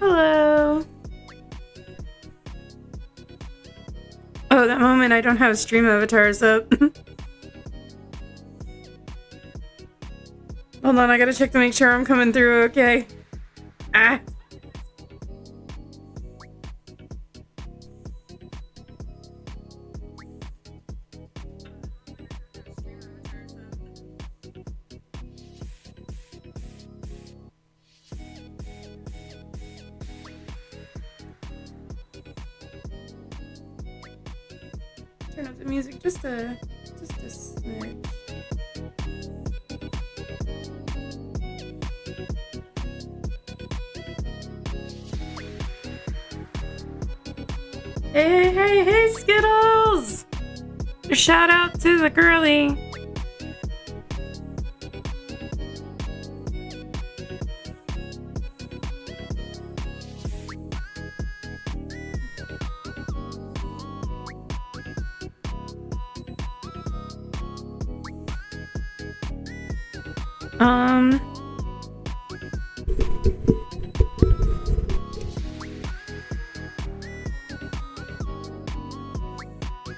Hello. Oh, that moment I don't have stream avatars up. Hold on, I gotta check to make sure I'm coming through okay. Ah. Turn up the music just a smidge. Hey, Skittles! Shout out to the girly.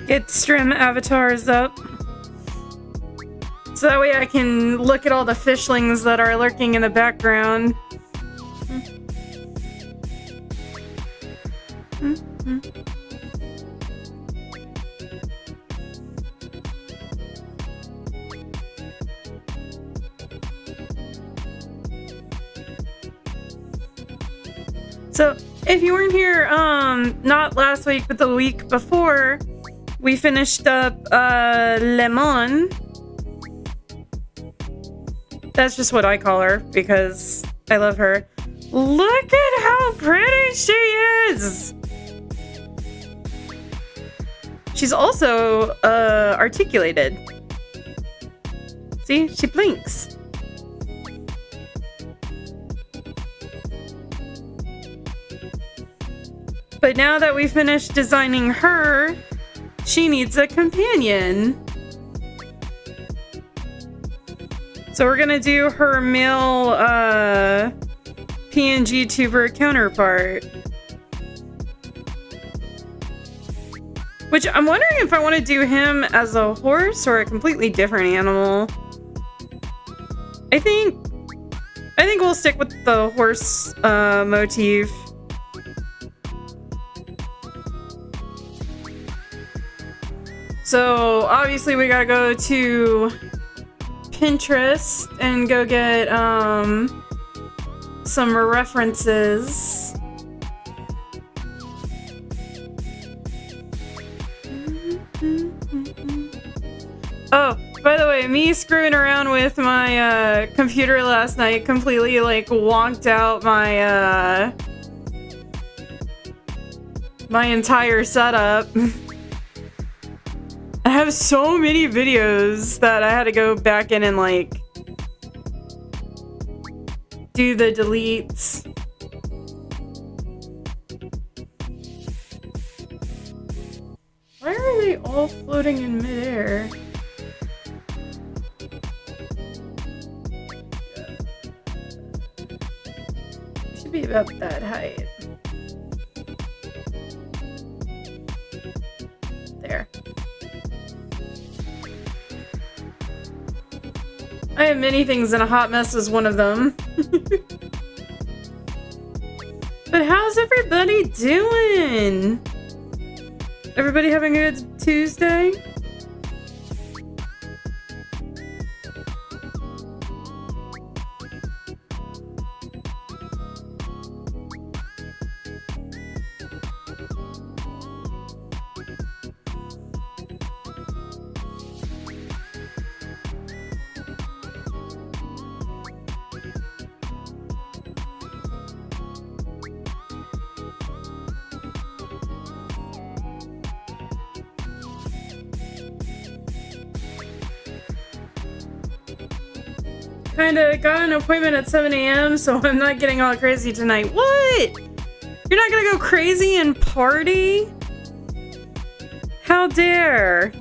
Get stream avatars up. So that way I can look at all the fishlings that are lurking in the background. So if you weren't here, not last week, but the week before, we finished up Lemoine. That's just what I call her because I love her. Look at how pretty she is! She's also articulated. See, she blinks. But now that we finished designing her, she needs a companion. So we're gonna do her male pngtuber counterpart. Which I'm wondering if I want to do him as a horse or a completely different animal. I think we'll stick with the horse motif. So obviously we gotta go to Pinterest and go get some references. Oh, by the way, me screwing around with my computer last night completely like wonked out my my entire setup. I have so many videos that I had to go back in and like do the deletes. Why are they all floating in midair? It should be about that height. There. I have many things and a hot mess is one of them. But how's everybody doing? Everybody having a good Tuesday? Kinda got an appointment at 7 a.m. so I'm not getting all crazy tonight. What? You're not gonna go crazy and party? How dare?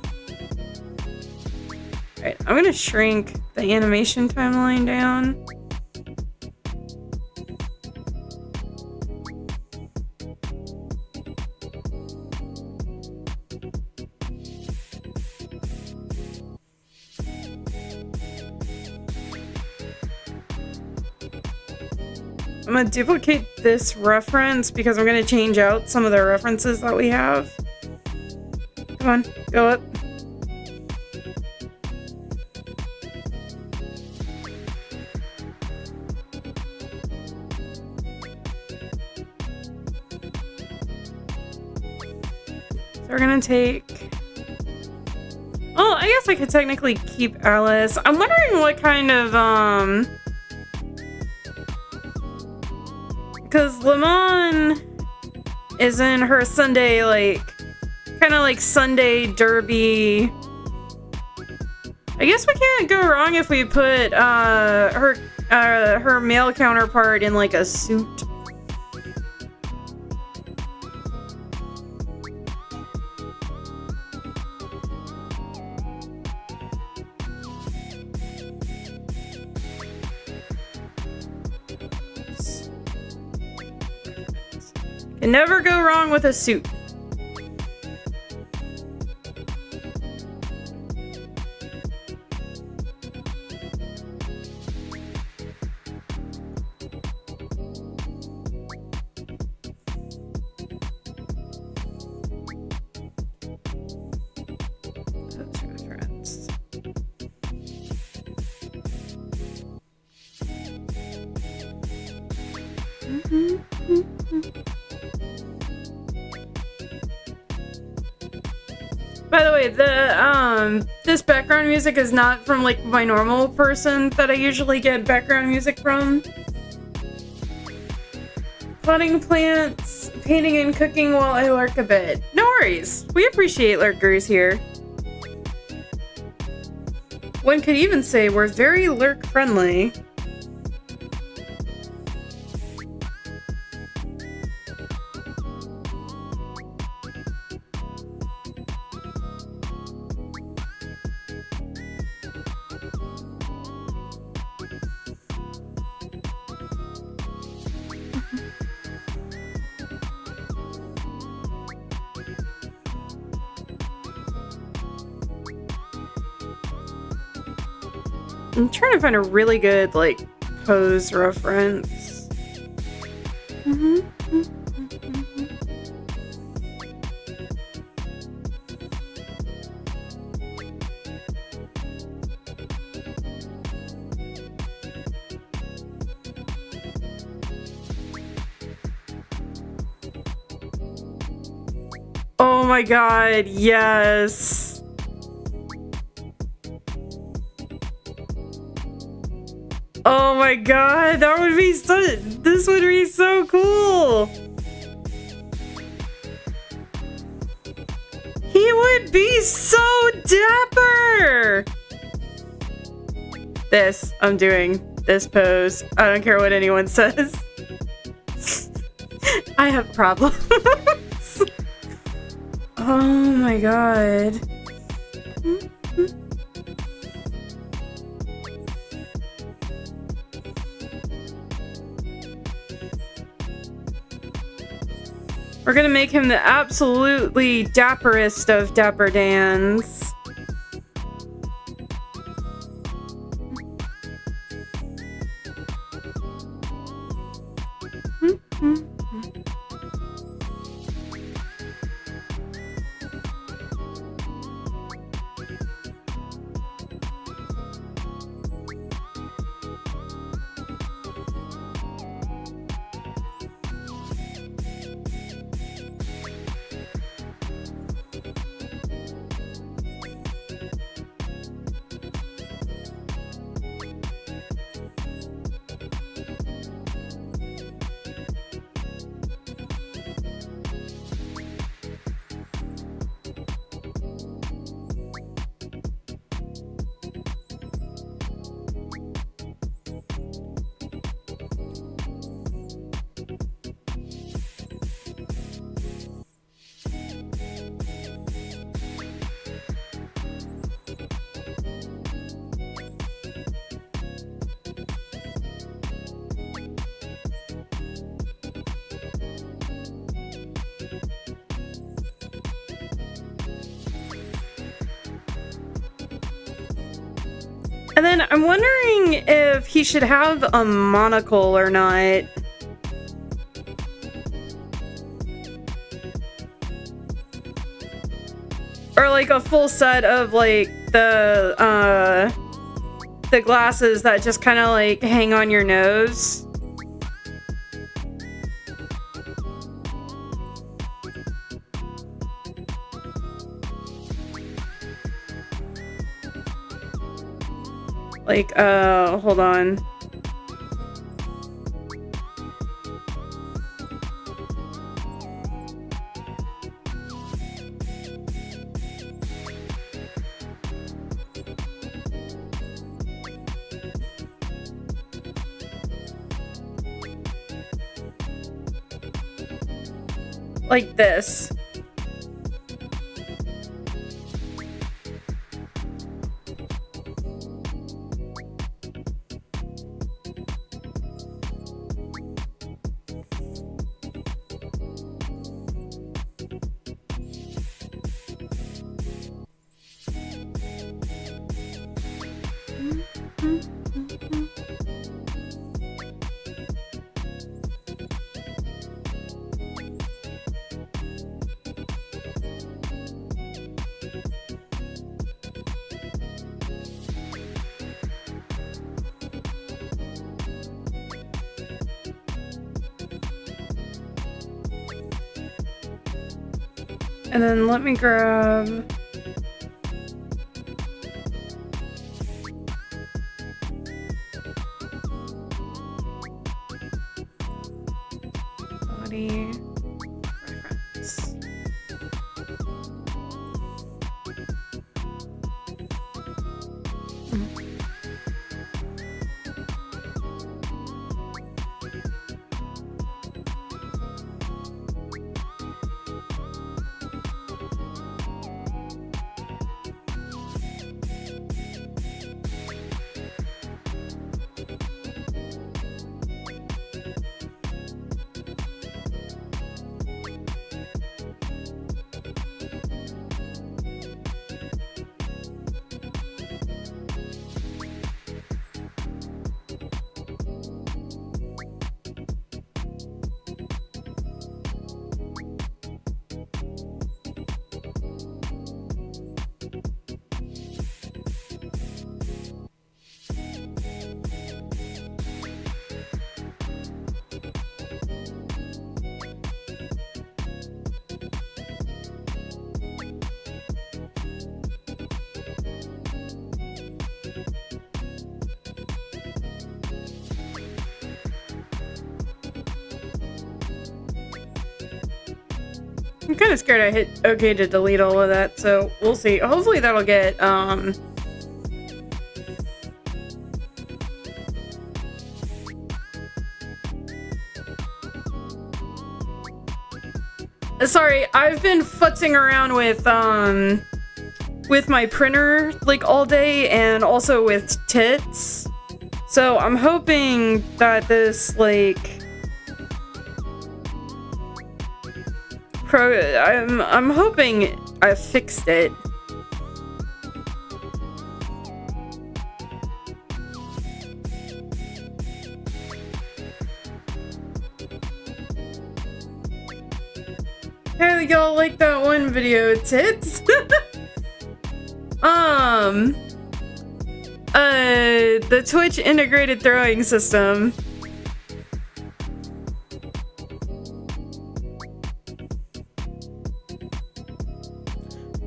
Alright, I'm gonna shrink the animation timeline down. I'm gonna duplicate this reference because I'm gonna change out some of the references that we have. Come on, go up. So we're gonna take... Oh, I guess I could technically keep Alice. I'm wondering what kind of, because Lemoine is in her Sunday, like, kind of like Sunday derby. I guess we can't go wrong if we put her male counterpart in like a suit. Can never go wrong with a suit. By the way, this background music is not from like my normal person that I usually get background music from. Potting plants, painting and cooking while I lurk a bit. No worries. We appreciate lurkers here. One could even say we're very lurk friendly. I'm trying to find a really good, like, pose reference. Oh my god, yes! Oh my god, that would be so... This would be so cool! He would be so dapper! This, I'm doing this pose. I don't care what anyone says. I have problems. Oh my god. We're gonna make him the absolutely dapperest of Dapper Dans. And then I'm wondering if he should have a monocle or not. Or like a full set of like the glasses that just kind of like hang on your nose. Like, hold on. Like this. And then let me grab... body reference. I'm kind of scared I hit OK to delete all of that, so we'll see. Hopefully that'll get, Sorry, I've been futzing around with my printer, like, all day, and also with tits. So I'm hoping that this, like... I'm hoping I fixed it. Hey, y'all like that one video, tits? The Twitch integrated throwing system.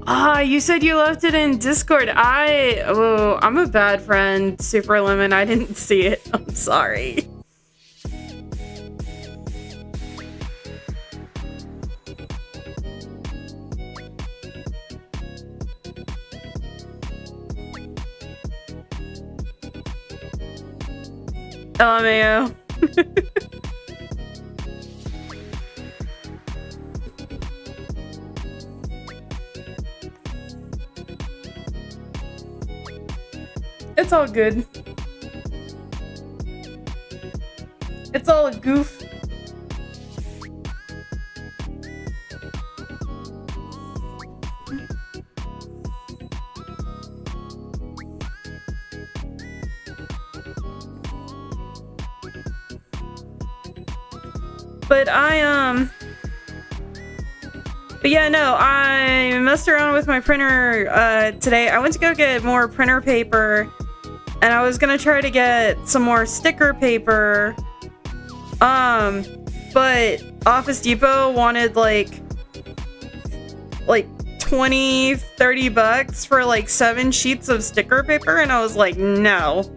Ah, you said you left it in Discord. I'm a bad friend, Super Lemon. I didn't see it. I'm sorry. LMAO. It's all good. It's all a goof. But But yeah, no, I messed around with my printer today. I went to go get more printer paper, and I was gonna try to get some more sticker paper. But Office Depot wanted like 20-30 bucks for like 7 sheets of sticker paper, and I was like, no.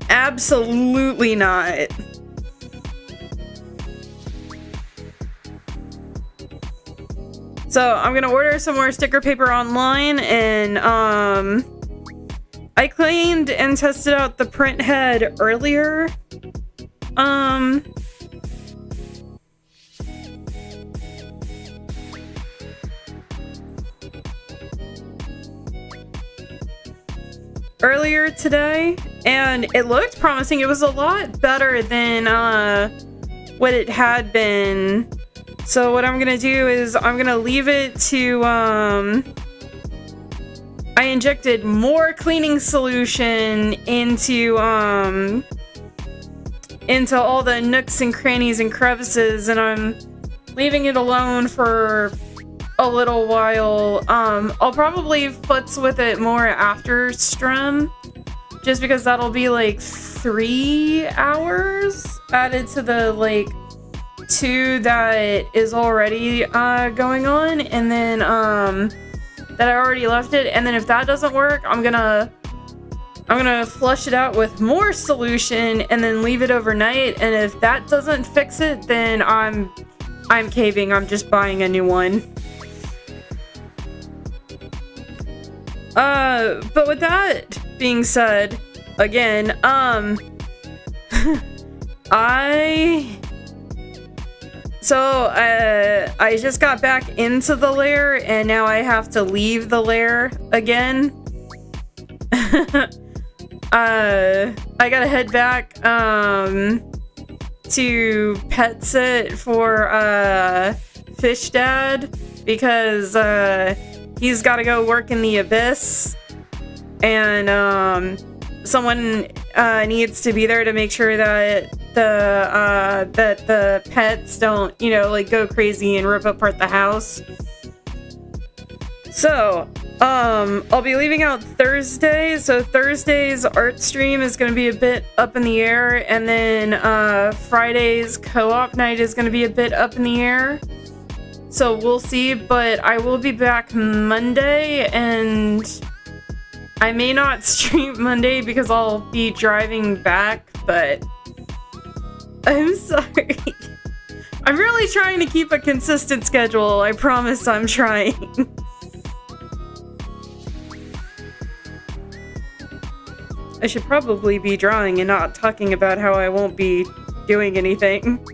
Absolutely not. So I'm gonna order some more sticker paper online, and I cleaned and tested out the print head earlier. Earlier today, and it looked promising. It was a lot better than what it had been. So what I'm gonna do is I'm gonna leave it to I injected more cleaning solution into all the nooks and crannies and crevices, and I'm leaving it alone for a little while. I'll probably futz with it more after Strum, just because that'll be like 3 hours added to the like 2 that is already going on, and then that I already left it. And then if that doesn't work, I'm gonna flush it out with more solution and then leave it overnight. And if that doesn't fix it, then I'm caving. I'm just buying a new one. But with that being said, again, I just got back into the lair, and now I have to leave the lair again. I gotta head back, to pet sit for, Fish Dad, because, he's gotta go work in the abyss, and, someone, needs to be there to make sure that the pets don't, you know, like go crazy and rip apart the house. So, I'll be leaving out Thursday. So Thursday's art stream is going to be a bit up in the air, and then Friday's co-op night is going to be a bit up in the air. So we'll see, but I will be back Monday, and I may not stream Monday because I'll be driving back, but I'm sorry. I'm really trying to keep a consistent schedule. I promise I'm trying. I should probably be drawing and not talking about how I won't be doing anything.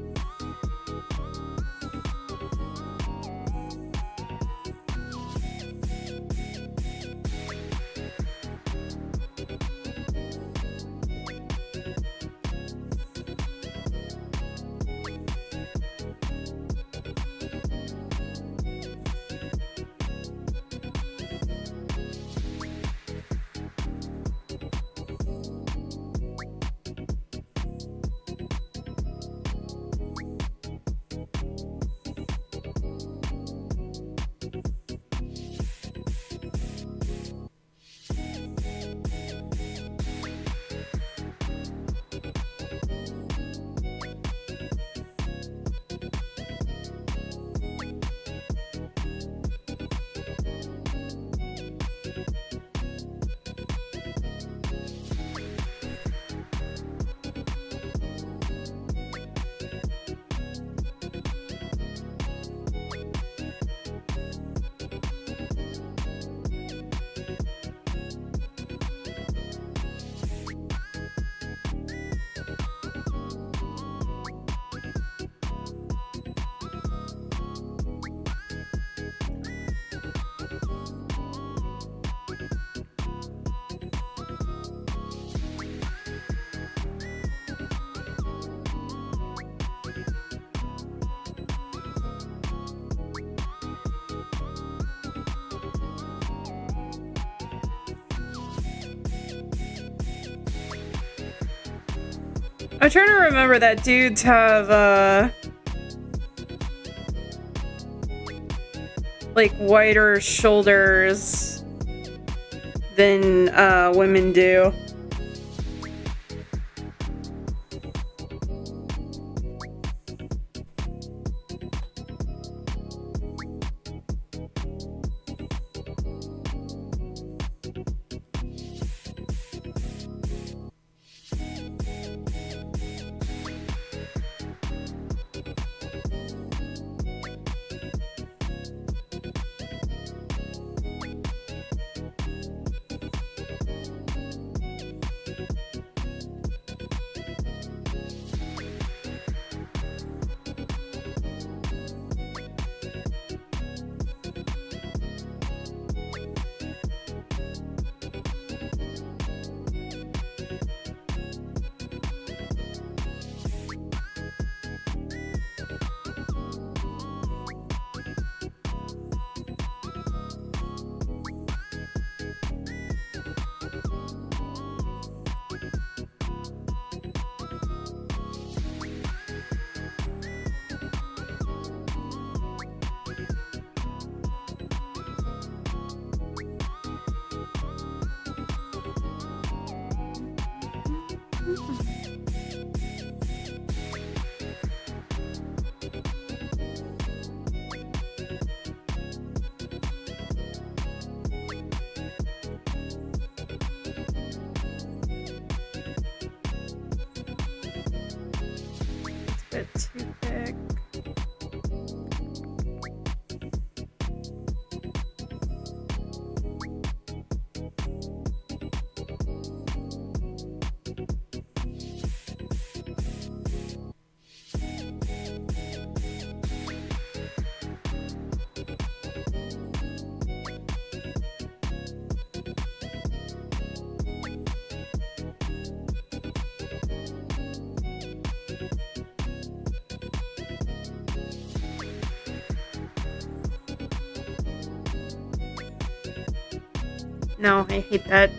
I'm trying to remember that dudes have, like wider shoulders than women do. Bit too thick. No, I hate that.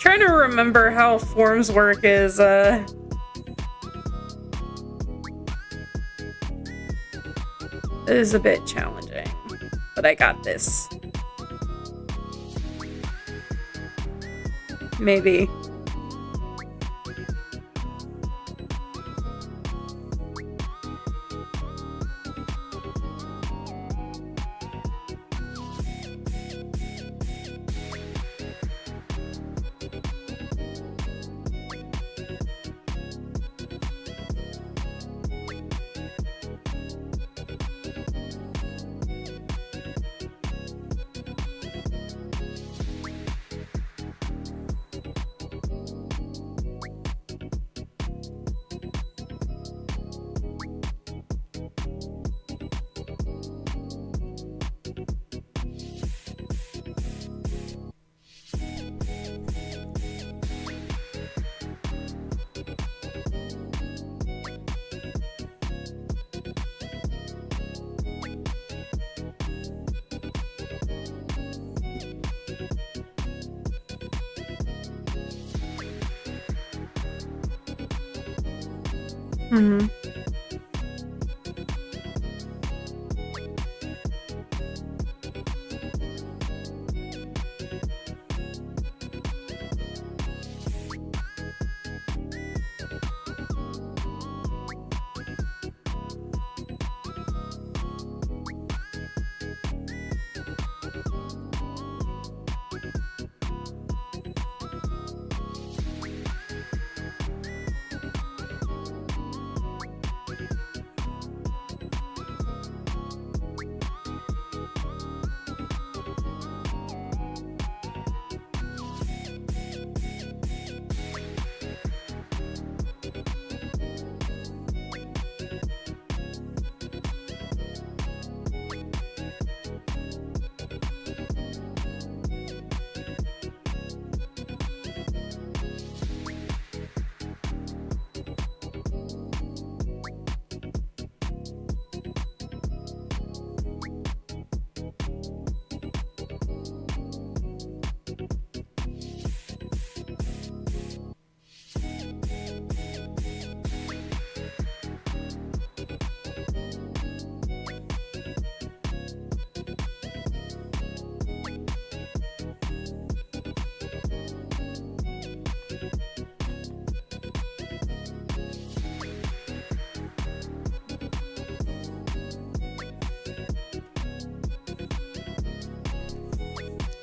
Trying to remember how forms work is a bit challenging, but I got this. Maybe. Hmm.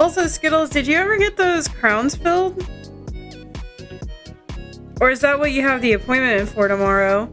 Also, Skittles, did you ever get those crowns filled? Or is that what you have the appointment for tomorrow?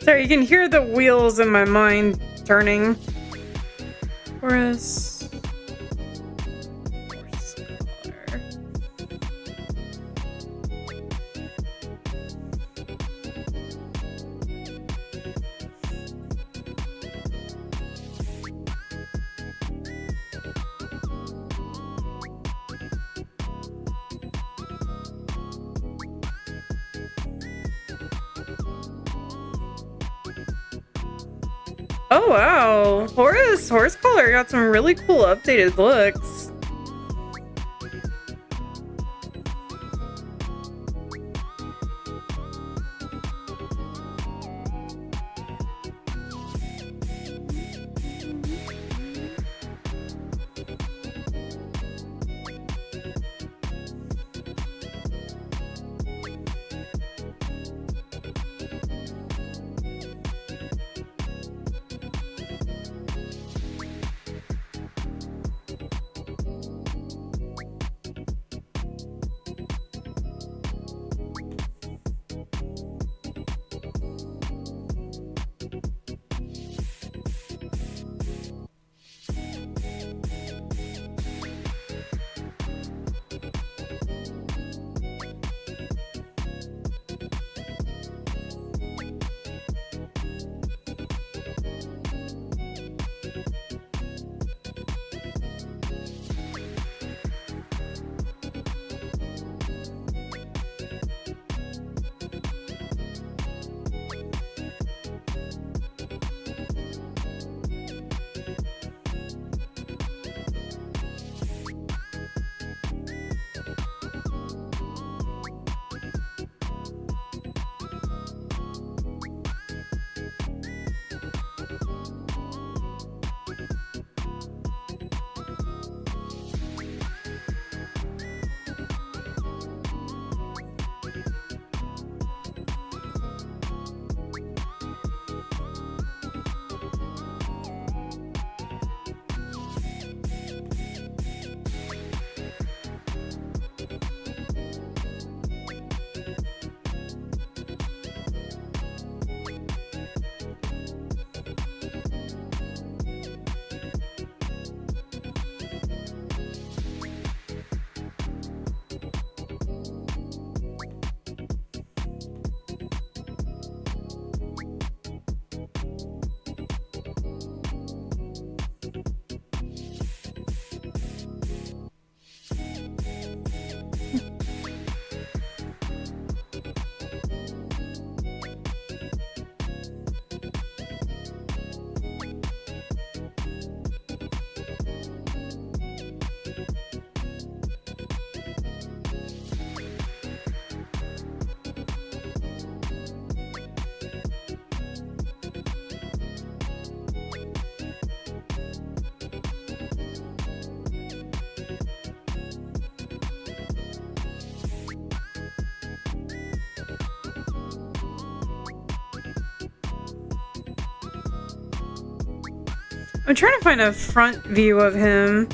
Sorry, you can hear the wheels in my mind turning. Horse collar. Oh wow, horse collar got some really cool updated looks. I'm trying to find a front view of him.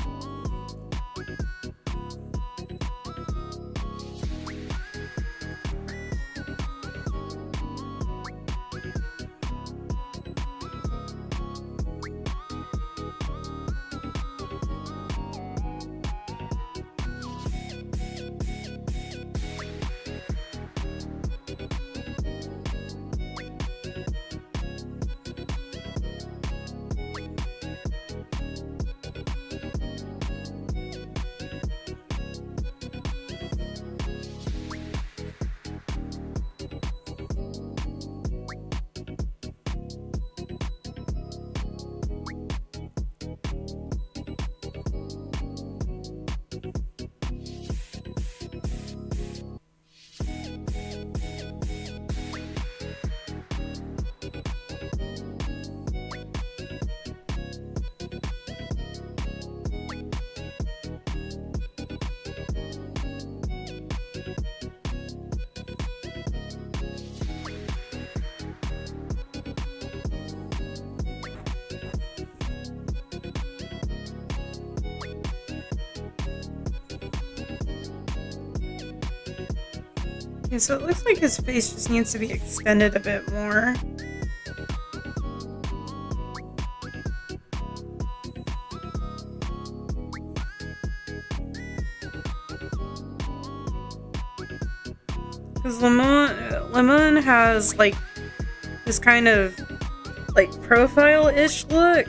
Okay, so it looks like his face just needs to be extended a bit more. Because Lemoine has like this kind of like profile-ish look.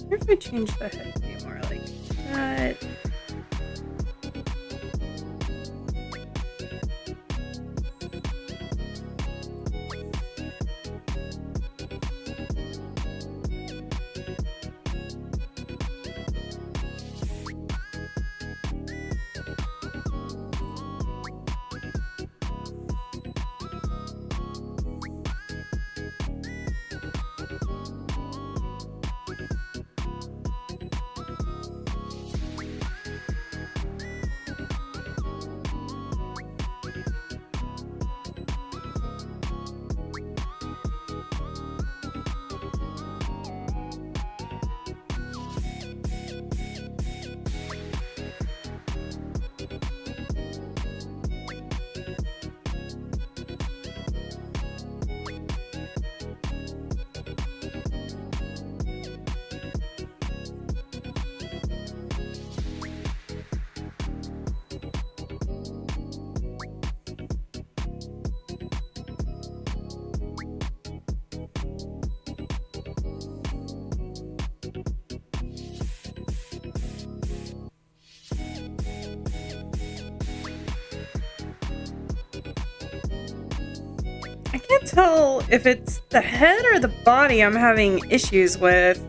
What if I change the head to be more like that? I can't tell if it's the head or the body I'm having issues with.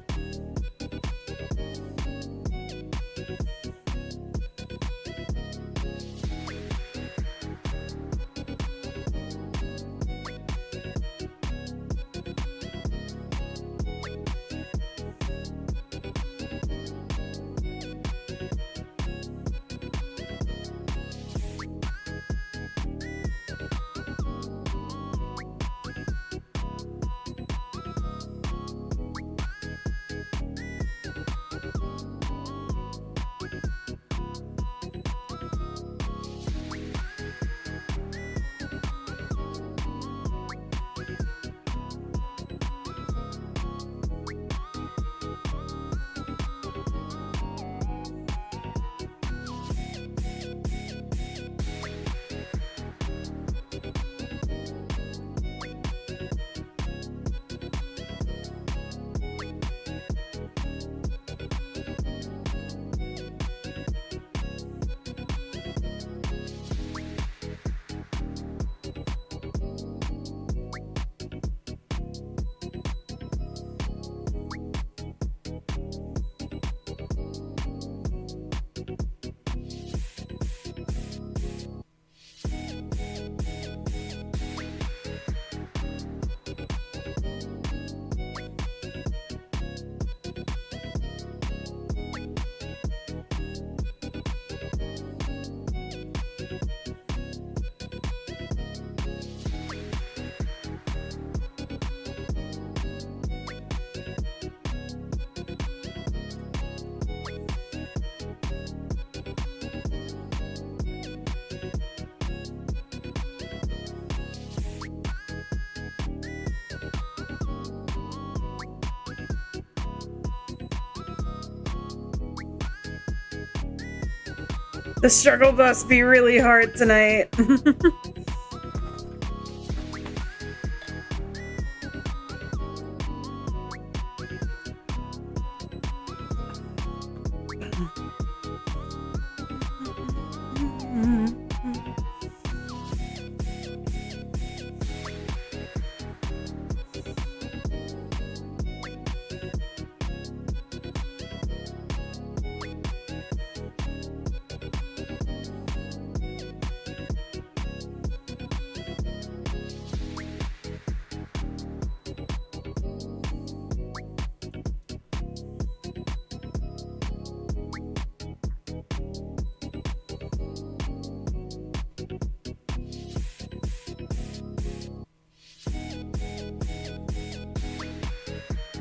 The struggle must be really hard tonight.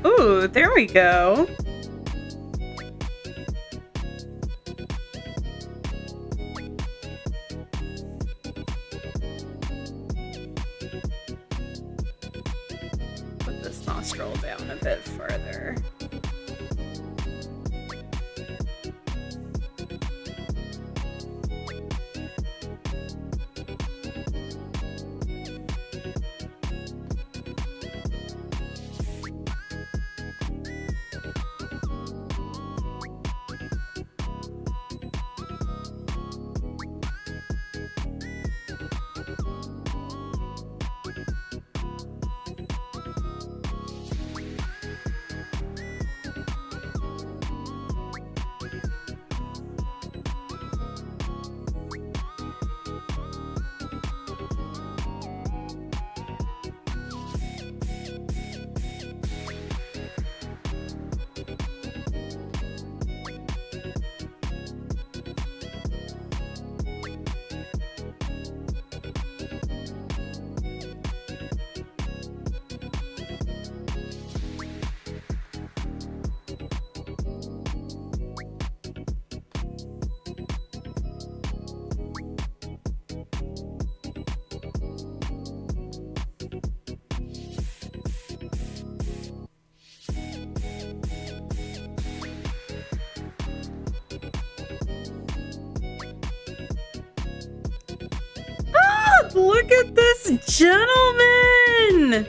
Ooh, there we go. Put this nostril down a bit further. Look at this gentleman!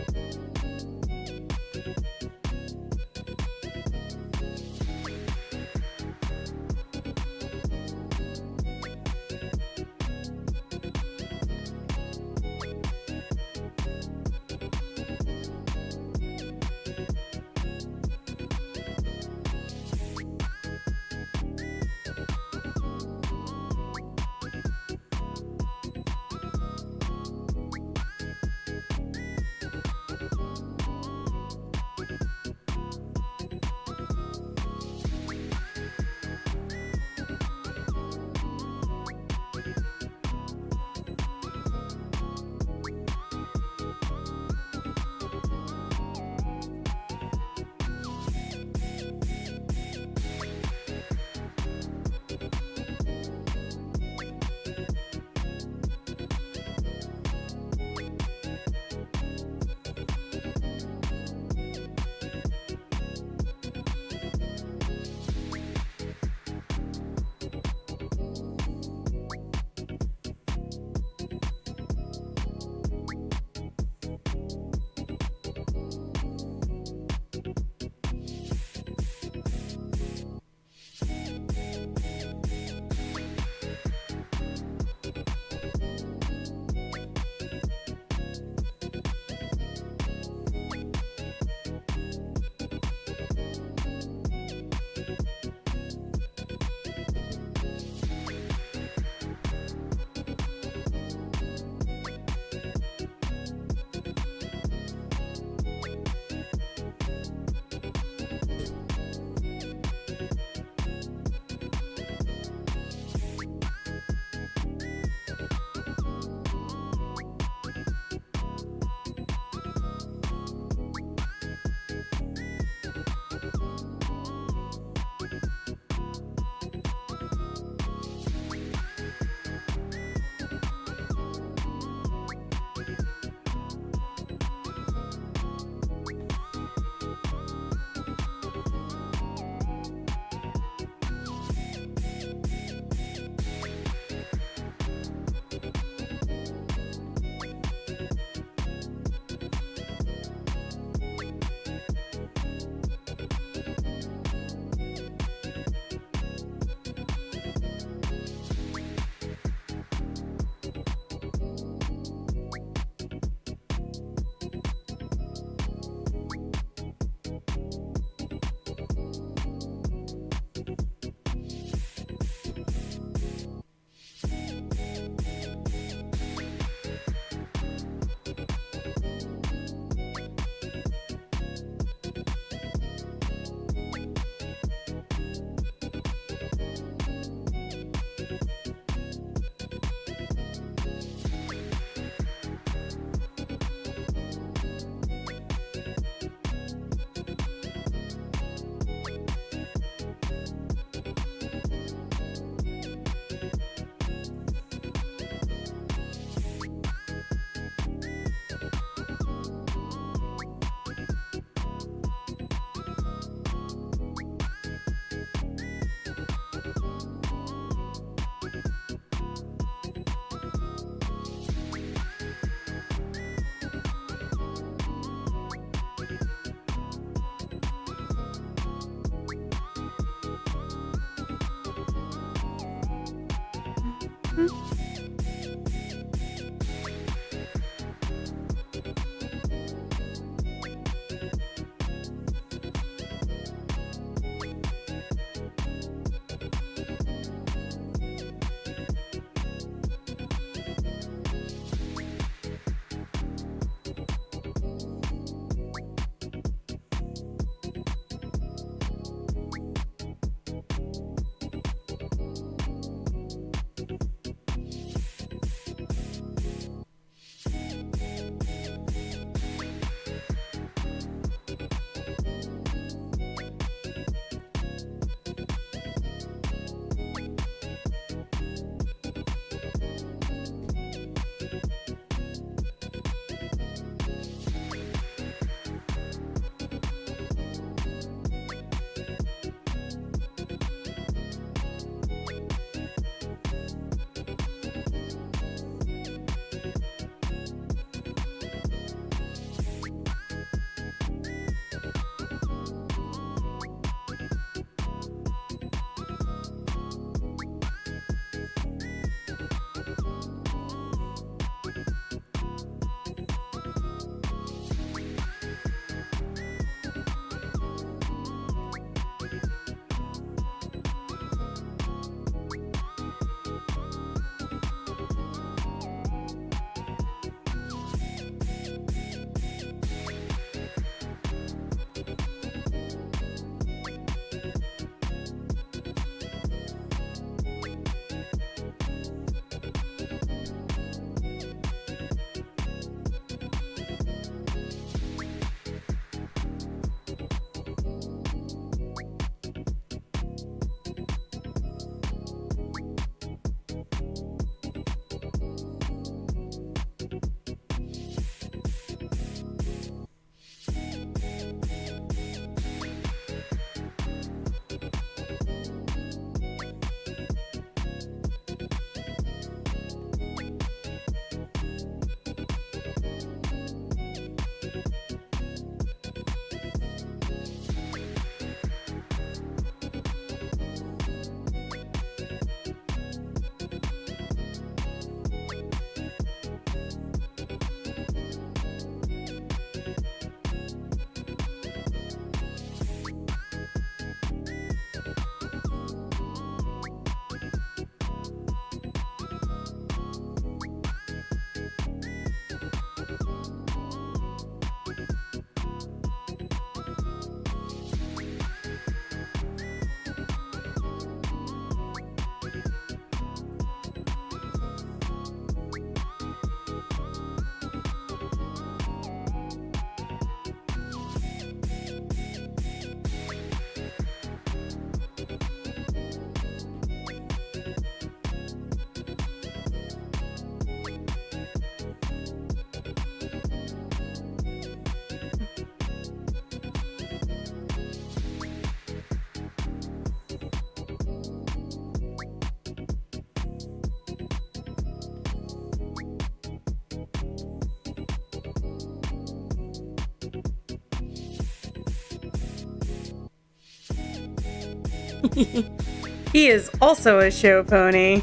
He is also a show pony.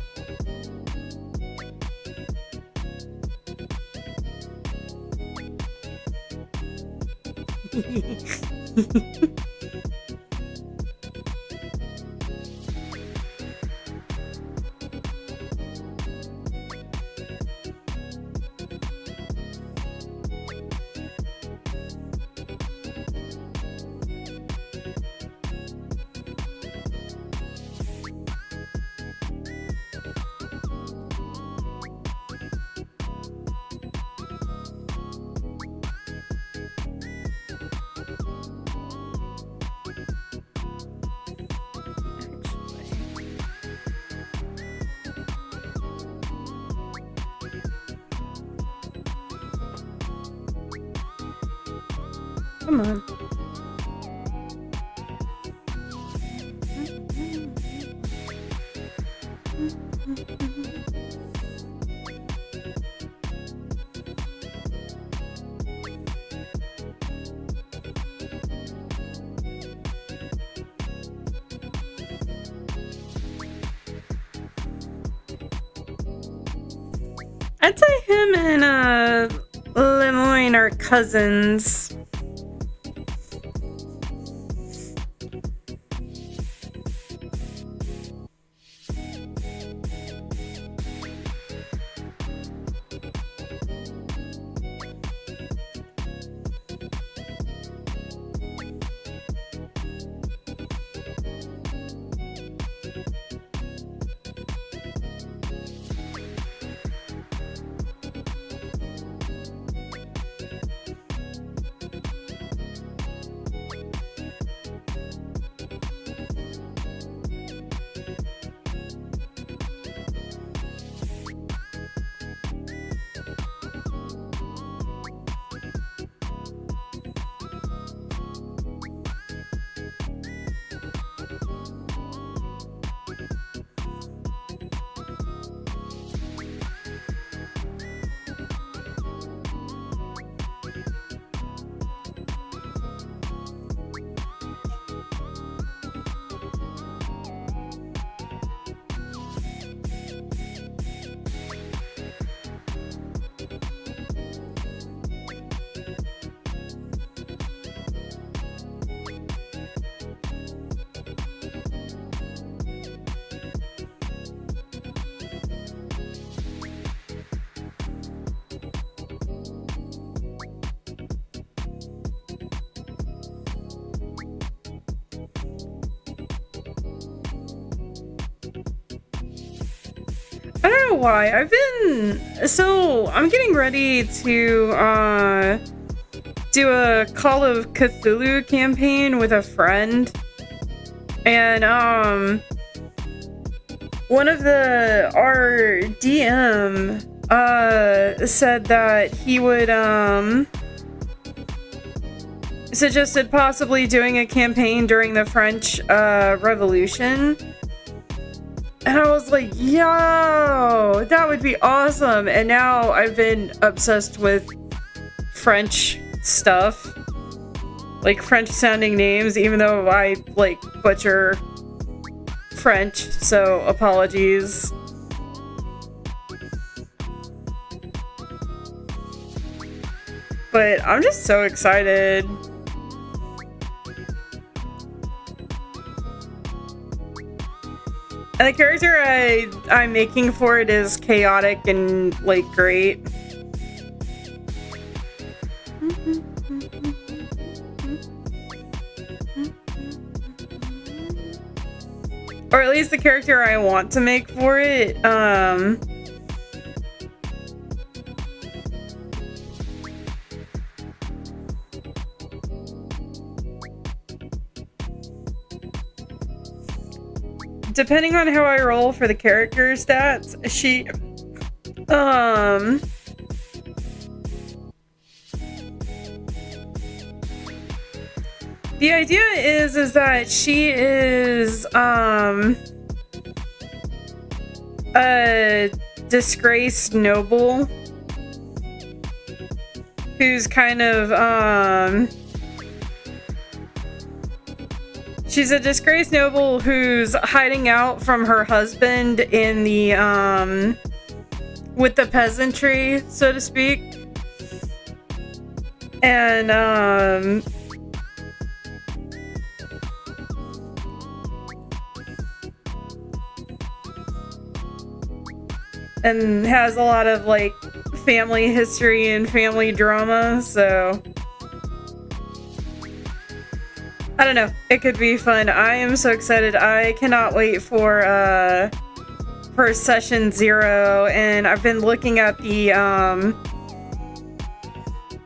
Come on. I'd say him and Lemoine are cousins. I don't know why. I'm getting ready to do a Call of Cthulhu campaign with a friend. And one of our DM said that he would suggested possibly doing a campaign during the French Revolution. And I was like, yo, that would be awesome. And now I've been obsessed with French stuff. Like French sounding names, even though I like butcher French, so apologies. But I'm just so excited. And the character I'm making for it is chaotic and, like, great. Or at least the character I want to make for it, depending on how I roll for the character stats, the idea is that she is, a disgraced noble who's kind of, she's a disgraced noble who's hiding out from her husband in the, with the peasantry, so to speak. And, and has a lot of, like, family history and family drama, so I don't know. It could be fun. I am so excited. I cannot wait for session 0, and I've been looking at the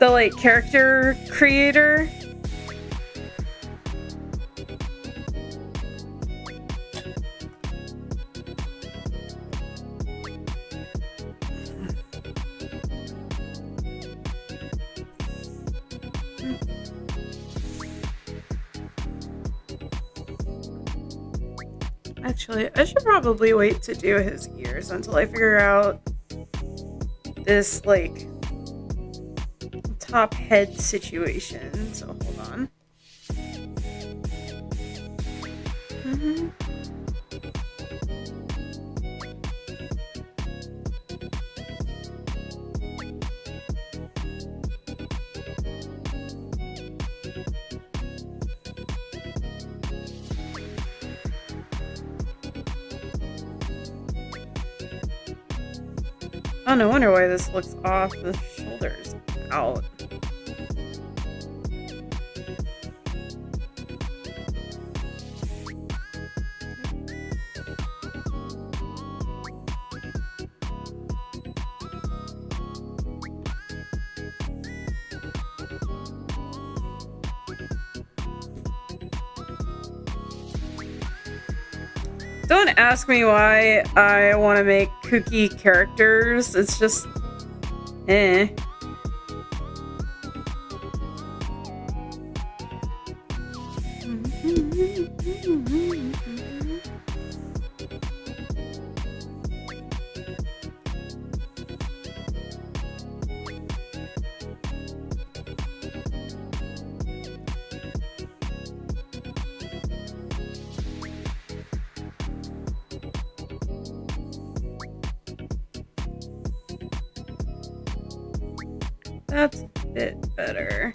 like character creator. Actually, I should probably wait to do his ears until I figure out this, like, top head situation. So hold on. Oh, no wonder why this looks off. The shoulder's out. Don't ask me why I want to make kooky characters. It's just, eh. That's a bit better.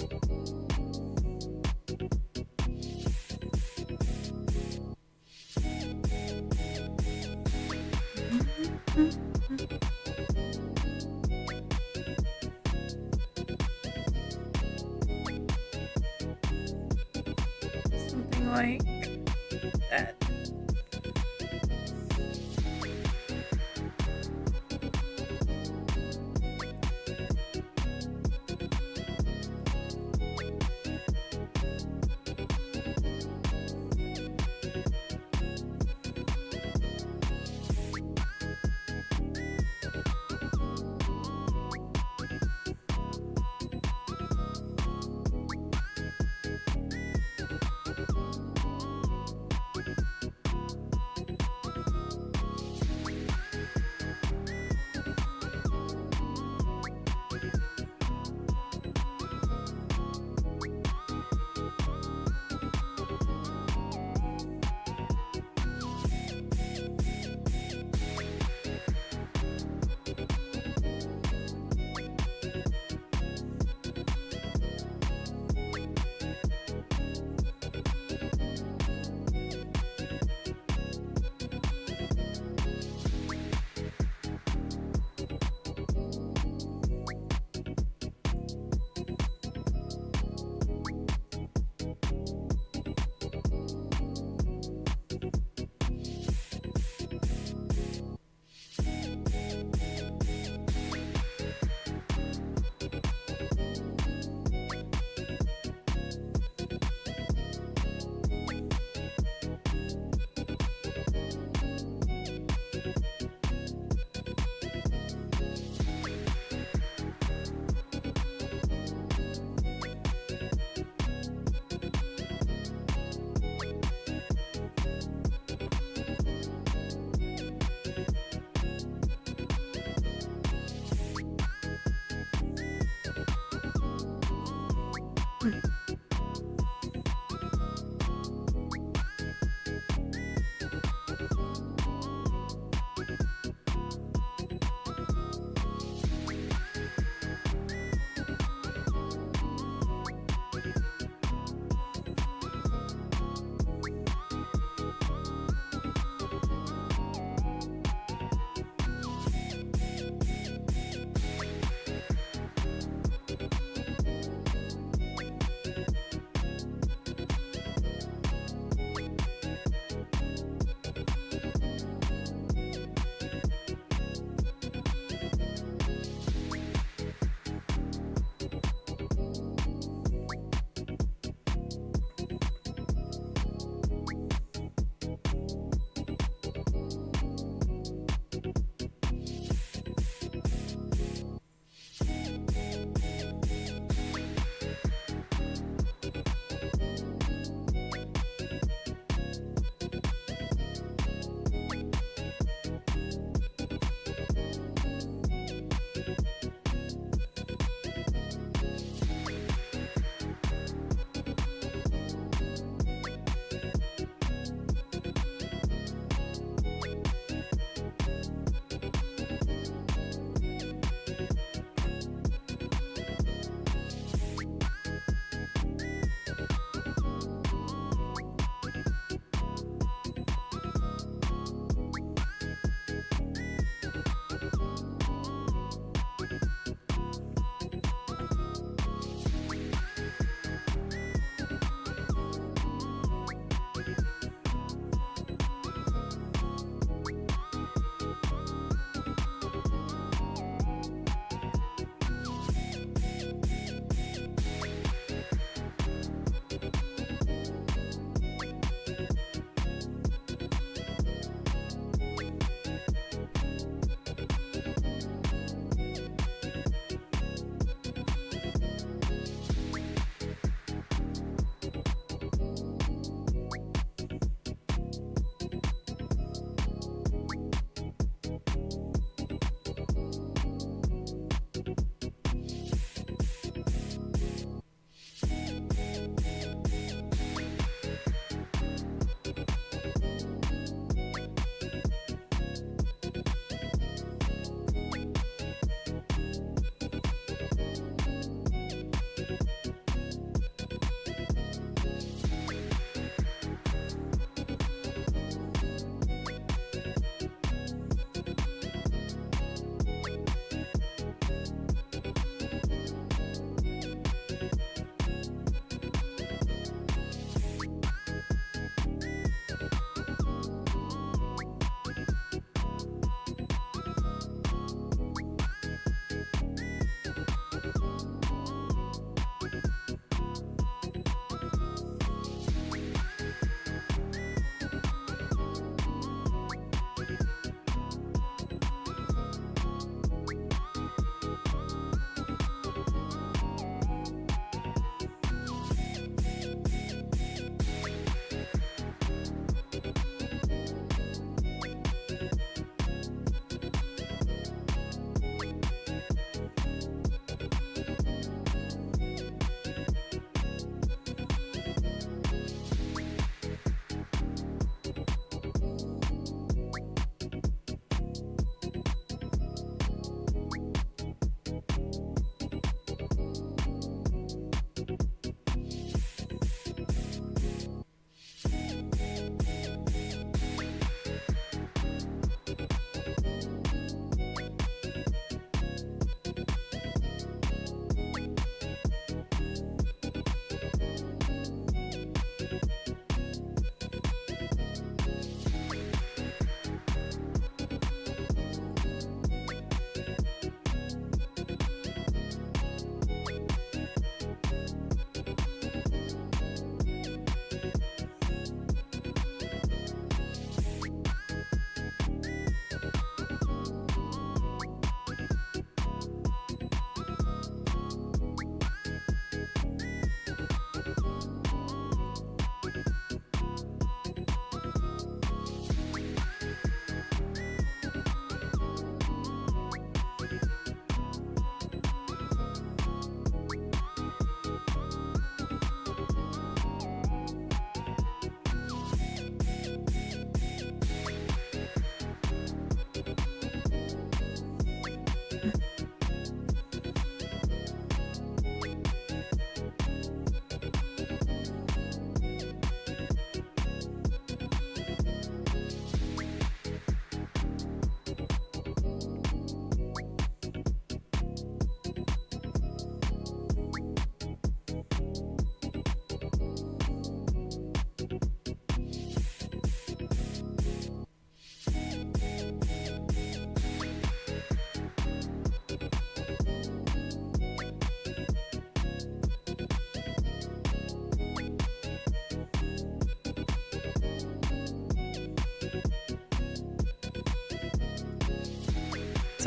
Something like that.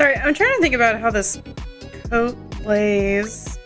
Sorry, I'm trying to think about how this coat lays.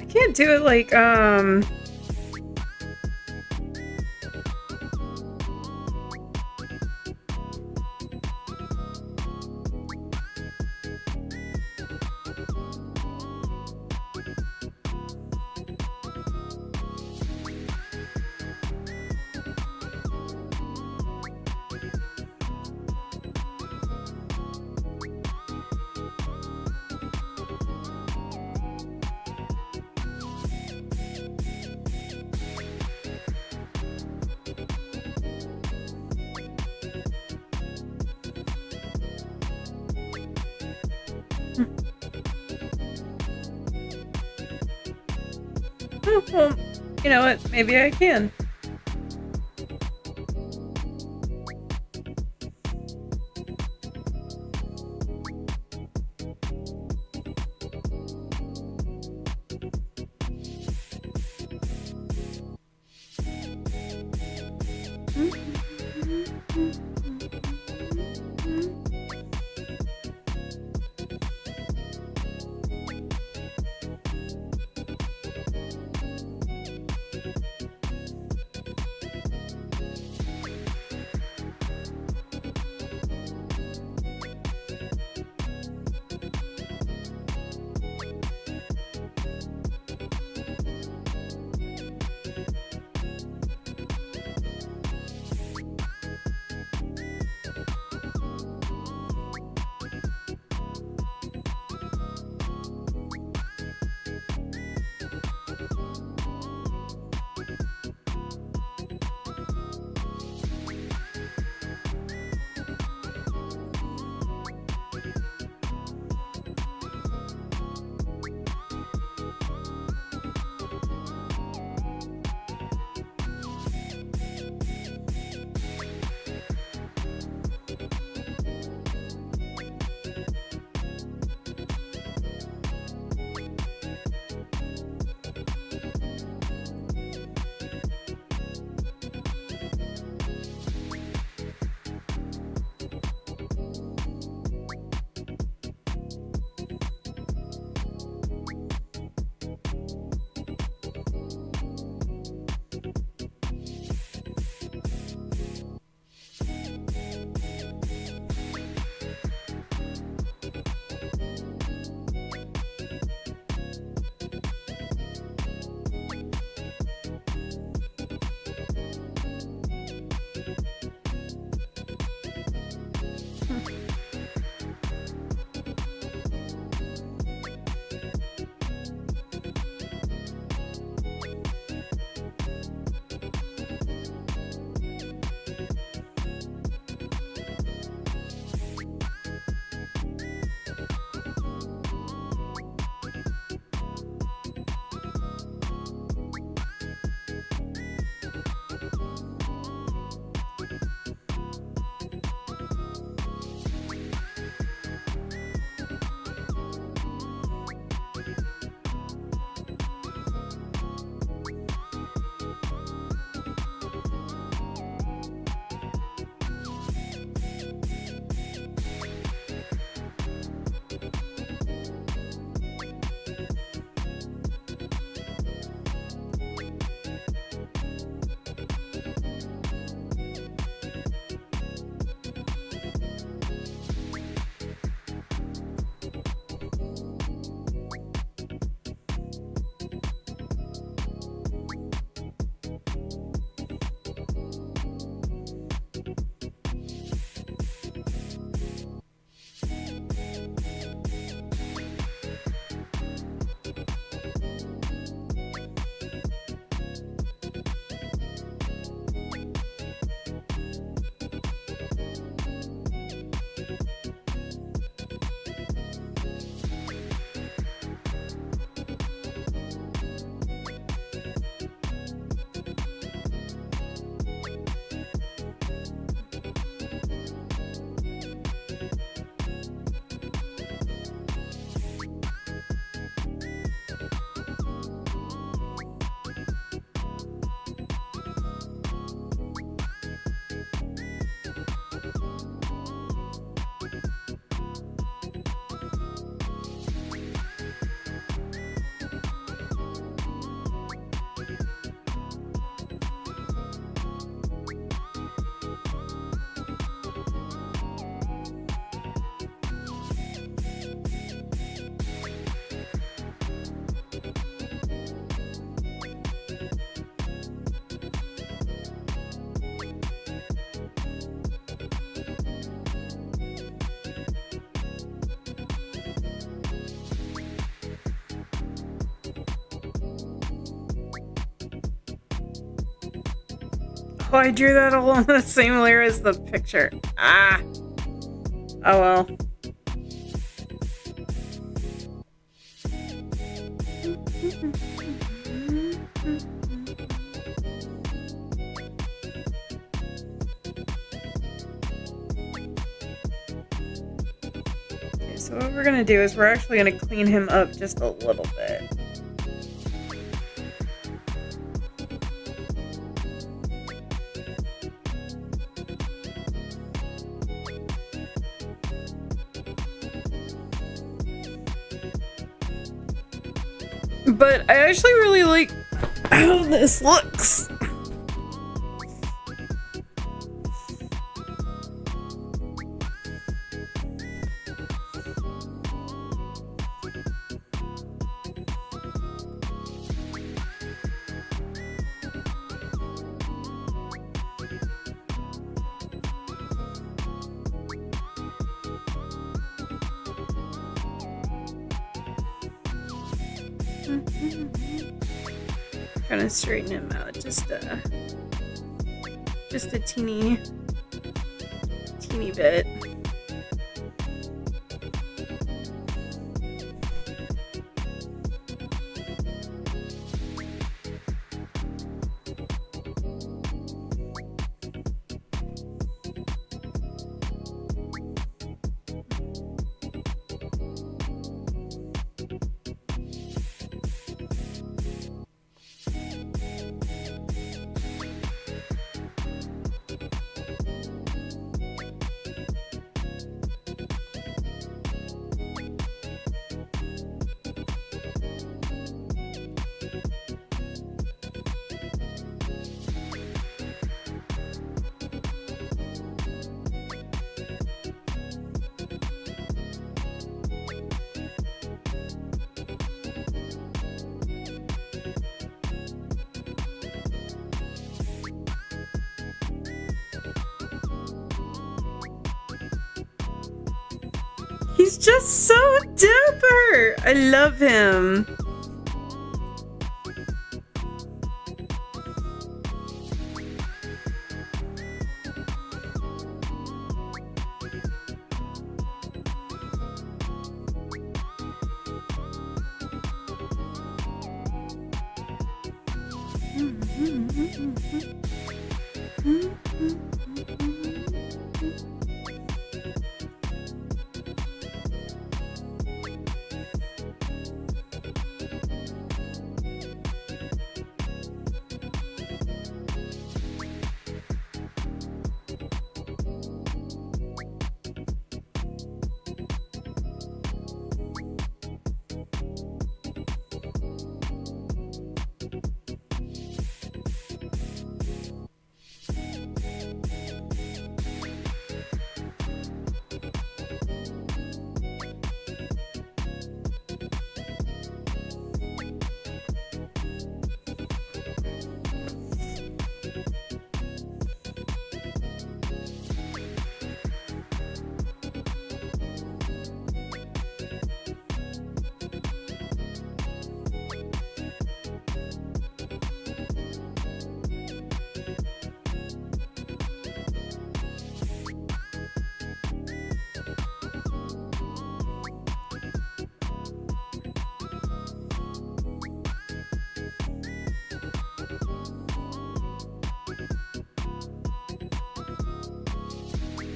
Can't do it like, Well, you know what? Maybe I can. Oh, I drew that all on the same layer as the picture. Ah. Oh well. so what we're gonna do is we're actually gonna clean him up just a little bit. But I actually really like how this looks. Gonna straighten him out just a teeny bit. He's just so dapper! I love him.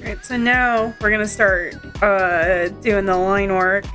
Alright, so now we're gonna start doing the line work.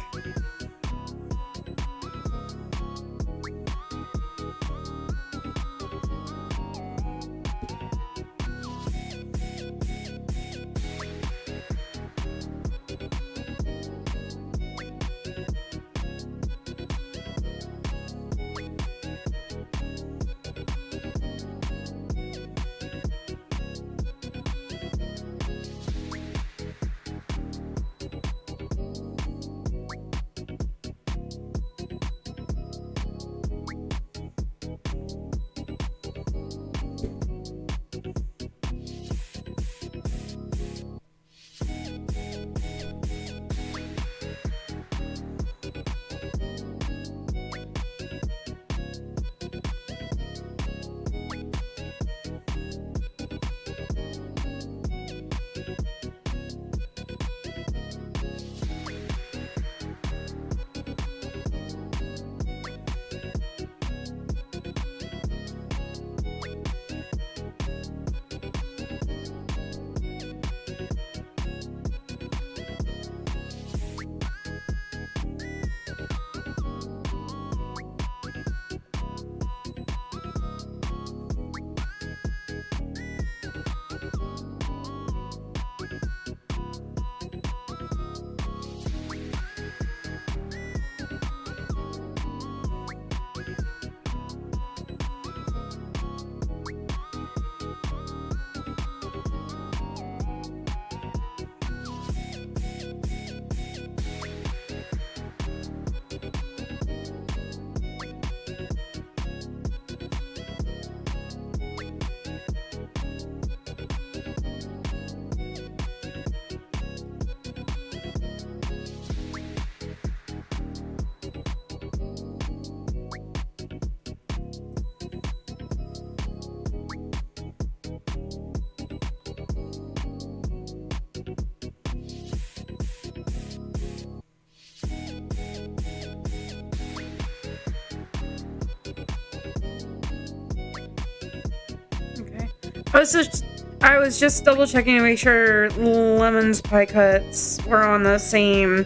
I was just double checking to make sure Lemon's pie cuts were on the same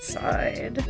side.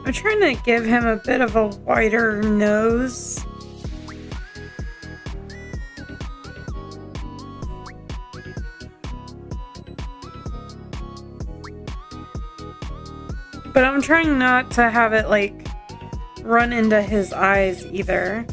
I'm trying to give him a bit of a wider nose. But I'm trying not to have it like run into his eyes either.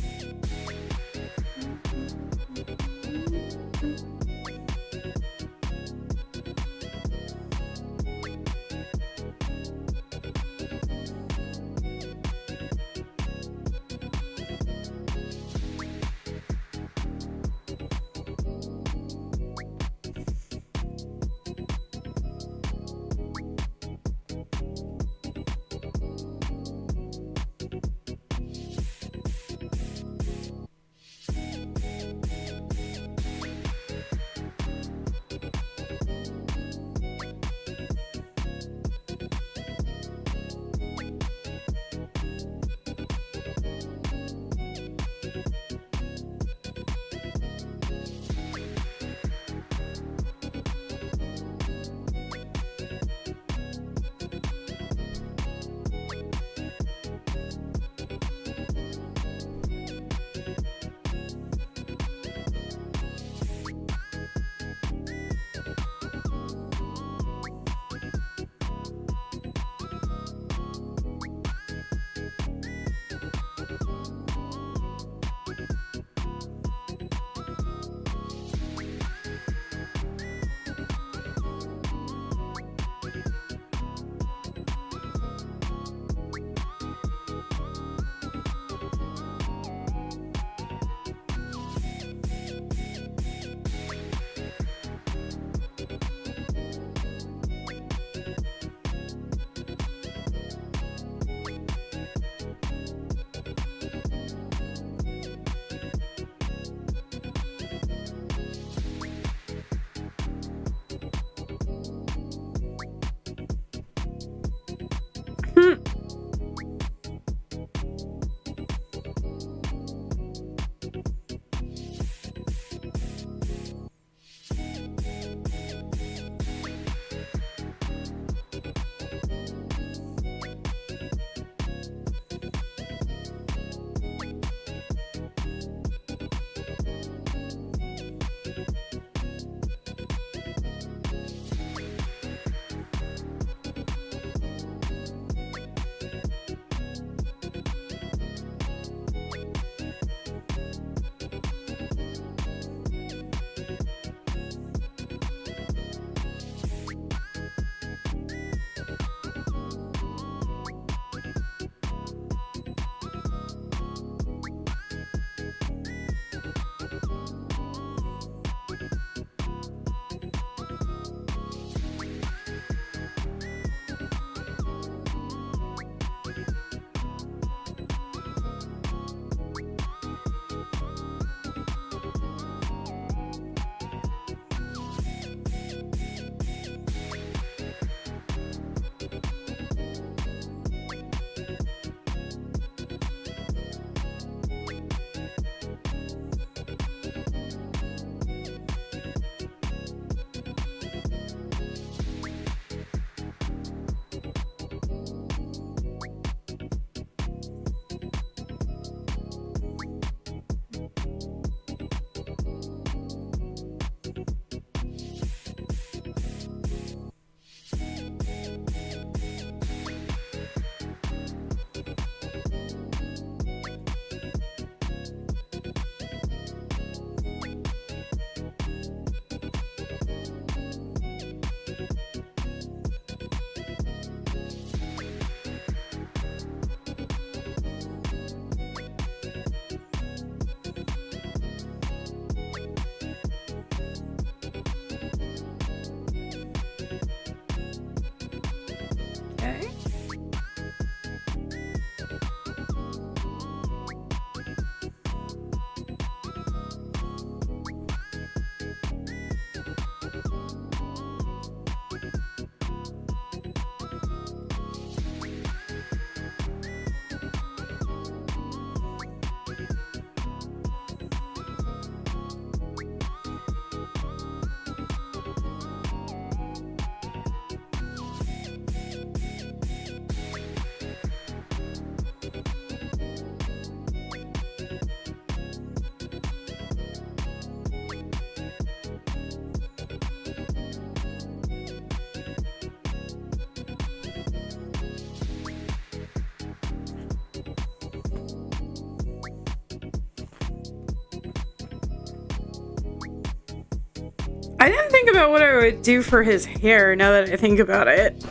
I didn't think about what I would do for his hair now that I think about it.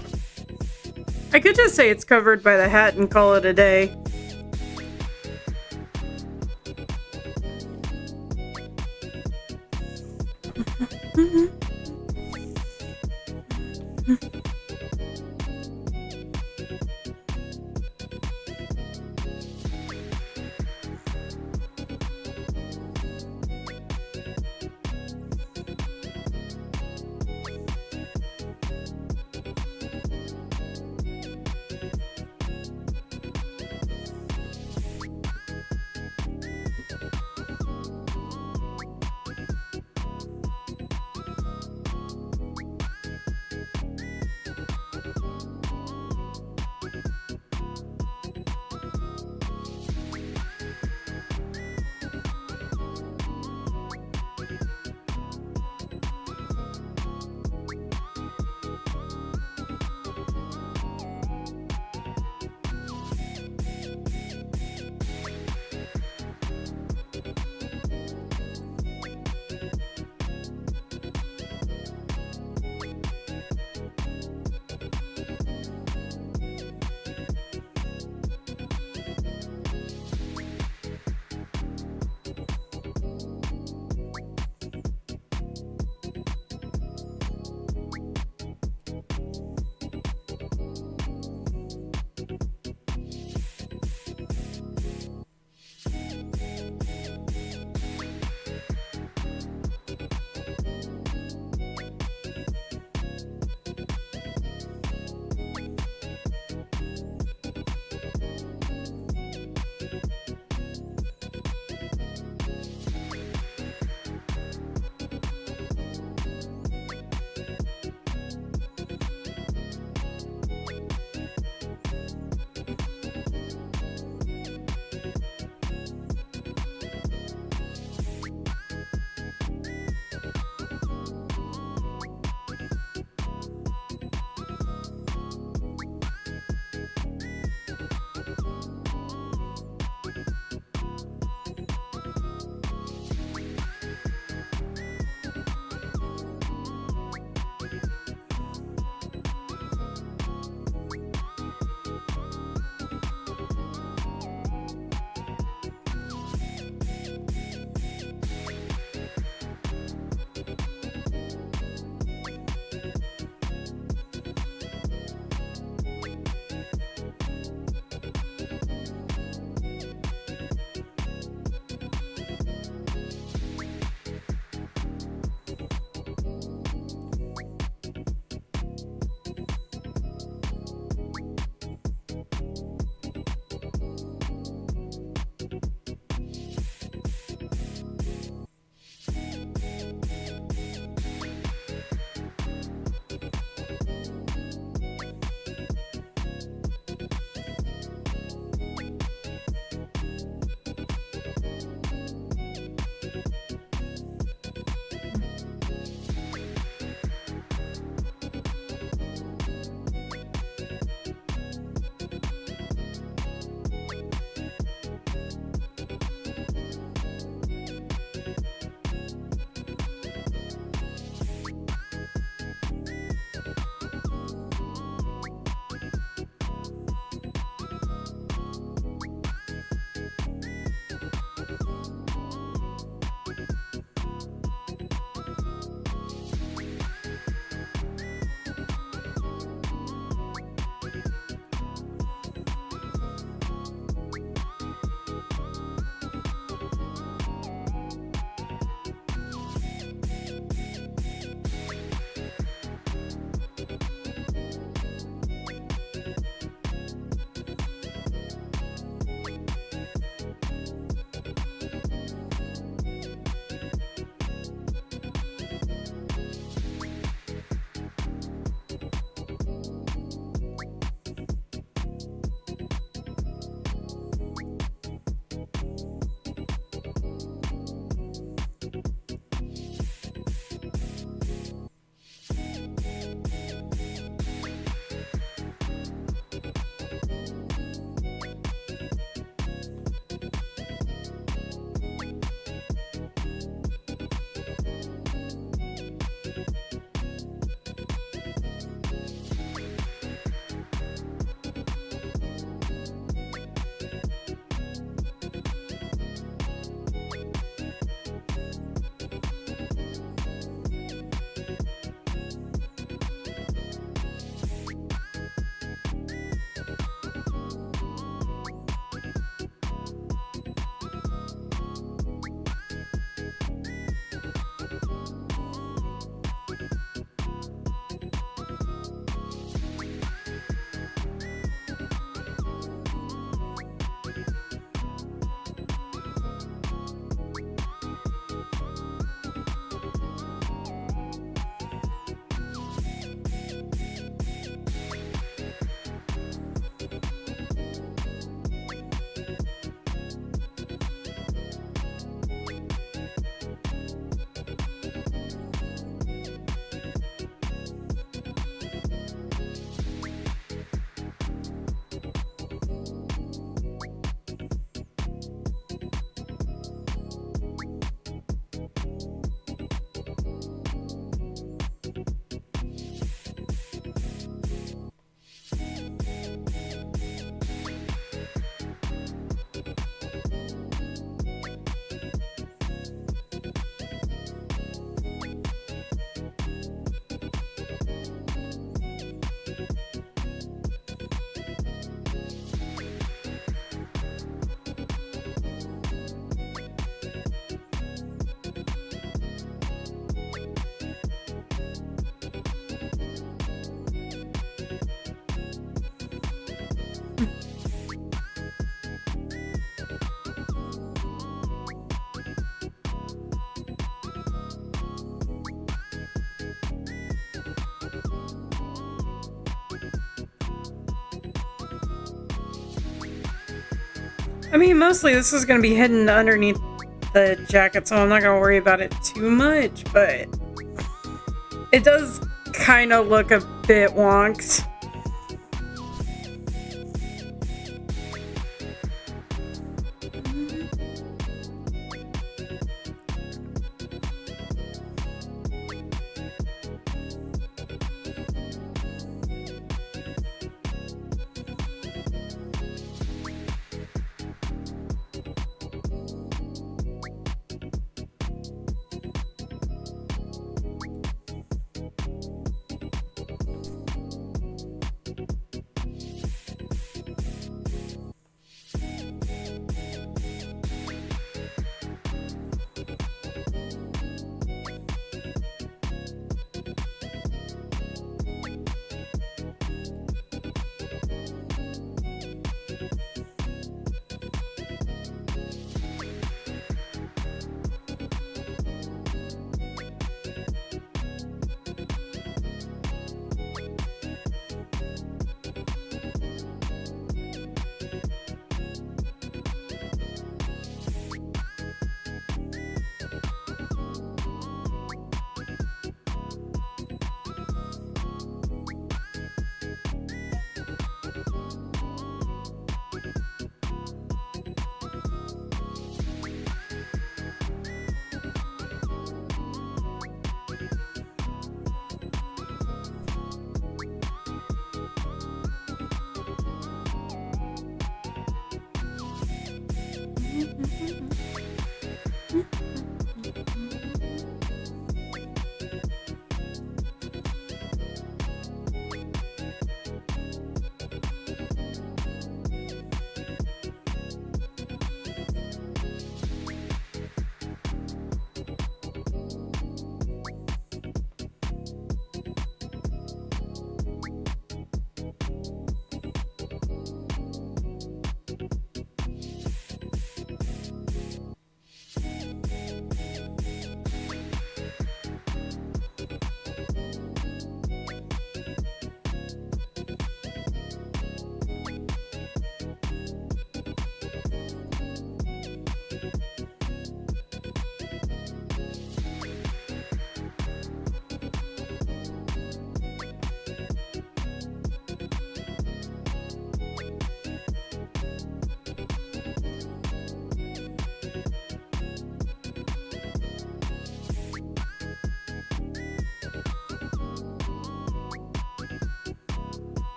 I could just say it's covered by the hat and call it a day. I mean, mostly this is going to be hidden underneath the jacket, so I'm not going to worry about it too much, but it does kind of look a bit wonked.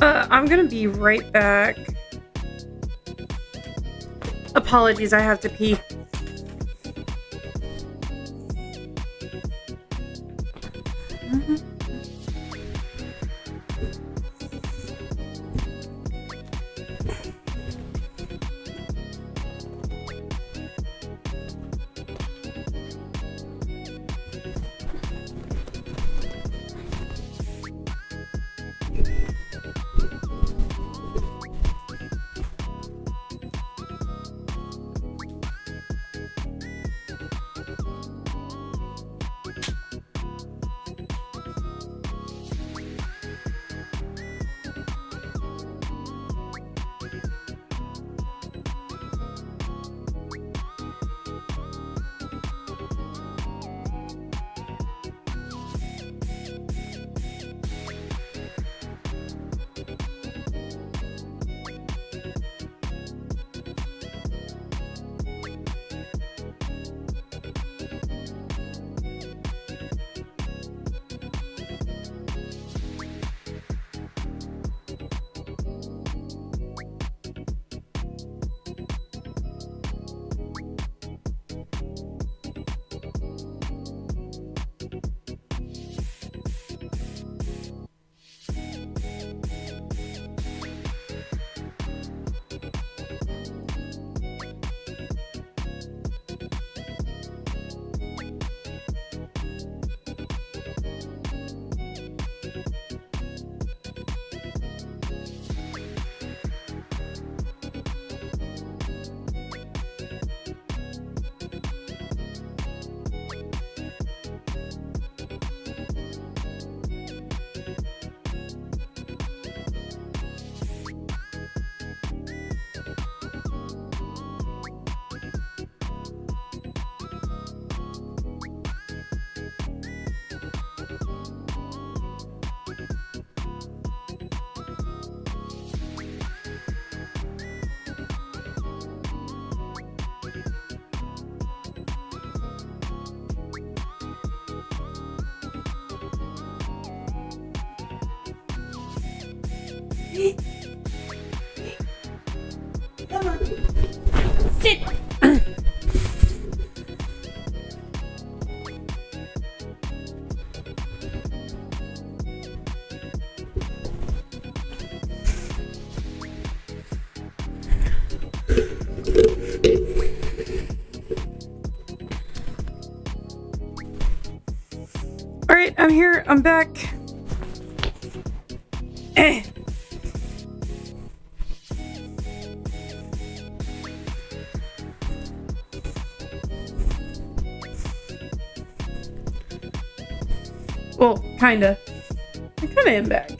I'm gonna be right back. Apologies, I have to pee. Come on. Sit. All right, I'm here. I'm back. Well, kinda. I kinda am back.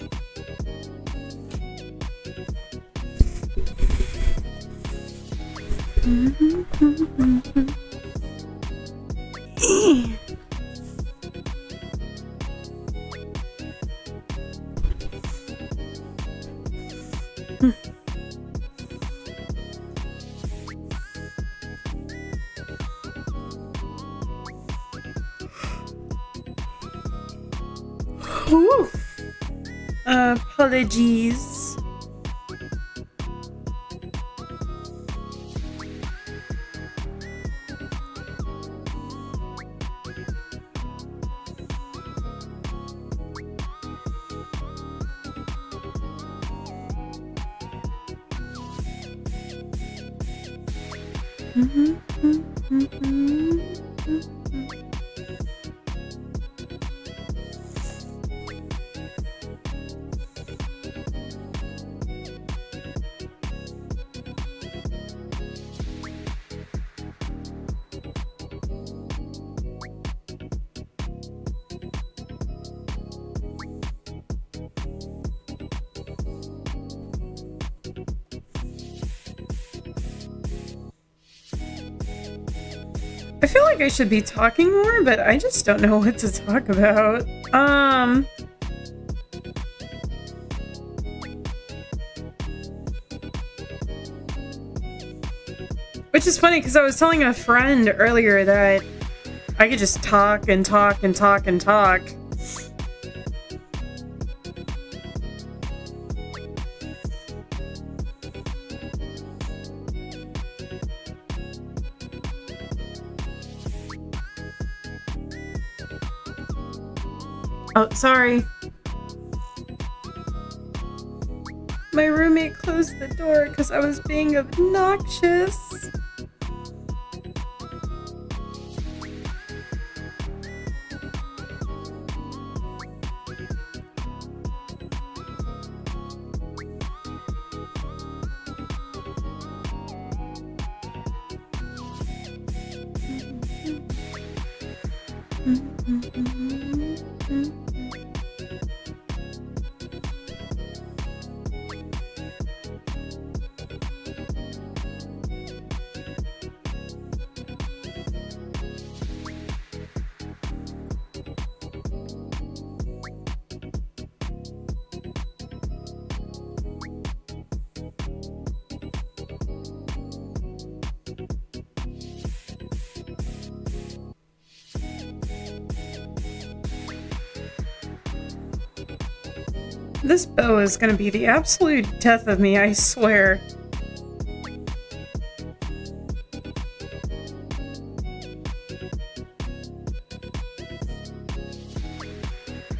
Ooh. Apologies. I feel like I should be talking more, but I just don't know what to talk about. Which is funny because I was telling a friend earlier that I could just talk and talk and talk and talk. Oh, sorry. My roommate closed the door because I was being obnoxious. This bow is gonna be the absolute death of me, I swear.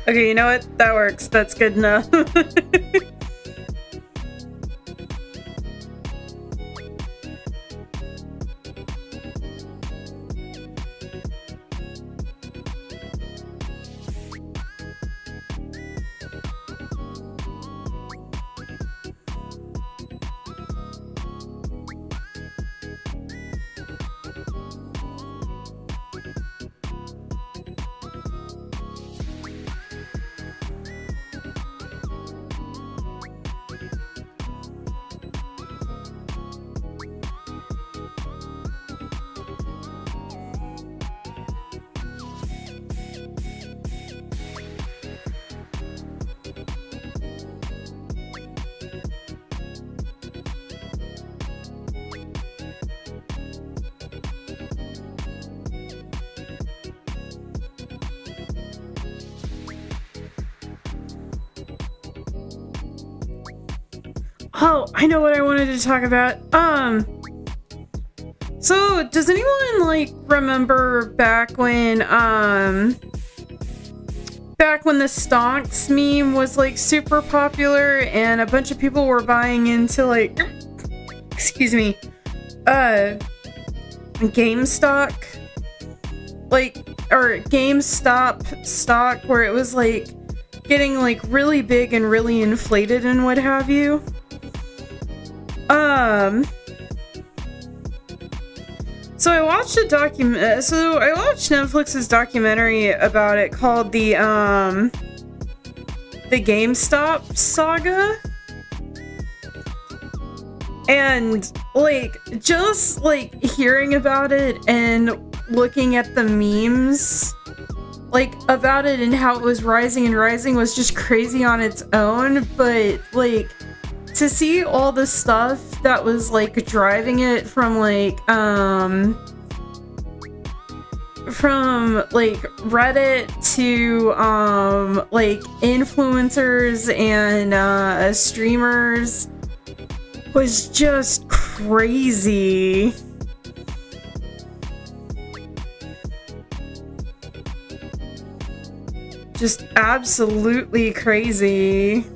Okay, you know what? That works. That's good enough. Oh, I know what I wanted to talk about. So does anyone like remember back when the stonks meme was like super popular and a bunch of people were buying into like excuse me, GameStop, like, or GameStop stock, where it was like getting like really big and really inflated and what have you. So I watched a I watched Netflix's documentary about it called the GameStop saga. And like just like hearing about it and looking at the memes like about it and how it was rising and rising was just crazy on its own, but like to see all the stuff that was like driving it from like Reddit to like influencers and streamers was just crazy. Just absolutely crazy.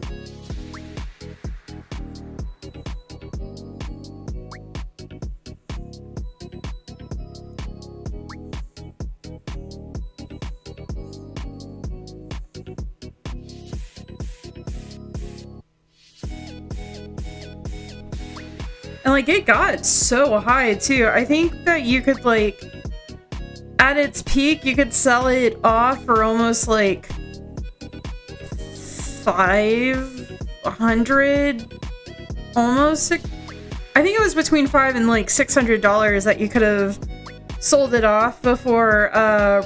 And like it got so high too. I think that you could like at its peak you could sell it off for almost like 500, almost I think it was between $500 and like $600 that you could have sold it off before the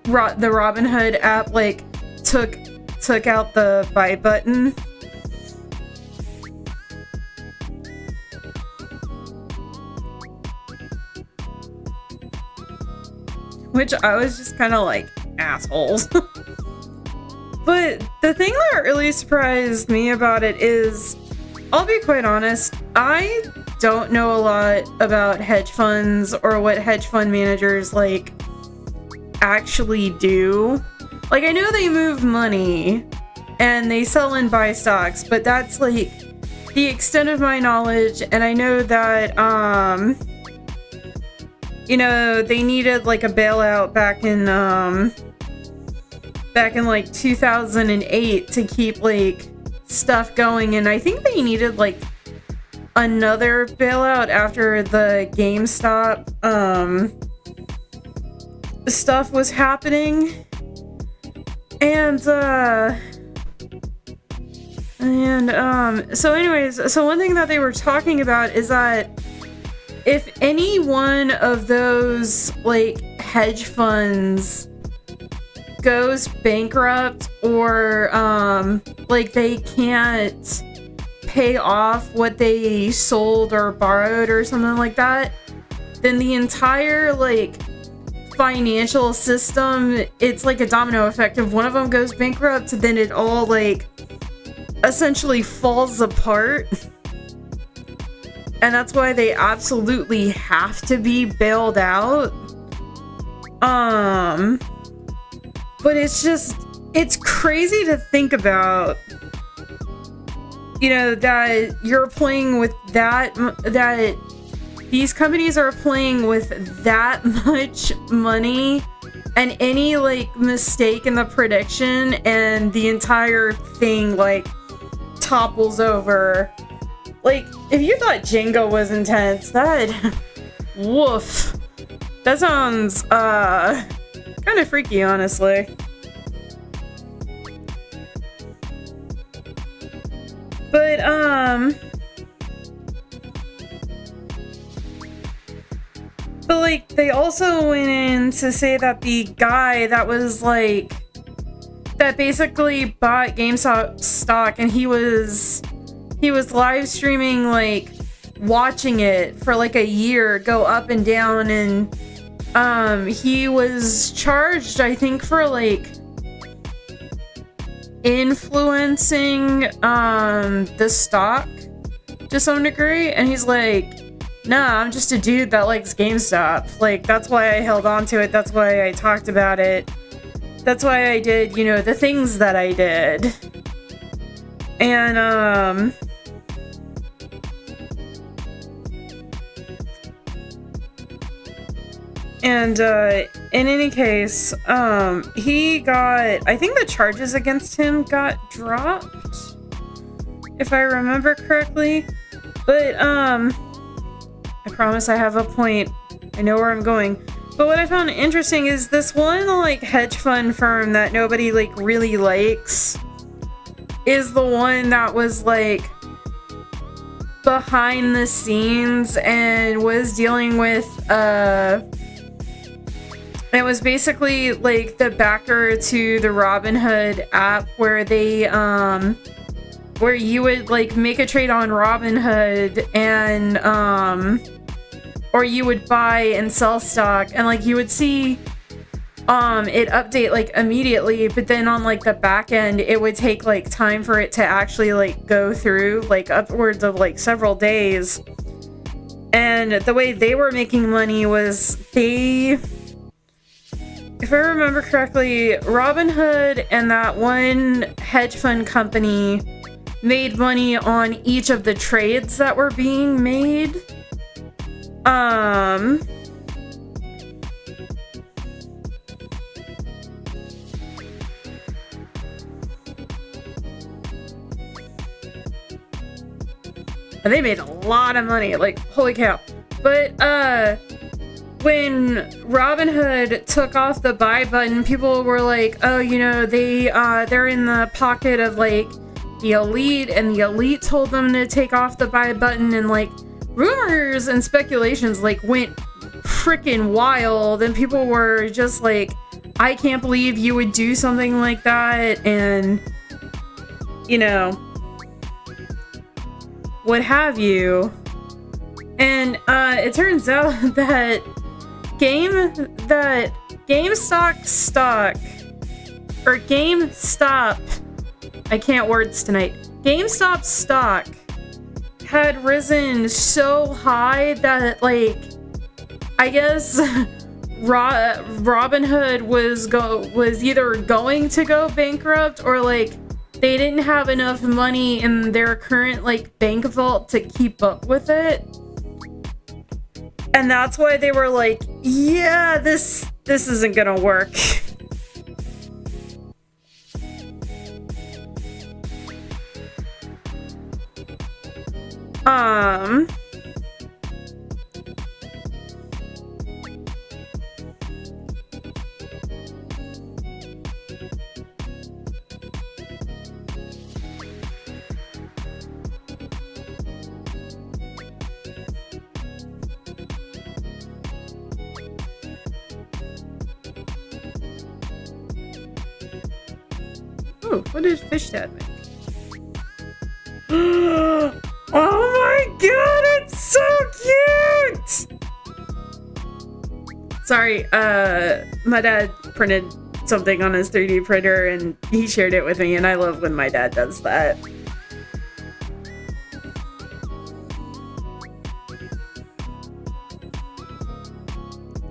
Robinhood app like took out the buy button. Which I was just kind of like, assholes. But the thing that really surprised me about it is, I'll be quite honest, I don't know a lot about hedge funds or what hedge fund managers like actually do. Like, I know they move money and they sell and buy stocks, but that's like the extent of my knowledge. And I know that, you know, they needed like a bailout back in like 2008 to keep like stuff going. And I think they needed like another bailout after the GameStop, stuff was happening. So anyways, so one thing that they were talking about is that if any one of those like hedge funds goes bankrupt or like they can't pay off what they sold or borrowed or something like that, then the entire like financial system, it's like a domino effect. If one of them goes bankrupt, then it all like essentially falls apart. And that's why they absolutely have to be bailed out. But it's just, it's crazy to think about, you know, that you're playing with that these companies are playing with that much money, and any like mistake in the prediction and the entire thing like topples over. Like, if you thought Jenga was intense, that woof, that sounds kind of freaky, honestly. But like, they also went in to say that the guy that was like, that basically bought GameStop stock, and he was live streaming, like watching it for like a year go up and down, and he was charged, I think, for like influencing the stock to some degree. And he's like, nah, I'm just a dude that likes GameStop. Like, that's why I held on to it. That's why I talked about it. That's why I did, you know, the things that I did. And in any case, he got, I think the charges against him got dropped, if I remember correctly. But I promise I have a point. I know where I'm going. But what I found interesting is this one like hedge fund firm that nobody like really likes is the one that was like behind the scenes and was dealing with it was basically like the backer to the Robinhood app, where they where you would like make a trade on Robinhood, and or you would buy and sell stock, and like you would see it update like immediately, but then on like the back end it would take like time for it to actually like go through, like upwards of like several days. And the way they were making money was if I remember correctly, Robinhood and that one hedge fund company made money on each of the trades that were being made. And they made a lot of money, like holy cow. But when Robinhood took off the buy button, people were like, oh, you know, they're in the pocket of like the elite, and the elite told them to take off the buy button, and like rumors and speculations like went freaking wild, and people were just like, I can't believe you would do something like that, and you know, what have you. And it turns out that GameStop stock, or GameStop, I can't words tonight, GameStop stock had risen so high that, like, I guess Robinhood was either going to go bankrupt or like they didn't have enough money in their current like bank vault to keep up with it. And that's why they were like, yeah, this isn't gonna work. Ooh, what did Fish Dad make? Oh my god, it's so cute! Sorry, my dad printed something on his 3D printer and he shared it with me, and I love when my dad does that.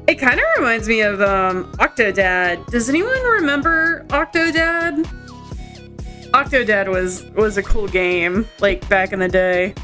It kind of reminds me of Octodad. Does anyone remember Octodad? Octodad was a cool game, like back in the day.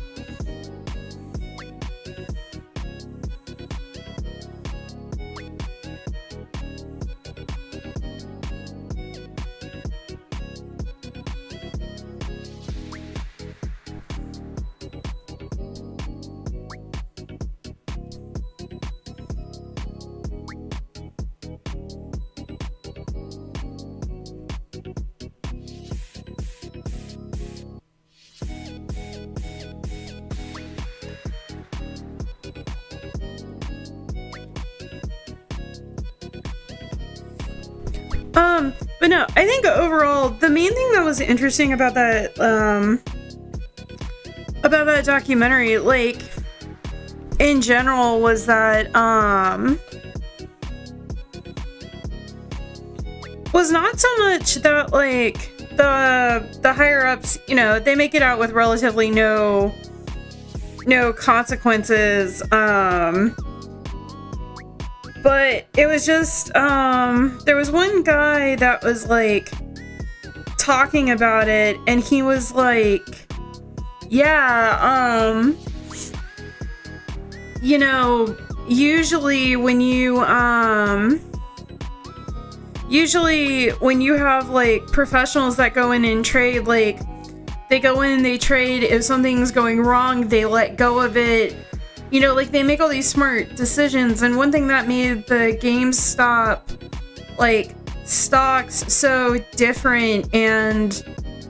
But no, I think overall, the main thing that was interesting about that documentary, like, in general, was that, was not so much that, like, the higher-ups, you know, they make it out with relatively no consequences, but it was just, there was one guy that was, like, talking about it, and he was like, yeah, you know, usually when you have, like, professionals that go in and trade, like, they go in, they trade, if something's going wrong, they let go of it. You know, like, they make all these smart decisions, and one thing that made the GameStop, like, stocks so different and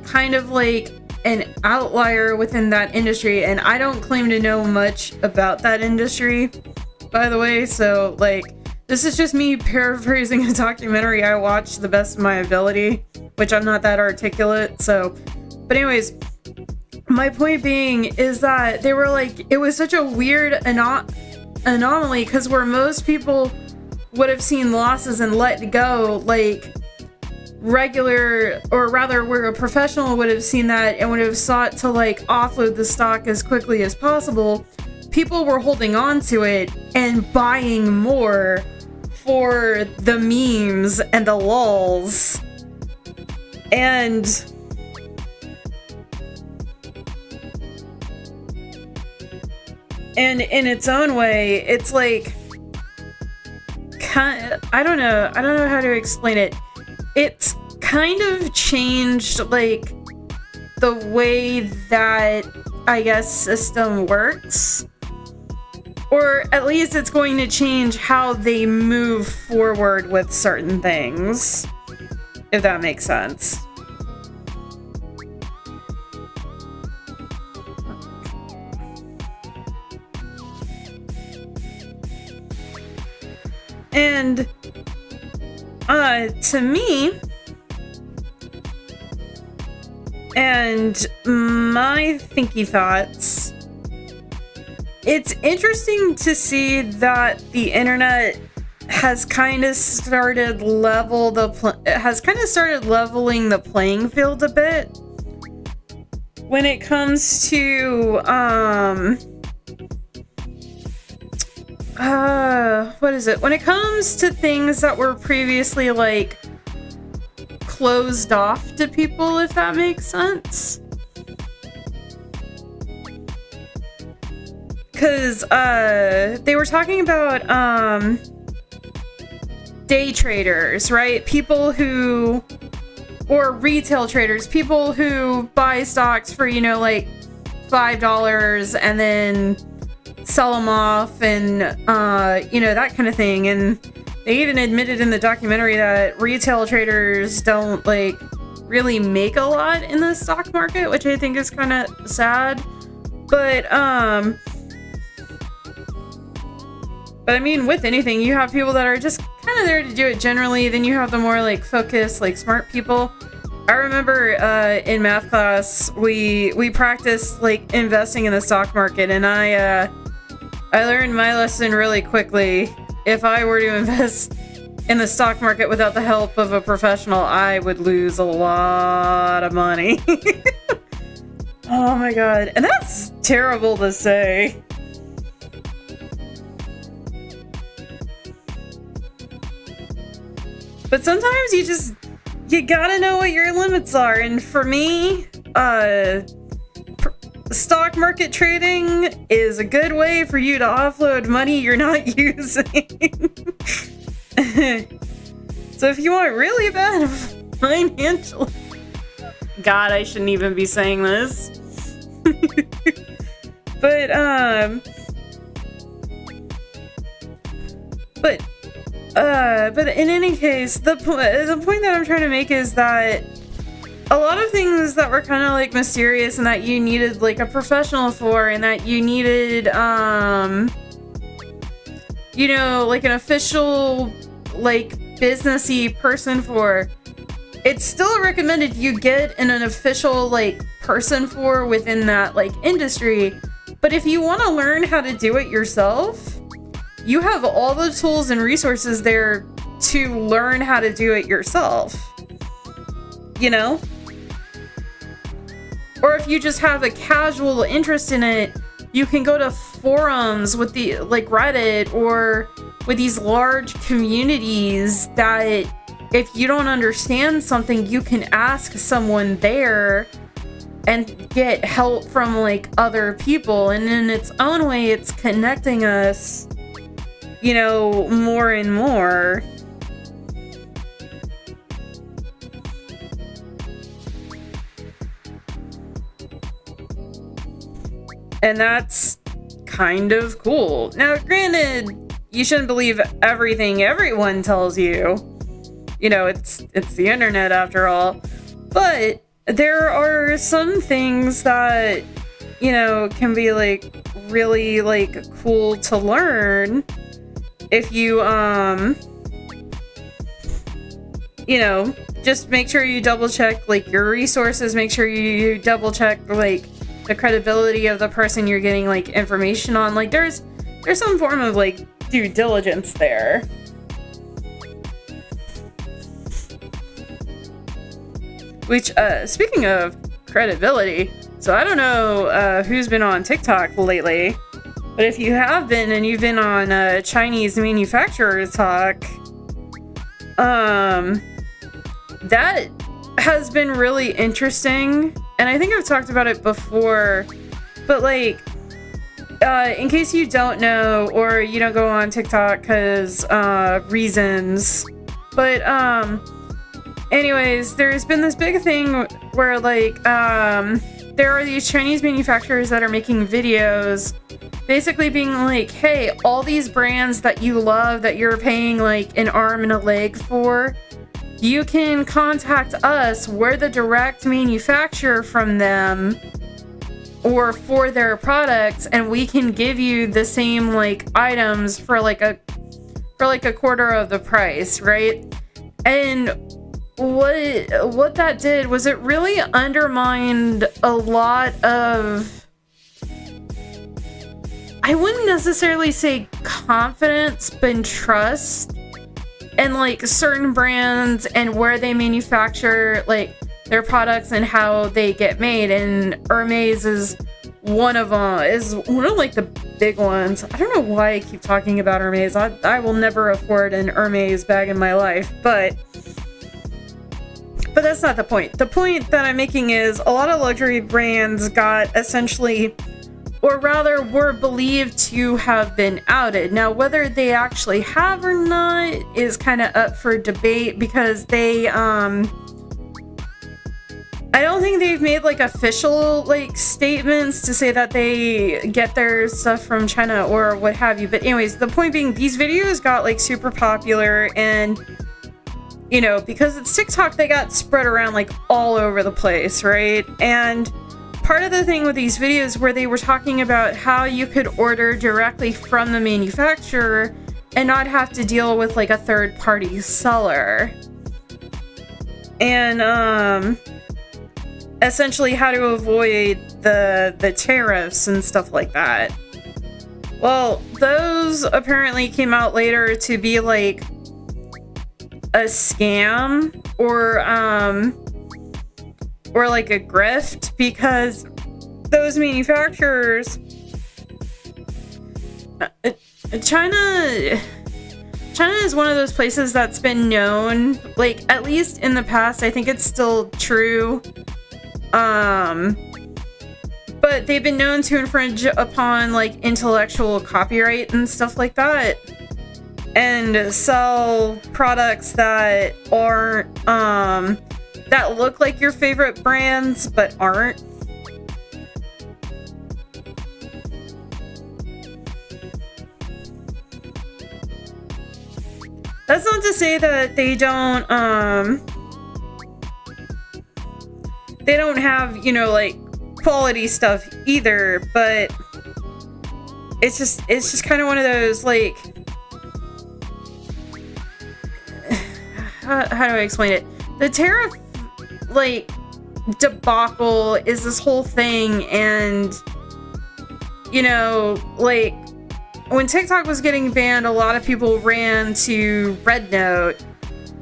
kind of, like, an outlier within that industry, and I don't claim to know much about that industry, by the way, so, like, this is just me paraphrasing a documentary I watched to the best of my ability, which I'm not that articulate, so, but anyways, my point being is that they were like, it was such a weird anomaly, because where most people would have seen losses and let go, like regular, or rather where a professional would have seen that and would have sought to like offload the stock as quickly as possible, people were holding on to it and buying more for the memes and the lulz. And in its own way, it's like, I don't know how to explain it. It's kind of changed, like, the way that, I guess, system works. Or at least it's going to change how they move forward with certain things, if that makes sense. And to me, and my thinky thoughts, it's interesting to see that the internet has kind of started leveling the playing field a bit when it comes to what is it? When it comes to things that were previously like closed off to people, if that makes sense. Because they were talking about day traders, right? People who, or retail traders, people who buy stocks for, you know, like $5 and then sell them off and, you know, that kind of thing. And they even admitted in the documentary that retail traders don't, like, really make a lot in the stock market, which I think is kind of sad. But I mean, with anything, you have people that are just kind of there to do it generally. Then you have the more, like, focused, like, smart people. I remember in math class, we practiced, like, investing in the stock market, and I learned my lesson really quickly. If I were to invest in the stock market without the help of a professional, I would lose a lot of money. Oh my god. And that's terrible to say. But sometimes you gotta know what your limits are. And for me, stock market trading is a good way for you to offload money you're not using. So if you want really bad financial... God, I shouldn't even be saying this. But in any case, the point that I'm trying to make is that a lot of things that were kind of like mysterious and that you needed like a professional for, and that you needed, you know, like an official, like businessy person for, it's still recommended you get an official like person for within that like industry. But if you want to learn how to do it yourself, you have all the tools and resources there to learn how to do it yourself, you know? Or if you just have a casual interest in it, you can go to forums with the, like Reddit, or with these large communities that if you don't understand something, you can ask someone there and get help from like other people. And in its own way, it's connecting us, you know, more and more. And that's kind of cool. Now, granted, you shouldn't believe everything everyone tells you. You know, it's the internet after all. But there are some things that, you know, can be like really like cool to learn if you you know, just make sure you double check like your resources, make sure you double check like the credibility of the person you're getting like information on. Like there's some form of like due diligence there. Which, speaking of credibility, so I don't know who's been on TikTok lately, but if you have been and you've been on Chinese manufacturer talk, that has been really interesting, and I think I've talked about it before, but like, in case you don't know, or you don't go on TikTok because reasons, but anyways, there's been this big thing where like there are these Chinese manufacturers that are making videos basically being like, hey, all these brands that you love that you're paying like an arm and a leg for, you can contact us. We're the direct manufacturer from them or for their products, and we can give you the same like items for like a quarter of the price, right? And what that did was it really undermined a lot of, I wouldn't necessarily say confidence, but trust in like certain brands and where they manufacture like their products and how they get made. And Hermes is one of them is one of like the big ones. I don't know why I keep talking about Hermes. I will never afford an Hermes bag in my life, but that's not the point. The point that I'm making is a lot of luxury brands got essentially, or rather were believed to have been outed. Now, whether they actually have or not is kind of up for debate, because they, I don't think they've made like official like statements to say that they get their stuff from China or what have you. But anyways, the point being, these videos got like super popular, and you know, because it's TikTok, they got spread around like all over the place, right? And part of the thing with these videos where they were talking about how you could order directly from the manufacturer and not have to deal with like a third-party seller. And essentially how to avoid the tariffs and stuff like that. Well, those apparently came out later to be like a scam or like a grift, because those manufacturers, China is one of those places that's been known, like at least in the past, I think it's still true, but they've been known to infringe upon like intellectual copyright and stuff like that, and sell products that aren't, that look like your favorite brands, but aren't. That's not to say that they don't have, you know, like quality stuff either, but it's just kind of one of those, like, how do I explain it? The tariff, like, debacle is this whole thing, and, you know, like, when TikTok was getting banned, a lot of people ran to Red Note,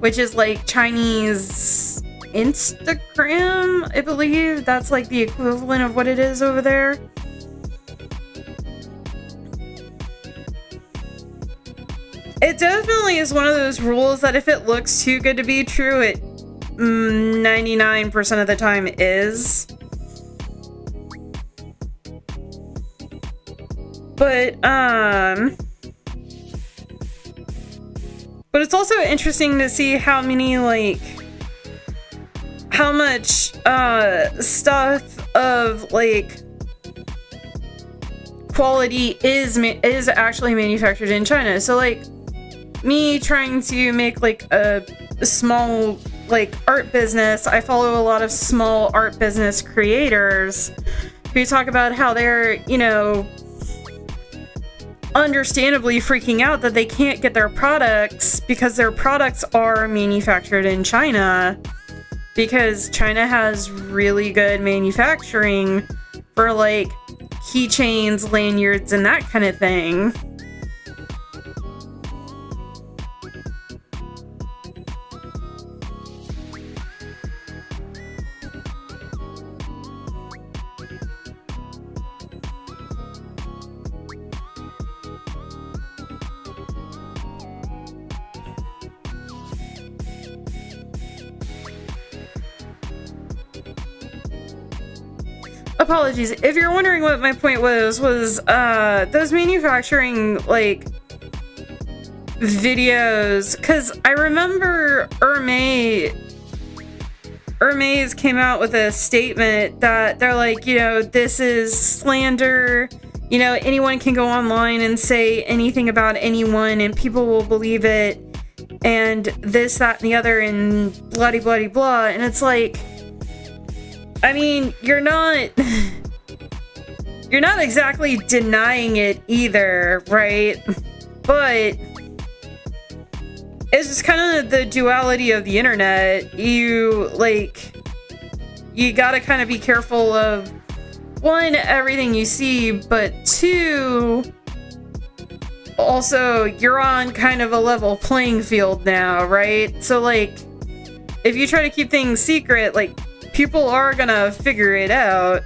which is like Chinese Instagram, I believe. That's like the equivalent of what it is over there. It definitely is one of those rules that if it looks too good to be true, it 99% of the time is. But it's also interesting to see how many, like, how much stuff of like quality is actually manufactured in China. So like me trying to make like a small like art business, I follow a lot of small art business creators who talk about how they're, you know, understandably freaking out that they can't get their products because their products are manufactured in China, because China has really good manufacturing for like keychains, lanyards, and that kind of thing. Apologies. If you're wondering what my point was those manufacturing like videos, because I remember Hermes came out with a statement that they're like, you know, this is slander, you know, anyone can go online and say anything about anyone and people will believe it, and this, that, and the other, and blah blah blah. And it's like, I mean, you're not exactly denying it either, right? But it's just kind of the duality of the internet. You gotta kind of be careful of, one, everything you see, but two, also you're on kind of a level playing field now, right? So like, if you try to keep things secret, like, people are gonna figure it out.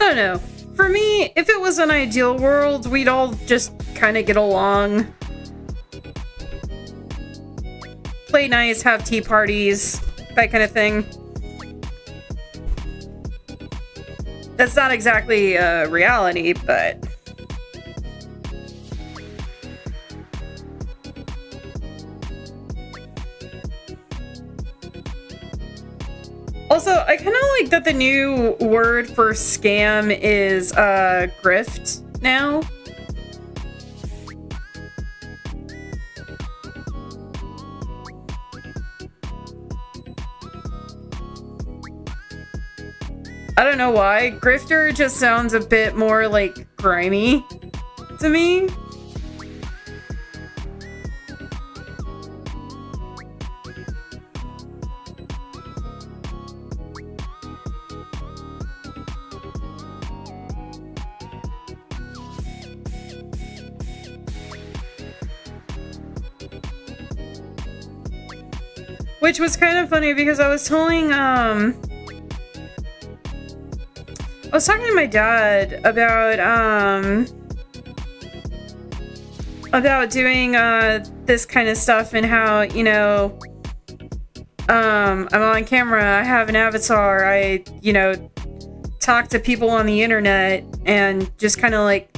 I don't know. For me, if it was an ideal world, we'd all just kind of get along. Play nice, have tea parties, that kind of thing. That's not exactly reality, but... Also, I kind of like that the new word for scam is grift now. I don't know why. Grifter just sounds a bit more like grimy to me. Which was kind of funny because I was telling, I was talking to my dad about doing, this kind of stuff and how, you know, I'm on camera, I have an avatar, I, you know, talk to people on the internet and just kind of like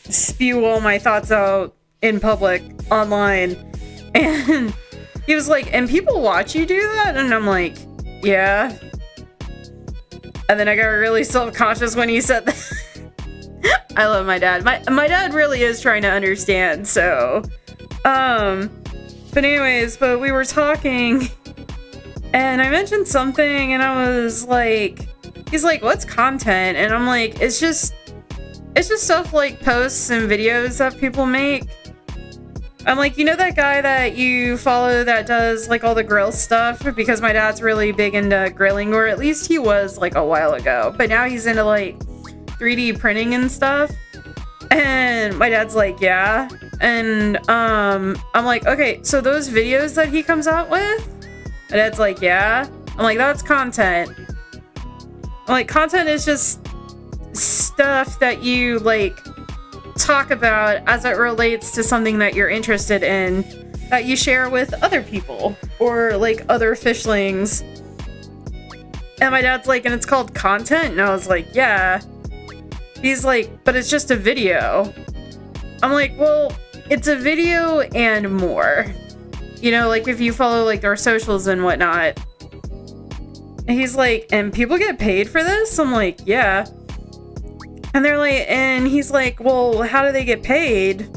spew all my thoughts out in public online. And he was like, and people watch you do that? And I'm like, yeah. And then I got really self-conscious when he said that. I love my dad. My dad really is trying to understand, so. But anyways, but we were talking, and I mentioned something, and I was like, he's like, what's content? And I'm like, it's just stuff like posts and videos that people make. I'm like, you know that guy that you follow that does like all the grill stuff? Because my dad's really big into grilling, or at least he was like a while ago. But now he's into like 3D printing and stuff. And my dad's like, yeah. And I'm like, okay, so those videos that he comes out with? My dad's like, yeah. I'm like, that's content. I'm like, content is just stuff that you like talk about as it relates to something that you're interested in that you share with other people or like other fishlings. And my dad's like, and it's called content? And I was like, yeah. He's like, but it's just a video. I'm like, well, it's a video and more. You know, like if you follow like their socials and whatnot. And he's like, and people get paid for this? I'm like, yeah. And they're like, and he's like, well, how do they get paid?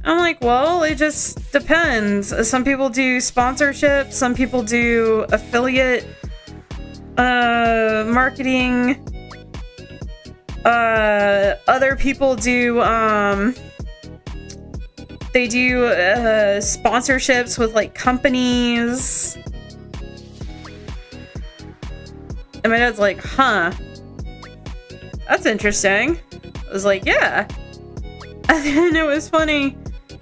I'm like, well, it just depends. Some people do sponsorship, some people do affiliate marketing. Other people do they do sponsorships with like companies. And my dad's like, huh. That's interesting. I was like, yeah. And then it was funny.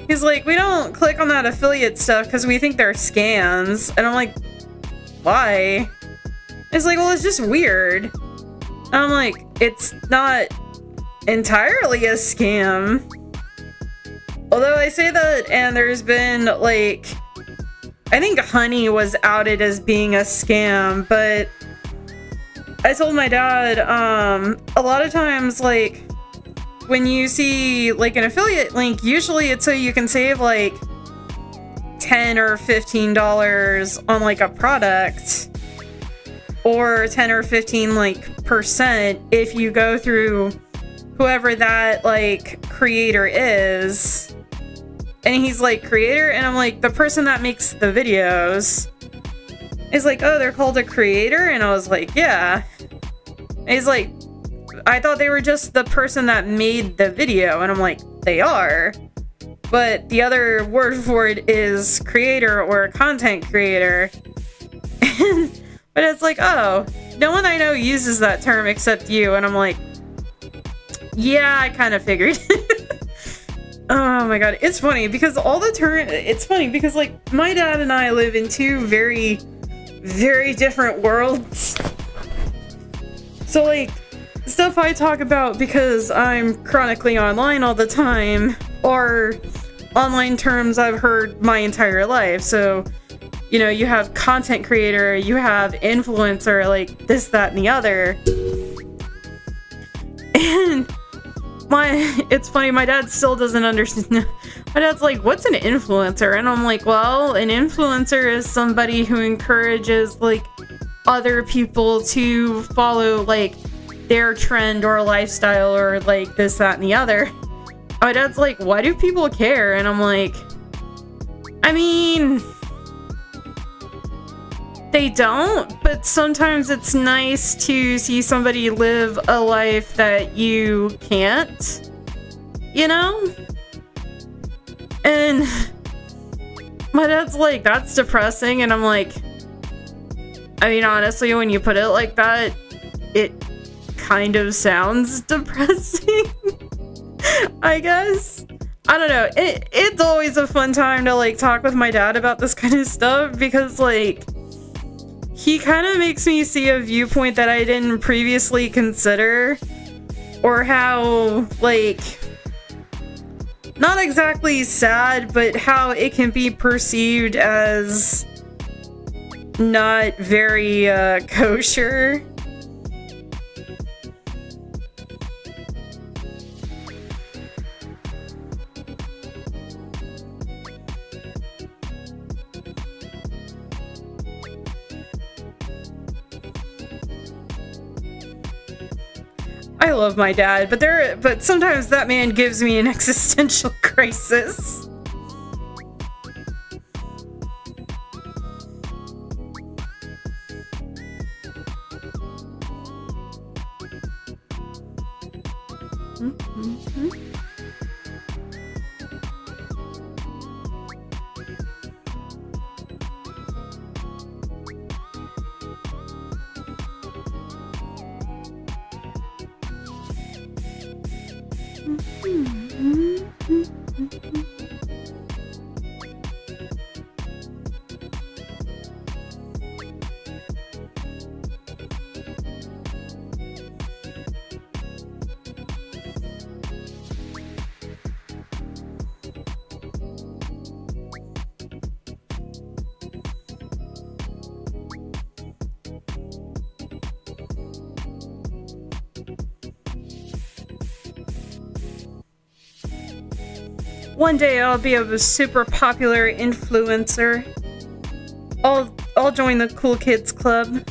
He's like, we don't click on that affiliate stuff because we think they're scams. And I'm like, why? It's like, well, it's just weird. And I'm like, it's not entirely a scam. Although I say that, and there's been like, I think honey was outed as being a scam, but I told my dad, a lot of times, like, when you see, like, an affiliate link, usually it's so you can save, like, $10 or $15 on, like, a product, or 10 or 15, like, percent if you go through whoever that, like, creator is. And he's like, creator? And I'm like, the person that makes the videos. He's like, oh, they're called a creator? And I was like, yeah. And he's like, I thought they were just the person that made the video. And I'm like, they are. But the other word for it is creator or content creator. But it's like, oh, no one I know uses that term except you. And I'm like, yeah, I kind of figured. Oh my god, it's funny because it's funny because like my dad and I live in two very, very different worlds. So like stuff I talk about because I'm chronically online all the time, or online terms I've heard my entire life. So, you know, you have content creator, you have influencer, like this, that, and the other. And it's funny, my dad still doesn't understand. My dad's like, what's an influencer? And I'm like, well, an influencer is somebody who encourages like other people to follow like their trend or lifestyle or like this, that, and the other. My dad's like, why do people care? And I'm like, I mean, they don't, but sometimes it's nice to see somebody live a life that you can't, you know? And my dad's like, that's depressing. And I'm like, I mean, honestly, when you put it like that, it kind of sounds depressing. I guess. I don't know. It's always a fun time to like talk with my dad about this kind of stuff because like he kind of makes me see a viewpoint that I didn't previously consider, or how like not exactly sad, but how it can be perceived as not very kosher. I love my dad, but sometimes that man gives me an existential crisis. One day I'll be a super popular influencer. I'll join the cool kids club.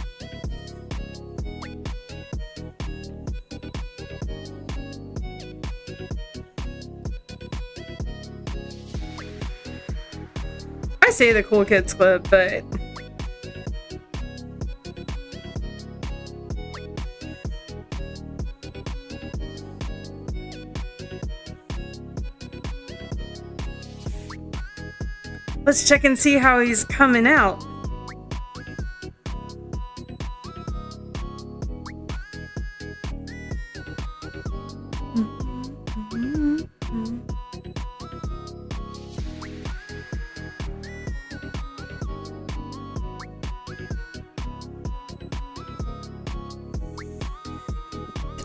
I say the cool kids club, but let's check and see how he's coming out.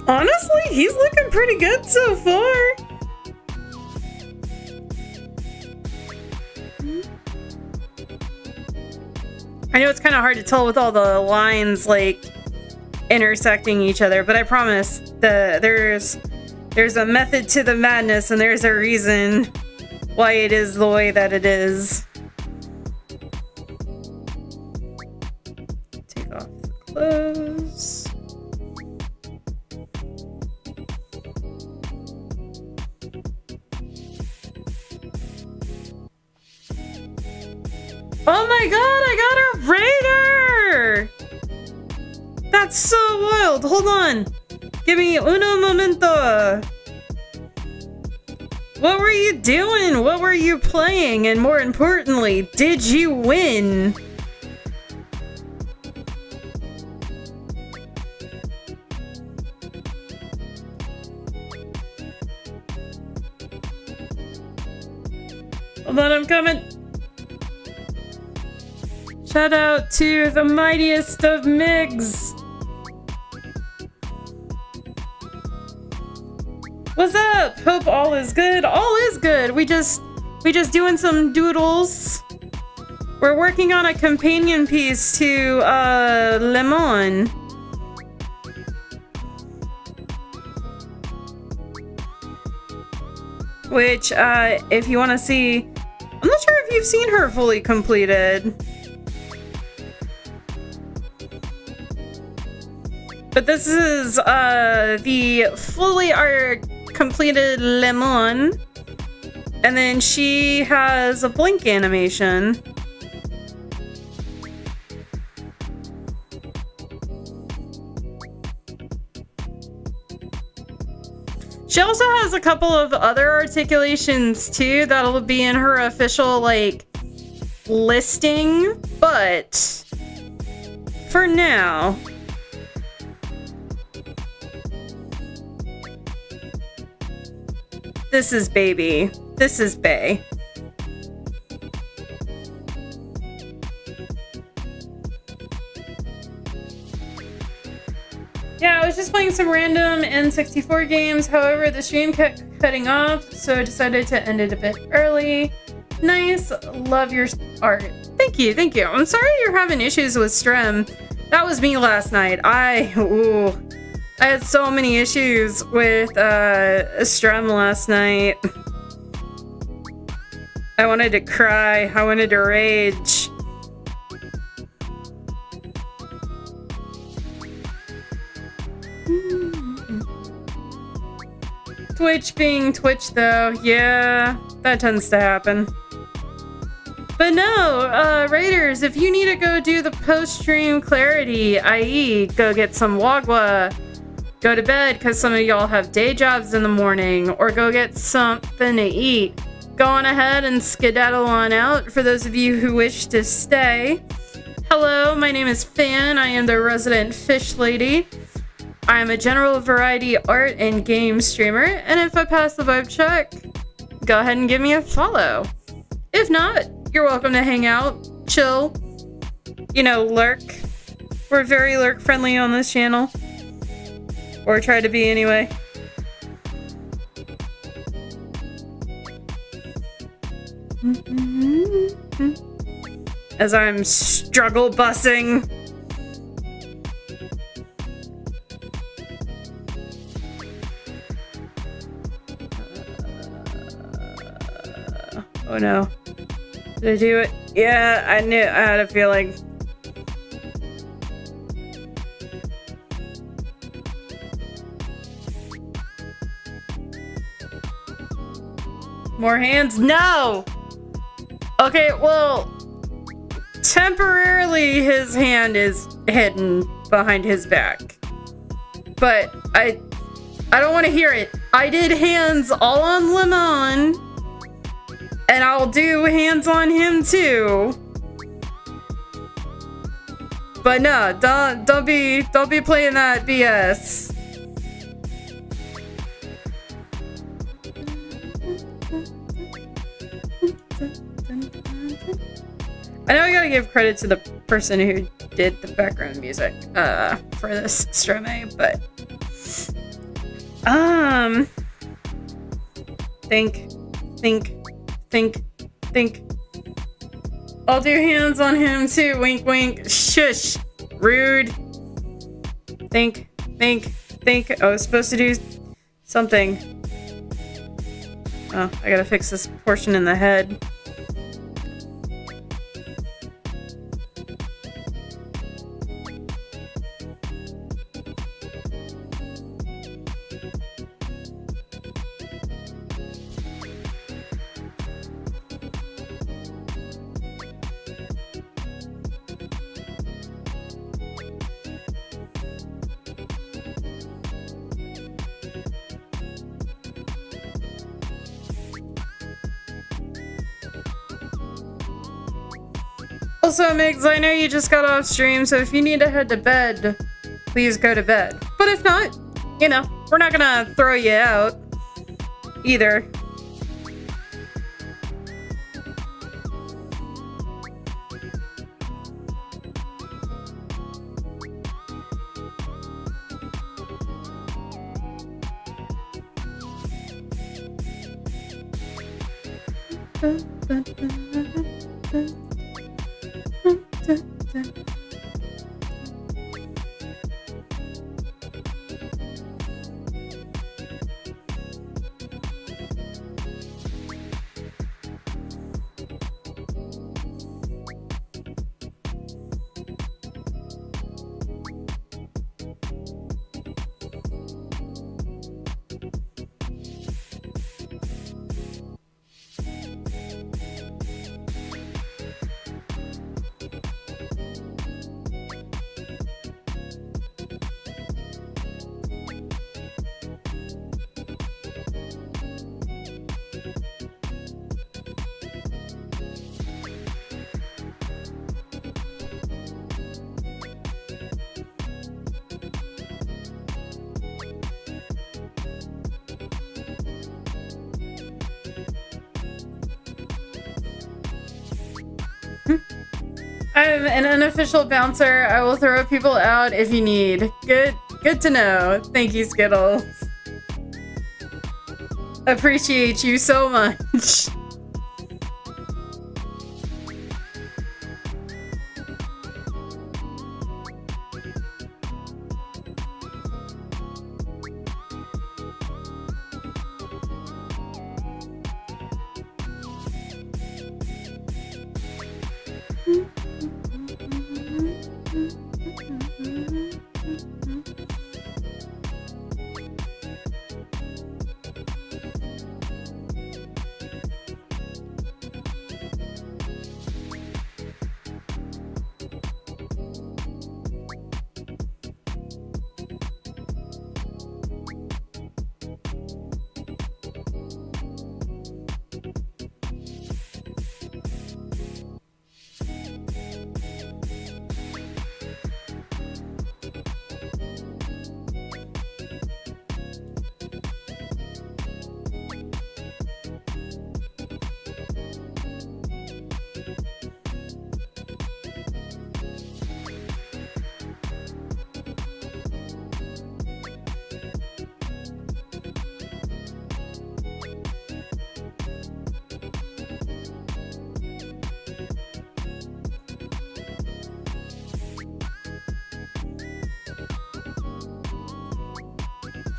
Honestly, he's looking pretty good so far. I know it's kind of hard to tell with all the lines like intersecting each other, but I promise there's a method to the madness, and there's a reason why it is the way that it is. Take off the clothes. Oh my god, I got a raider! That's so wild. Hold on. Give me uno momento. What were you doing? What were you playing? And more importantly, did you win? Hold on, I'm coming. Shout out to the mightiest of MIGs. up? Hope all is good. All is good. We just doing some doodles. We're working on a companion piece to Lemoine. Which, if you want to see, I'm not sure if you've seen her fully completed. But this is the fully art completed Lemoine. And then she has a blink animation. She also has a couple of other articulations too that'll be in her official like listing, but for now, this is baby. This is Bae. Yeah, I was just playing some random N64 games. However, the stream kept cutting off, so I decided to end it a bit early. Nice. Love your art. Thank you, thank you. I'm sorry you're having issues with Strem. That was me last night. I had so many issues with Strem last night. I wanted to cry. I wanted to rage. Twitch being Twitch though, yeah, that tends to happen. But no, Raiders, if you need to go do the post-stream clarity, i.e. go get some wagwa, go to bed because some of y'all have day jobs in the morning, or go get something to eat, go on ahead and skedaddle on out for those of you who wish to stay. Hello, my name is Fan, I am the resident fish lady. I am a general variety art and game streamer, and if I pass the vibe check, go ahead and give me a follow. If not, you're welcome to hang out, chill, you know, lurk. We're very lurk friendly on this channel. Or try to be anyway. As I'm struggle bussing. Oh no. Did I do it? Yeah, I knew. I had a feeling. More hands? No! Okay, well, temporarily his hand is hidden behind his back. But I don't want to hear it. I did hands all on Lemoine. And I'll do hands on him too. But no, don't be playing that BS. I know I gotta give credit to the person who did the background music for this stream, but think. I'll do hands on him too. Wink, wink. Shush. Rude. Think. I was supposed to do something. Oh, I gotta fix this portion in the head. Also, Migs, I know you just got off stream, so if you need to head to bed, please go to bed. But if not, you know, we're not gonna throw you out either. I'm an unofficial bouncer. I will throw people out if you need. Good to know. Thank you, Skittles. Appreciate you so much.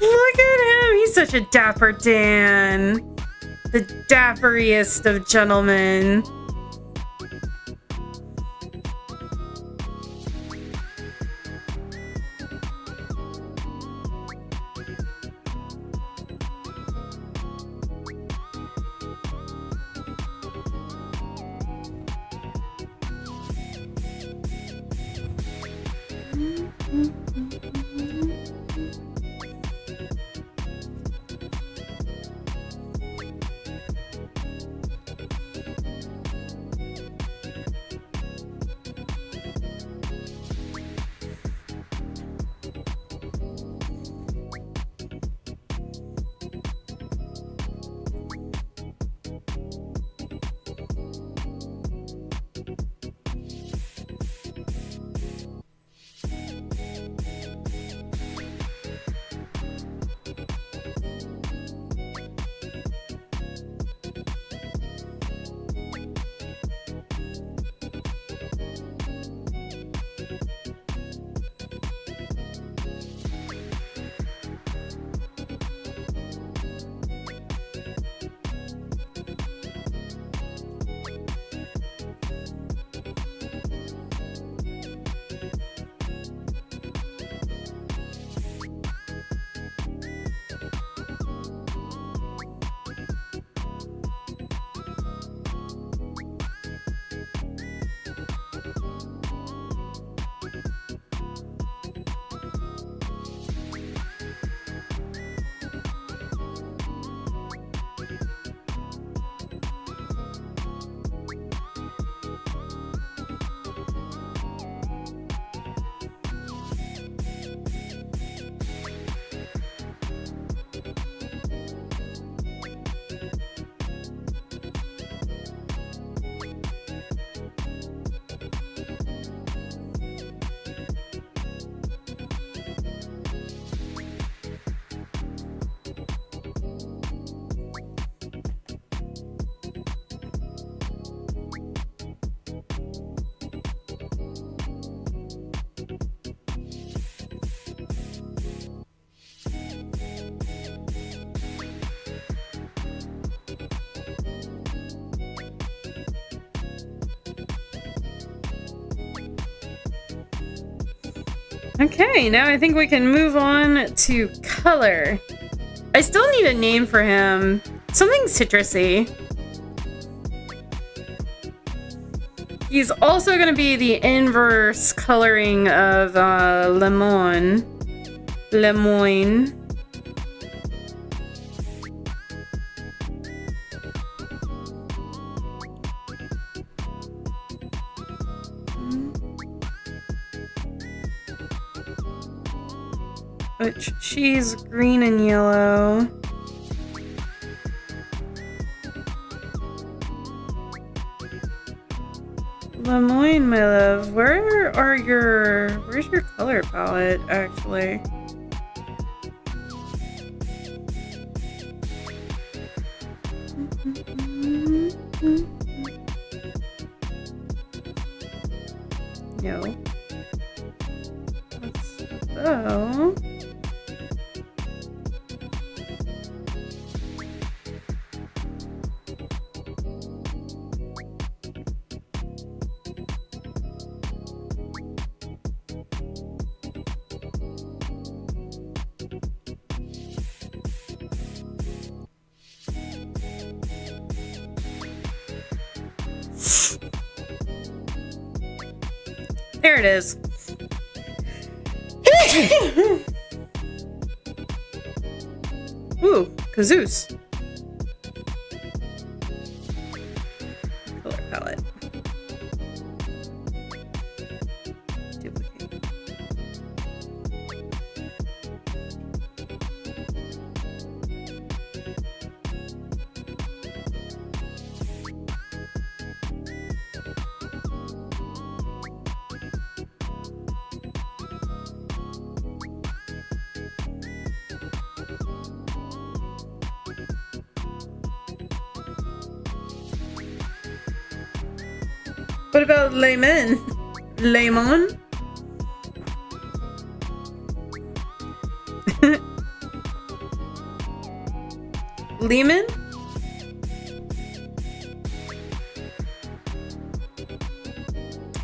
Look at him! He's such a dapper Dan. The dapperiest of gentlemen. Okay, now I think we can move on to color. I still need a name for him. Something citrusy. He's also going to be the inverse coloring of Lemoine. Lemoine. Which she's green and yellow. Lemoine, my love, where's your color palette, actually? No. Let's go. There it is. Ooh, Kazoos. Color palette. Duplicate. What about Lemoine? Lemoine? Lemoine?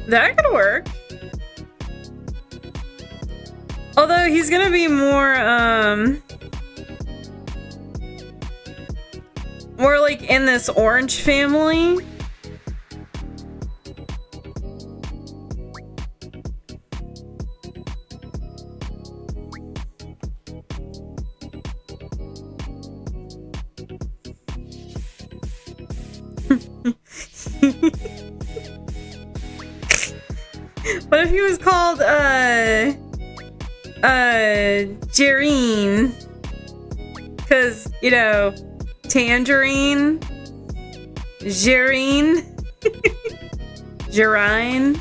That could work. Although he's gonna be more like in this orange family. What if he was called Jarine? Cause, you know, tangerine, Jarine, Jarine.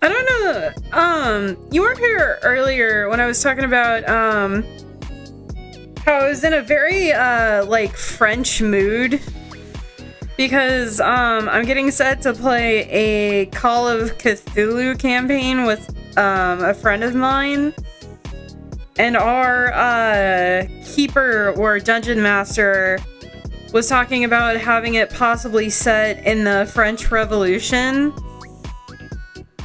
I don't know. You weren't here earlier when I was talking about how I was in a very like French mood because I'm getting set to play a Call of Cthulhu campaign with a friend of mine, and our keeper or dungeon master was talking about having it possibly set in the French Revolution.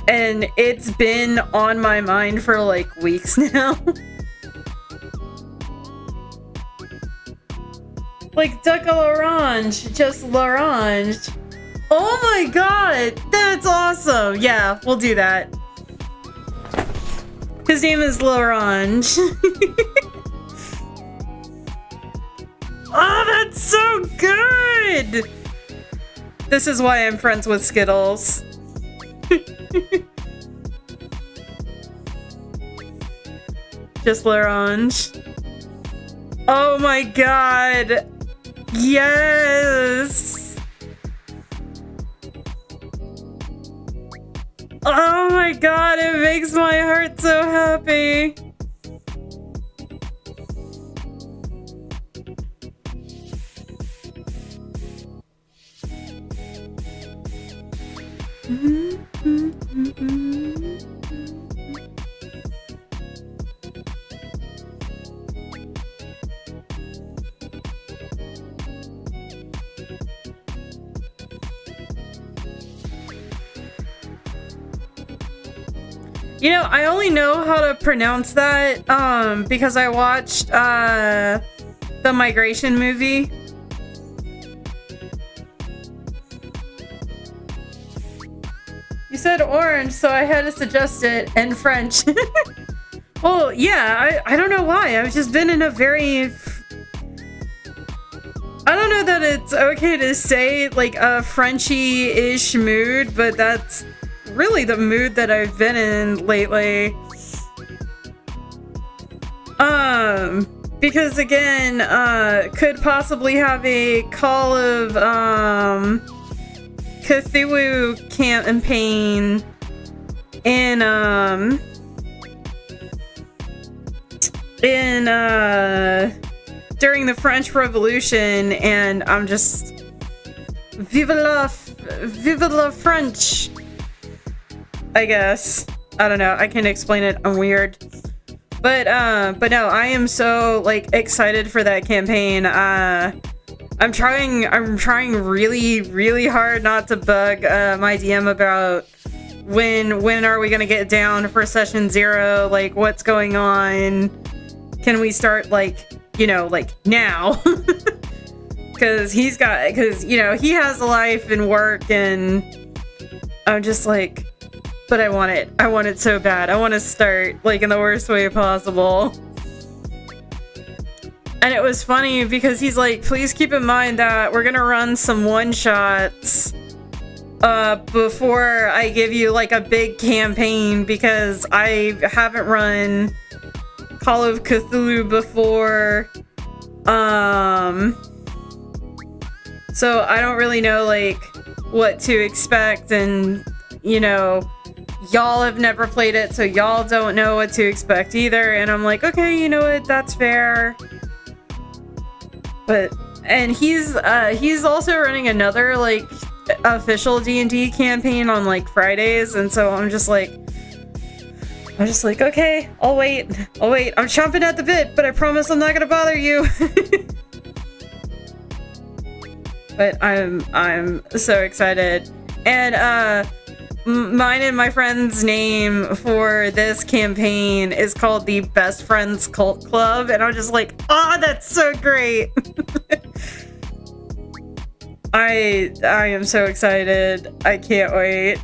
And it's been on my mind for like weeks now. Like duck à l'orange, just l'orange. Oh my god, that's awesome. Yeah, we'll do that. His name is L'Orange. Oh, that's so good! This is why I'm friends with Skittles. Just L'Orange. Oh my god! Yes! Oh my god, it makes my heart so happy! You know, I only know how to pronounce that because I watched the Migration movie. You said orange, so I had to suggest it in French. Well, yeah, I don't know why. I've just been in a very... I don't know that it's okay to say like a Frenchy-ish mood, but that's really the mood that I've been in lately. Because again, could possibly have a Call of Cthulhu campaign in during the French Revolution, and I'm just vive la French, I guess. I don't know, I can't explain it, I'm weird. But no, I am so like excited for that campaign. I'm trying really hard not to bug my DM about when are we gonna get down for session 0, like what's going on, can we start like, you know, like now. Because you know, he has a life and work, and I'm just like, but I want it so bad. I want to start like in the worst way possible. And it was funny because he's like, please keep in mind that we're gonna run some one-shots before I give you like a big campaign, because I haven't run Call of Cthulhu before. So I don't really know like what to expect, and you know, y'all have never played it, so y'all don't know what to expect either. And I'm like, okay, you know what, that's fair. But, and he's also running another like official D&D campaign on like Fridays, and so I'm just like, okay, I'll wait. I'm chomping at the bit, but I promise I'm not gonna bother you. But I'm so excited. And mine and my friend's name for this campaign is called the Best Friends Cult Club, and I'm just like, oh, that's so great. I am so excited. I can't wait.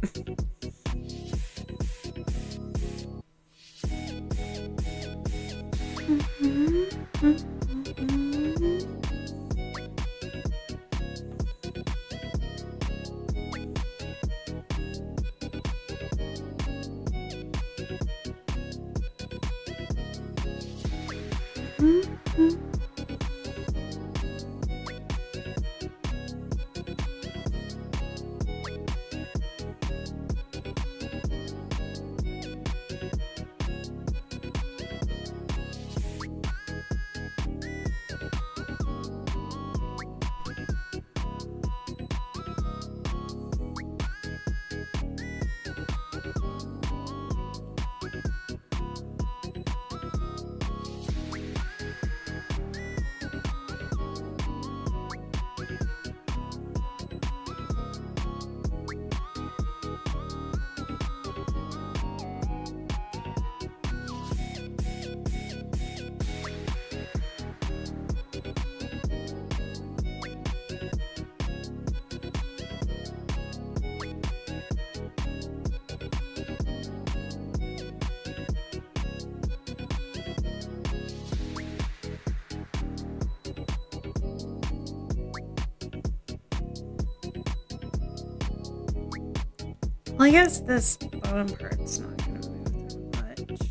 Well, I guess this bottom part's not gonna move that much.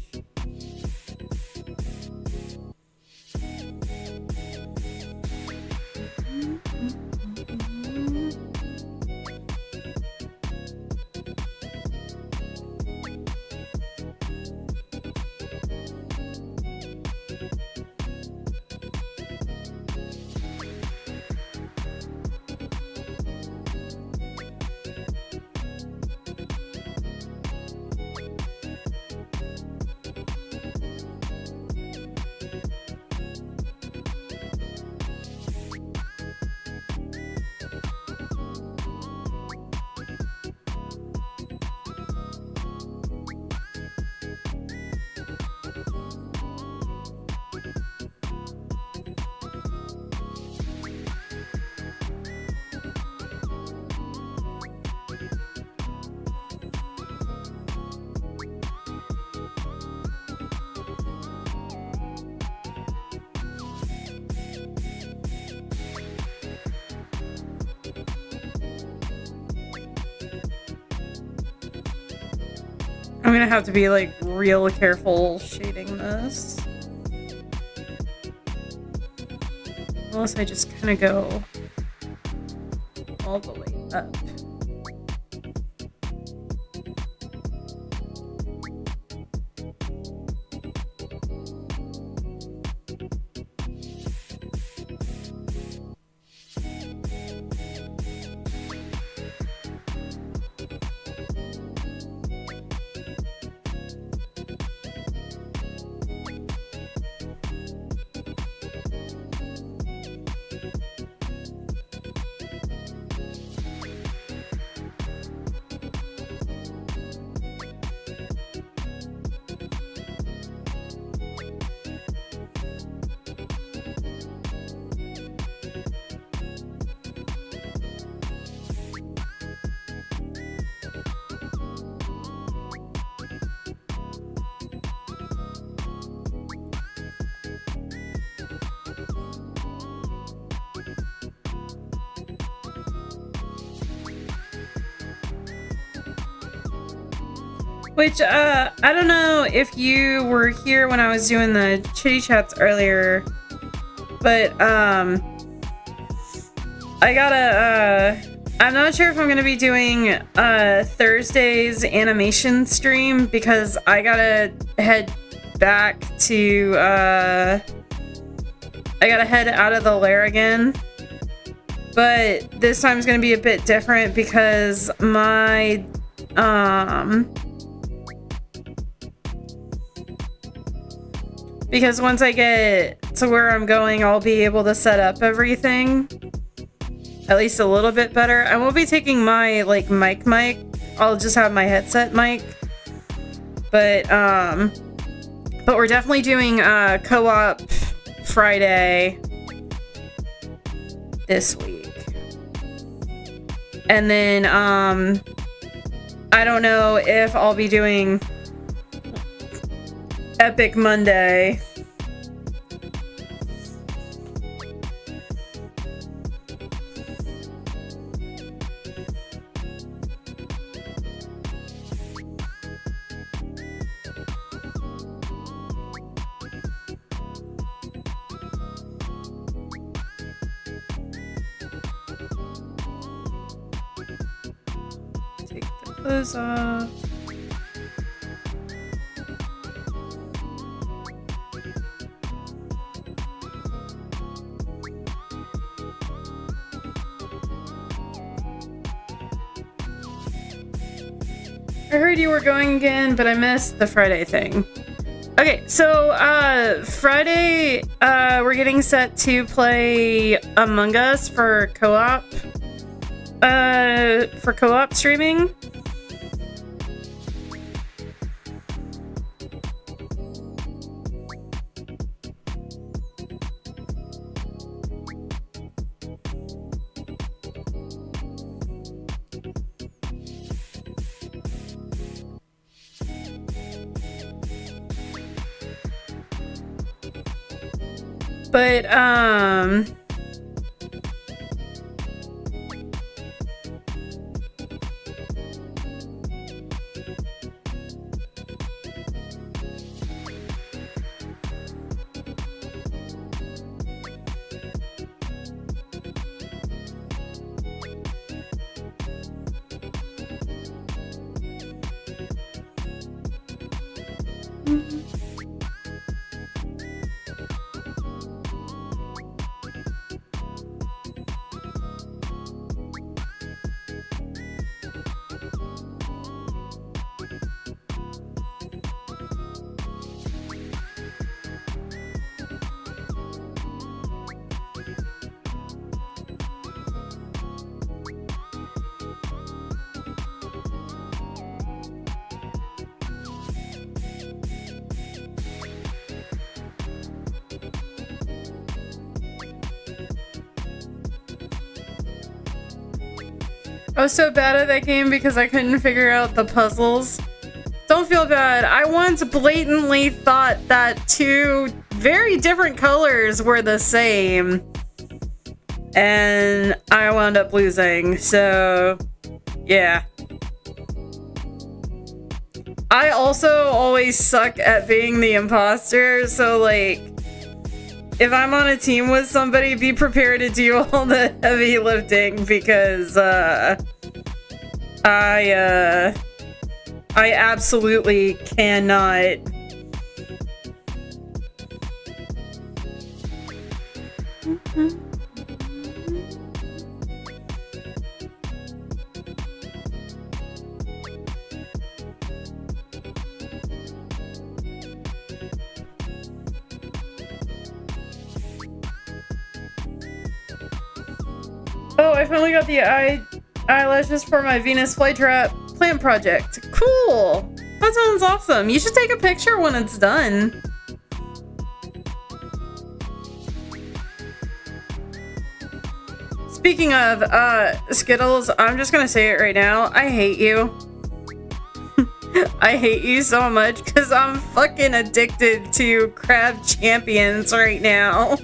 I'm gonna have to be like real careful shading this. Unless I just kind of go all the way up. Which, I don't know if you were here when I was doing the chitty chats earlier, but, I gotta, I'm not sure if I'm gonna be doing, Thursday's animation stream, because I gotta head back to, I gotta head out of the lair again. But this time's gonna be a bit different because my, because once I get to where I'm going, I'll be able to set up everything at least a little bit better. I won't be taking my like mic. I'll just have my headset mic. But we're definitely doing co-op Friday this week. And then I don't know if I'll be doing Epic Monday. Take the clothes off. I heard you were going again, but I missed the Friday thing. Okay, so Friday we're getting set to play Among Us for co-op. For co-op streaming. But, I was so bad at that game because I couldn't figure out the puzzles. Don't feel bad. I once blatantly thought that two very different colors were the same. And I wound up losing, so yeah. I also always suck at being the imposter, so like, if I'm on a team with somebody, be prepared to do all the heavy lifting because I absolutely cannot. Oh, I finally got the eyelashes for my Venus flytrap plant project. Cool! That sounds awesome. You should take a picture when it's done. Speaking of, Skittles, I'm just gonna say it right now. I hate you. I hate you so much because I'm fucking addicted to Crab Champions right now.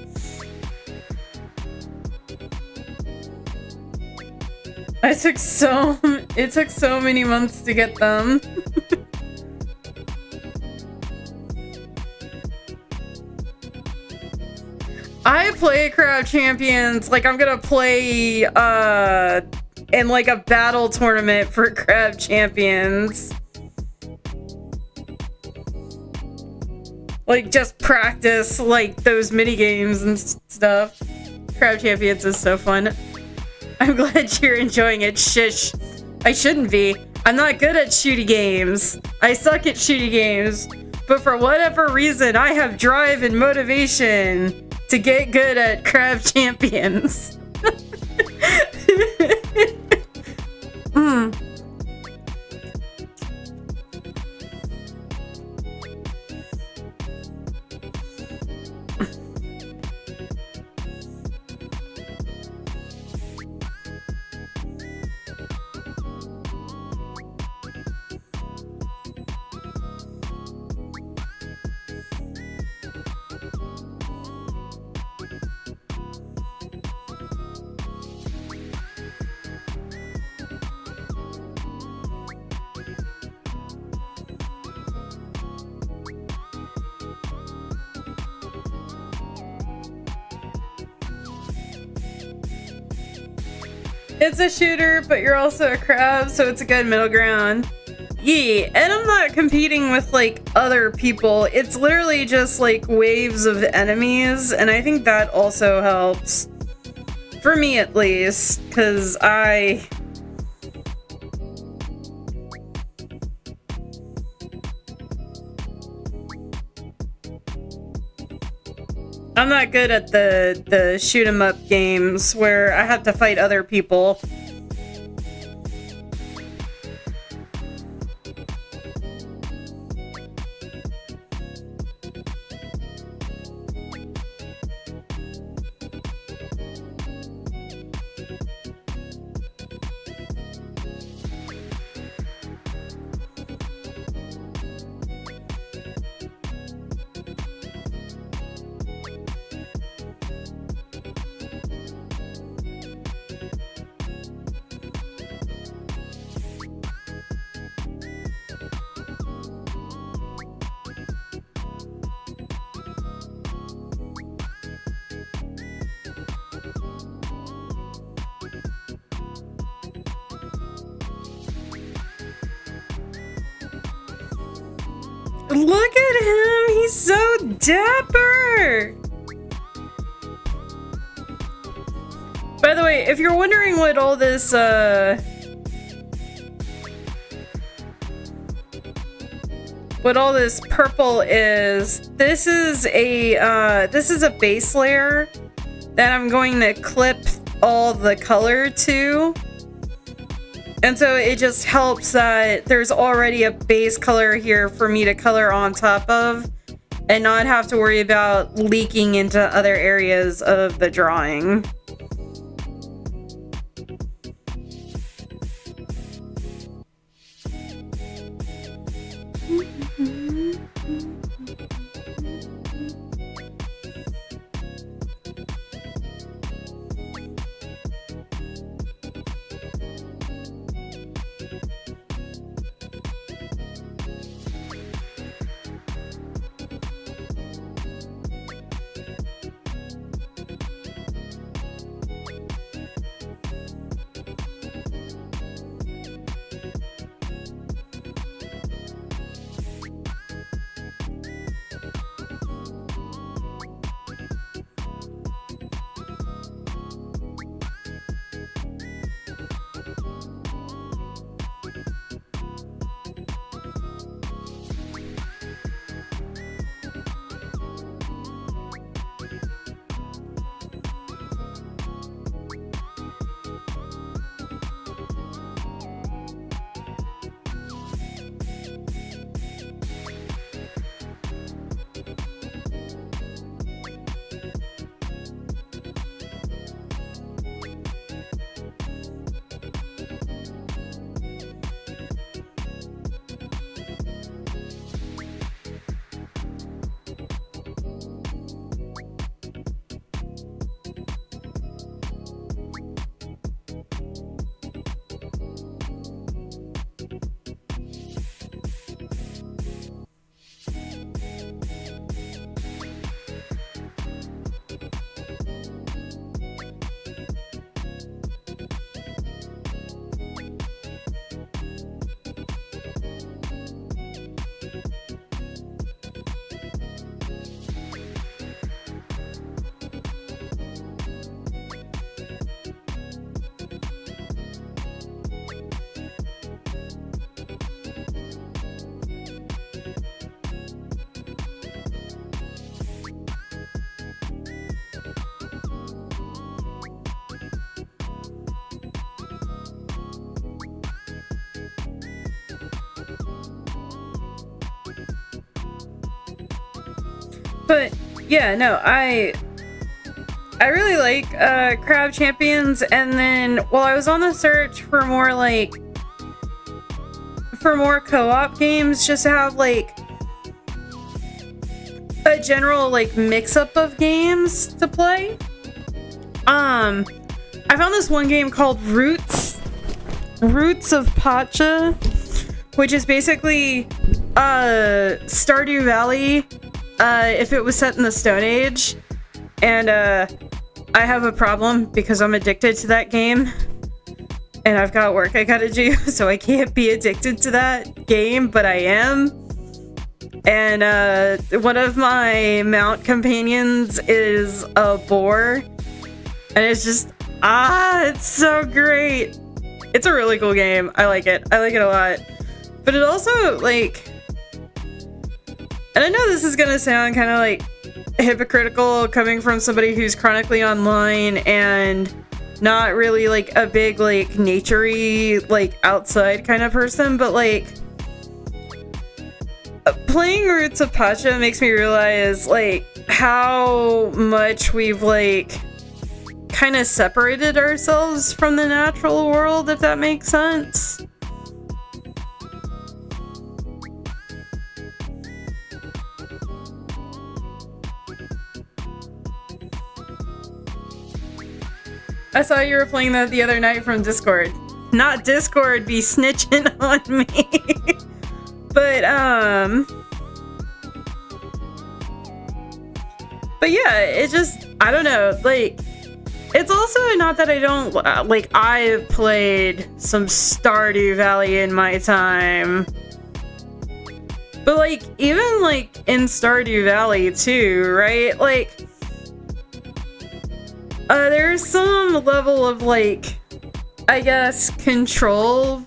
It took so many months to get them. I play Crab Champions like I'm gonna play in like a battle tournament for Crab Champions. Like just practice like those mini games and stuff. Crab Champions is so fun. I'm glad you're enjoying it. Shish. I shouldn't be. I'm not good at shooty games. I suck at shooty games. But for whatever reason, I have drive and motivation to get good at Crab Champions. It's a shooter, but you're also a crab, so it's a good middle ground. Yeah, and I'm not competing with like other people. It's literally just like waves of enemies, and I think that also helps. For me at least, because I'm not good at the shoot 'em up games where I have to fight other people. Look at him! He's so dapper! By the way, if you're wondering what all this, purple is, this is a base layer that I'm going to clip all the color to. And so it just helps that there's already a base color here for me to color on top of and not have to worry about leaking into other areas of the drawing. But yeah, no, I really like Crab Champions, and then while I was on the search for more co-op games, just to have like a general like mix-up of games to play, I found this one game called Roots of Pacha, which is basically Stardew Valley if it was set in the Stone Age. And I have a problem because I'm addicted to that game, and I've got work I gotta do, so I can't be addicted to that game, but I am. And one of my mount companions is a boar, and it's just, it's so great. It's a really cool game. I like it. I like it a lot. But it also, like, and I know this is gonna sound kind of like hypocritical coming from somebody who's chronically online and not really like a big like naturey like outside kind of person, but like playing Roots of Pacha makes me realize like how much we've like kind of separated ourselves from the natural world, if that makes sense. I saw you were playing that the other night from Discord. Not Discord be snitching on me. But yeah, it just, I don't know, like, it's also not that I don't, like, I've played some Stardew Valley in my time. But like, even like in Stardew Valley too, right? Like, there's some level of like, I guess, control,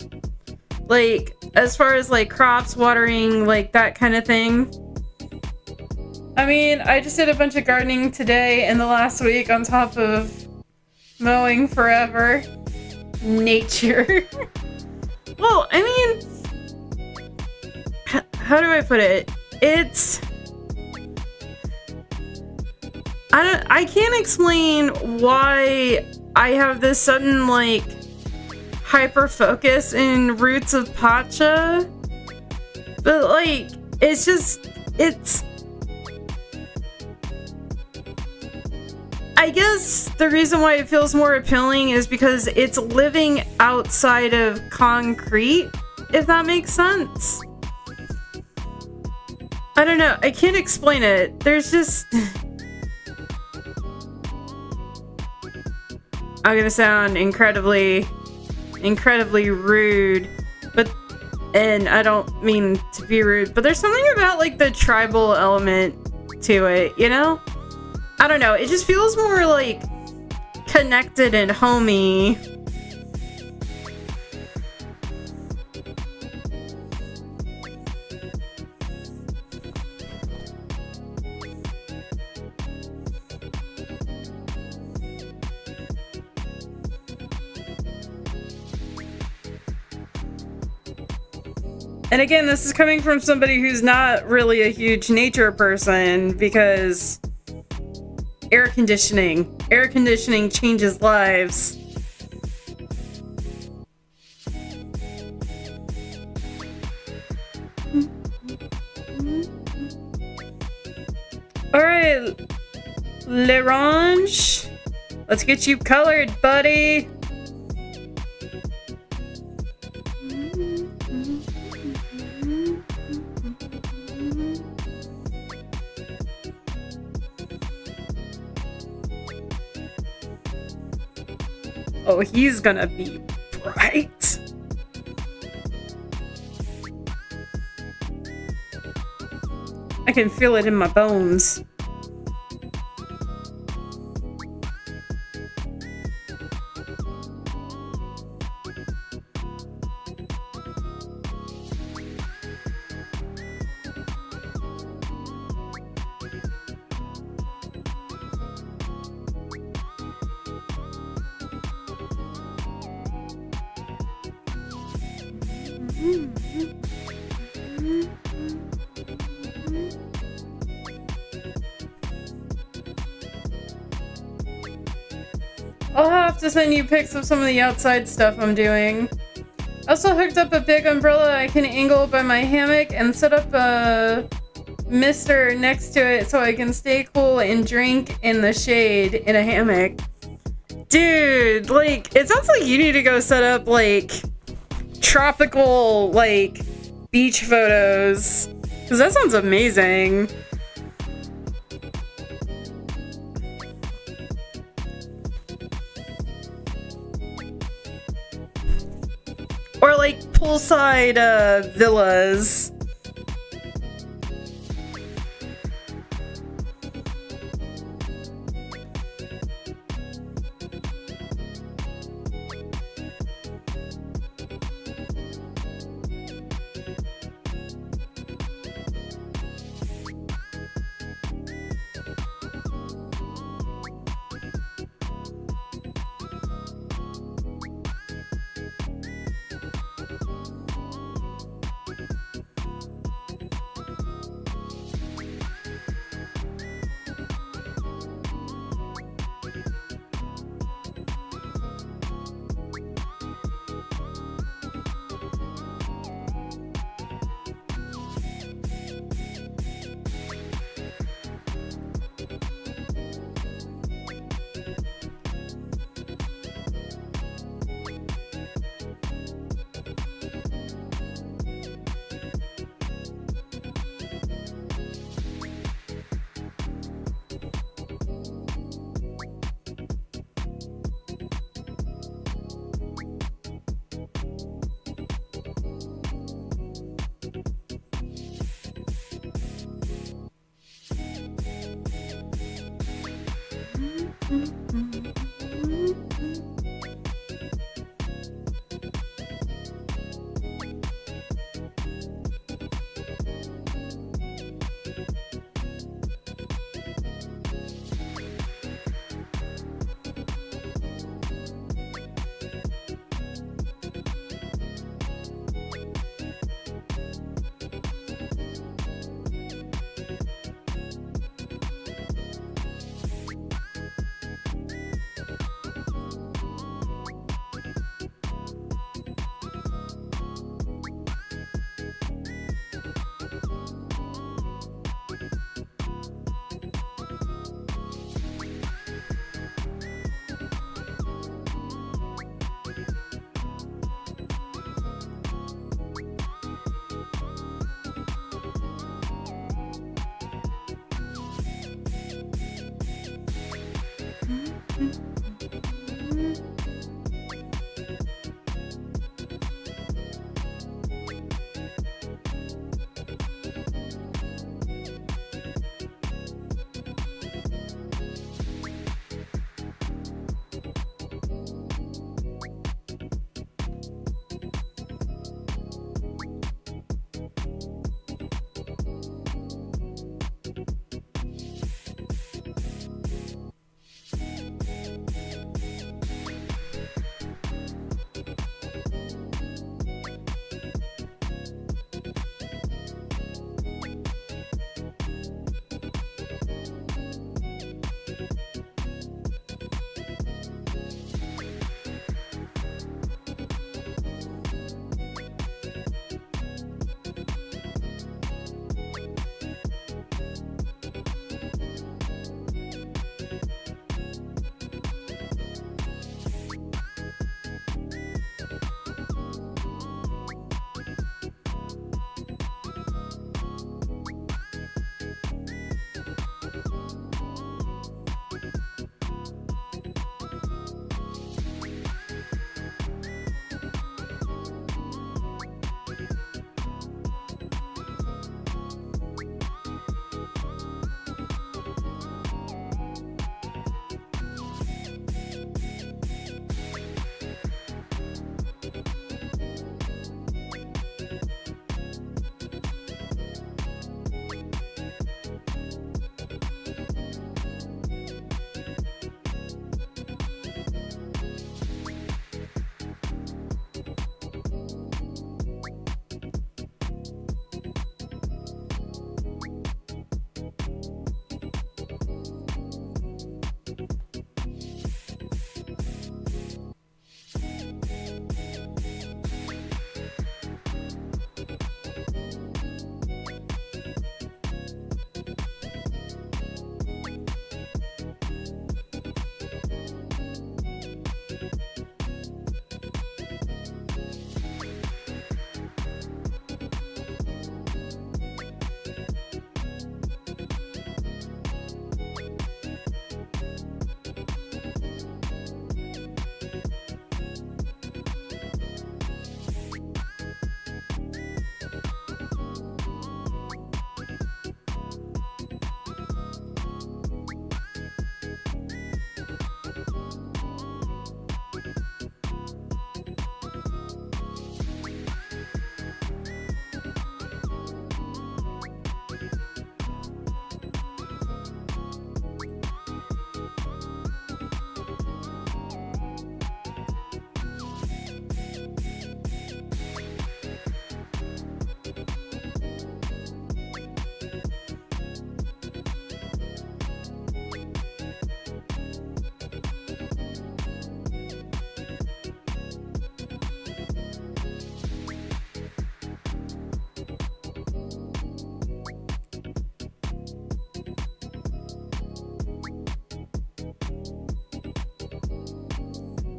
like as far as like crops, watering, like that kind of thing. I mean, I just did a bunch of gardening today and the last week on top of mowing forever. Nature. Well, I mean, how do I put it? It's, I can't explain why I have this sudden like hyper focus in Roots of Pacha, but like it's just, it's, I guess the reason why it feels more appealing is because it's living outside of concrete, if that makes sense. I don't know, I can't explain it. There's just, I'm gonna sound incredibly rude, but, and I don't mean to be rude, but there's something about like the tribal element to it, you know? I don't know, it just feels more like connected and homey. And again, this is coming from somebody who's not really a huge nature person, because air conditioning changes lives. All right, L'Orange, let's get you colored, buddy. Oh, he's gonna be bright. I can feel it in my bones. I'll have to send you pics of some of the outside stuff I'm doing. I also hooked up a big umbrella I can angle by my hammock and set up a mister next to it so I can stay cool and drink in the shade in a hammock. Dude, like, it sounds like you need to go set up, like, tropical, like, beach photos. Because that sounds amazing. Or, like, poolside, villas.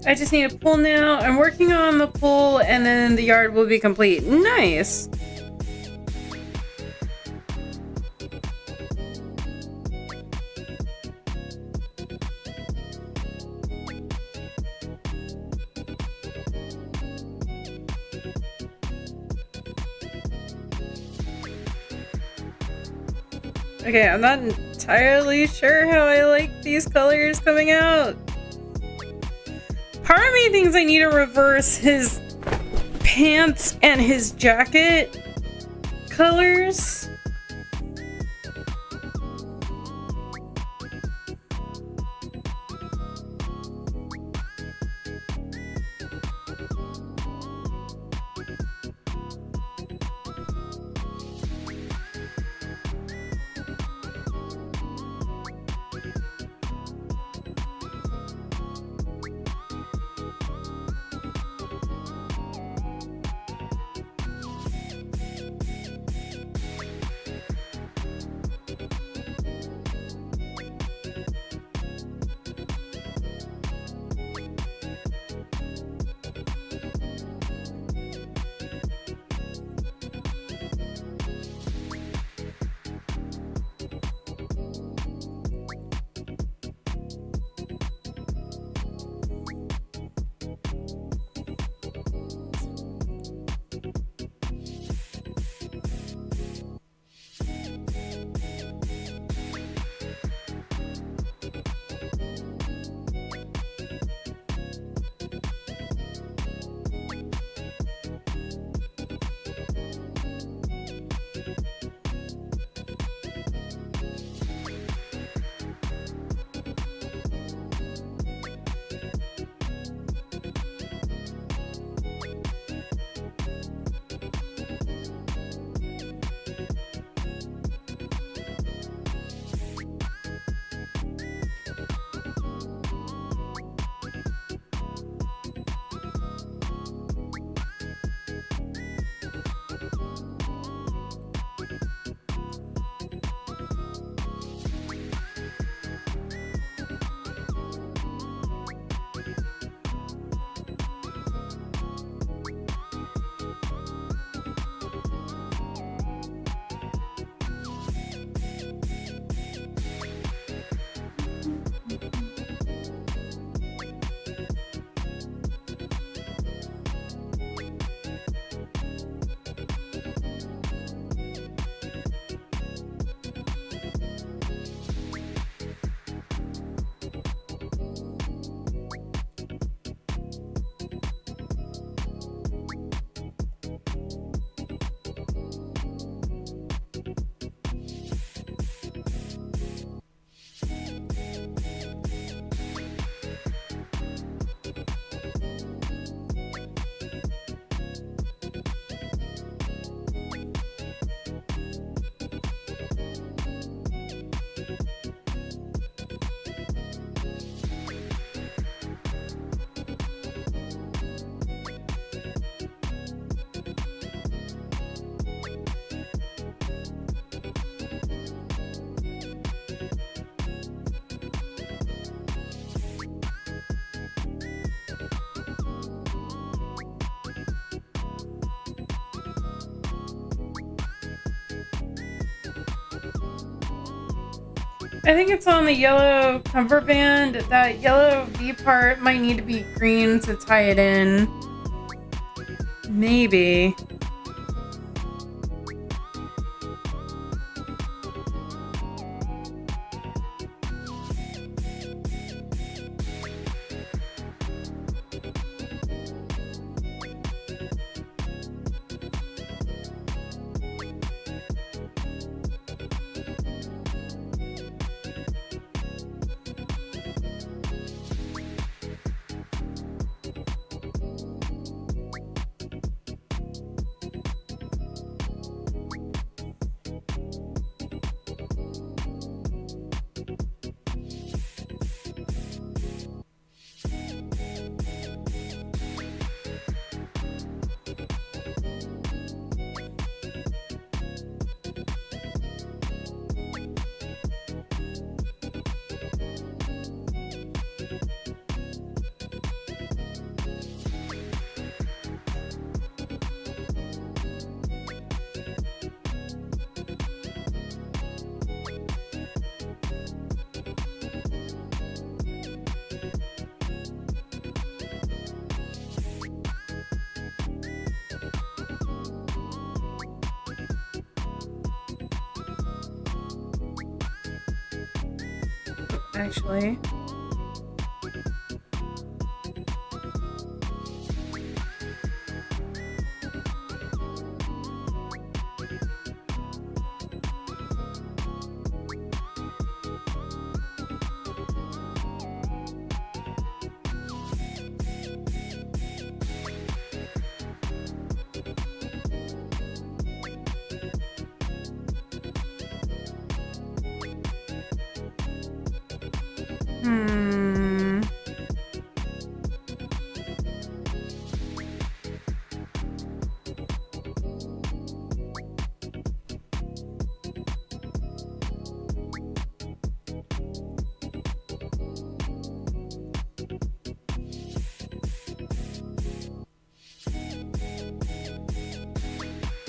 I just need a pool now. I'm working on the pool and then the yard will be complete. Nice. Okay, I'm not entirely sure how I like these colors coming out. Part of me thinks I need to reverse his pants and his jacket colors. I think it's on the yellow comfort band. That yellow V part might need to be green to tie it in. Maybe. actually. Hmm.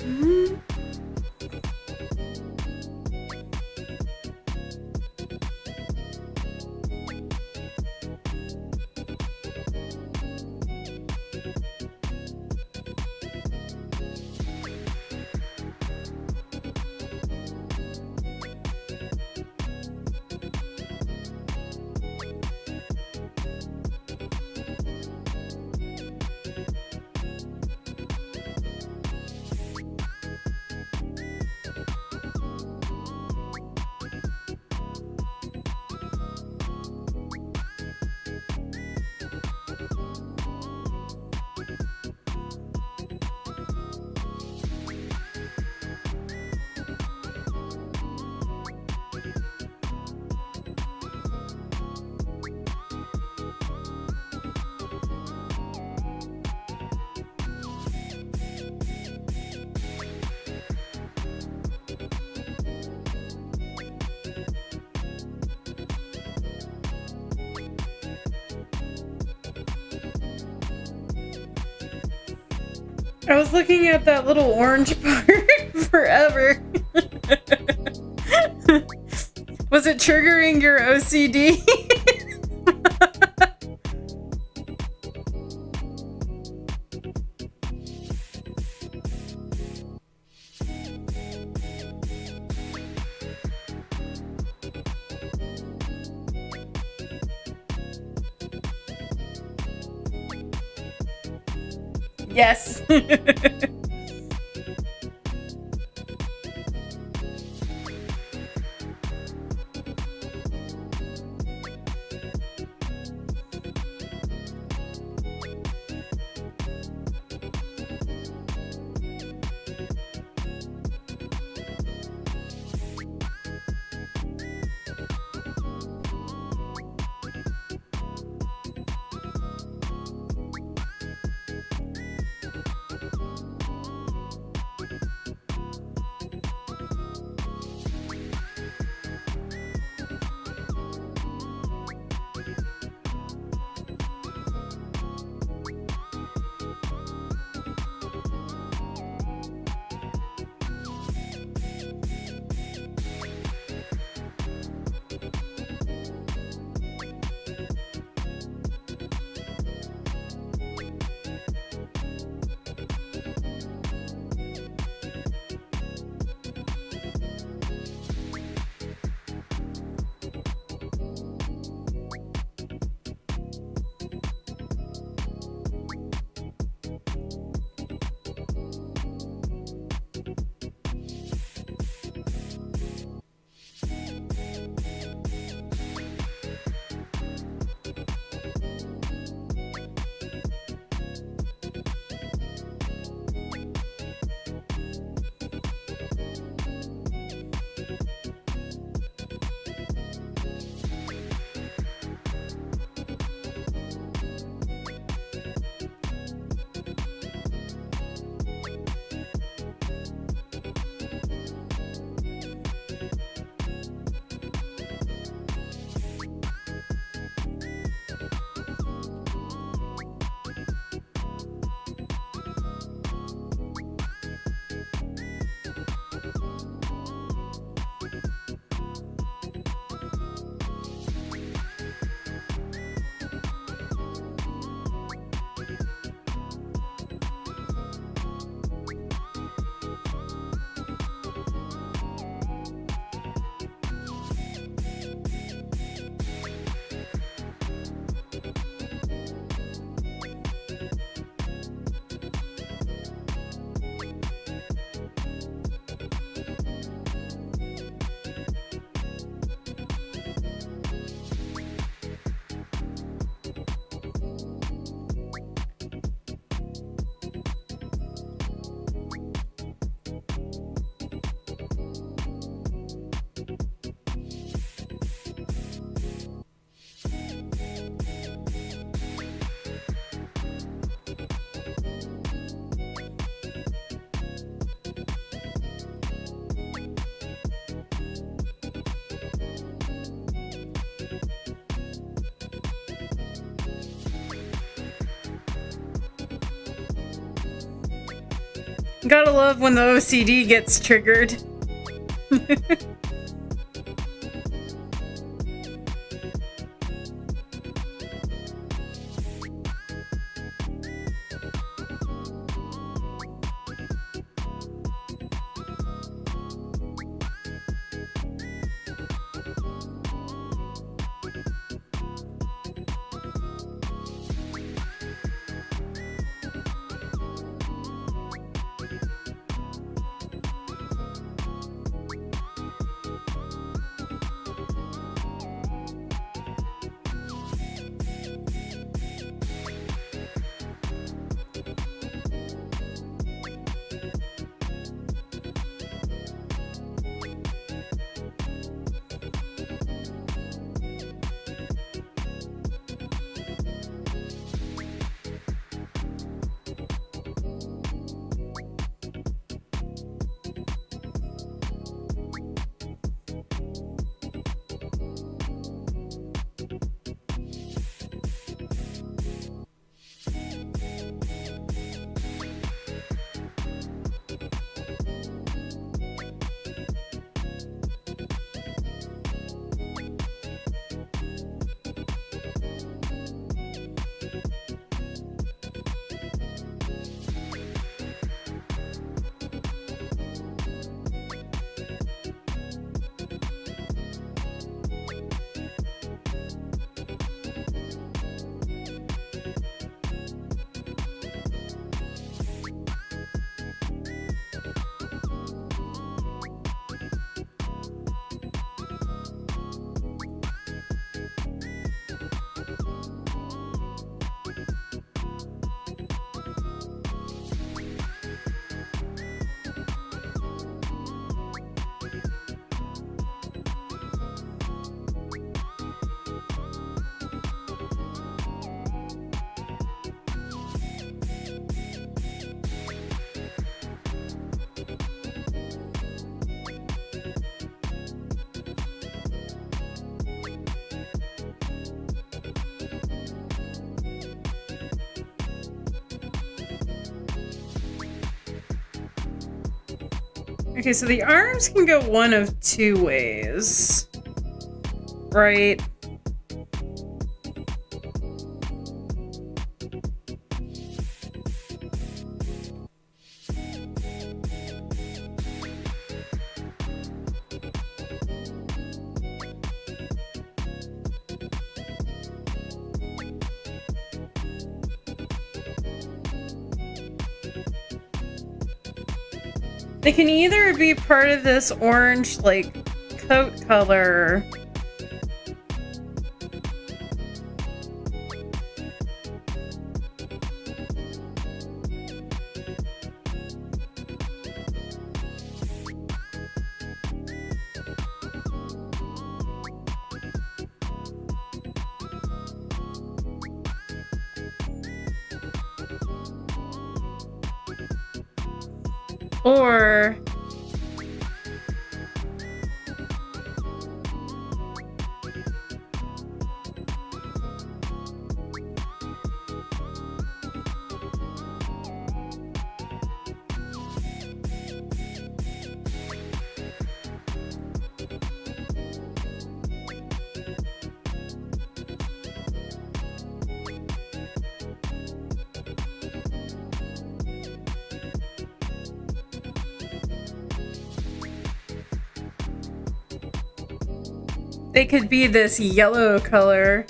Hmm. I was looking at that little orange part forever. Was it triggering your OCD? Yes. Gotta love when the OCD gets triggered. Okay, so the arms can go one of two ways. Right? They can either be part of this orange, like, coat color. Or they could be this yellow color.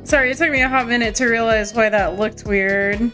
Sorry, it took me a hot minute to realize why that looked weird.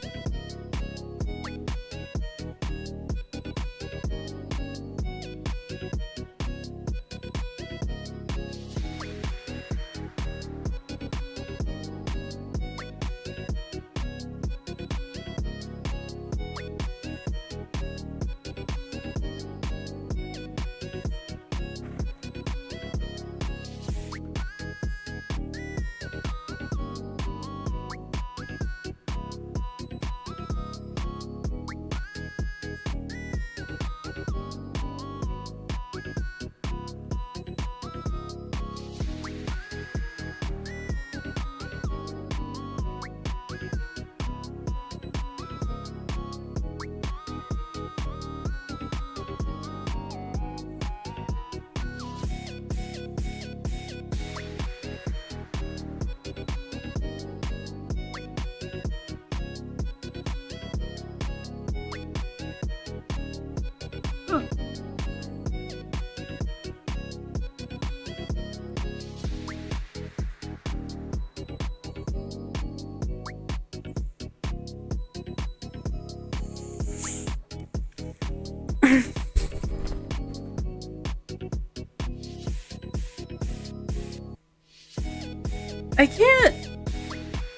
I can't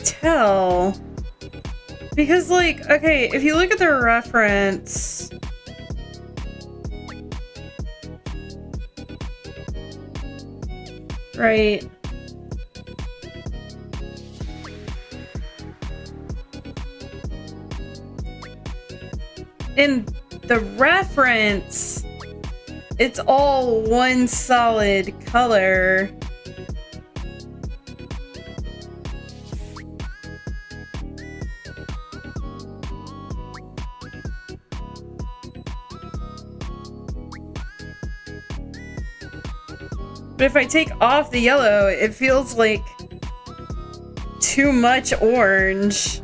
tell. Because, like, okay, if you look at the reference... Right. In the reference, it's all one solid color. But if I take off the yellow, it feels like too much orange.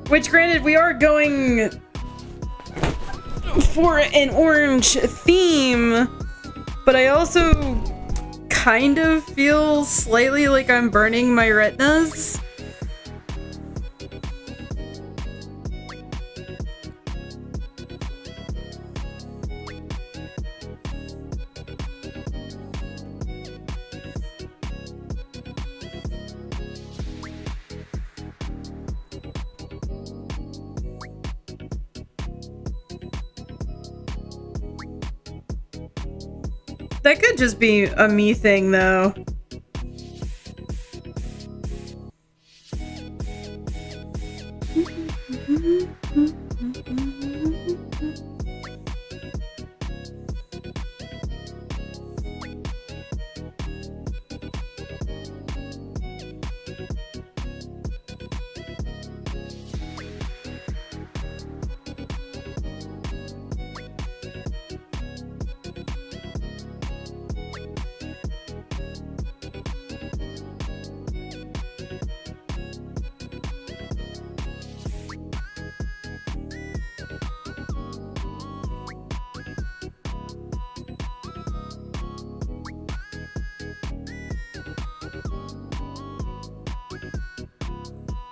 Which, granted, we are going for an orange theme, but I also kind of feel slightly like I'm burning my retinas. That could just be a me thing, though.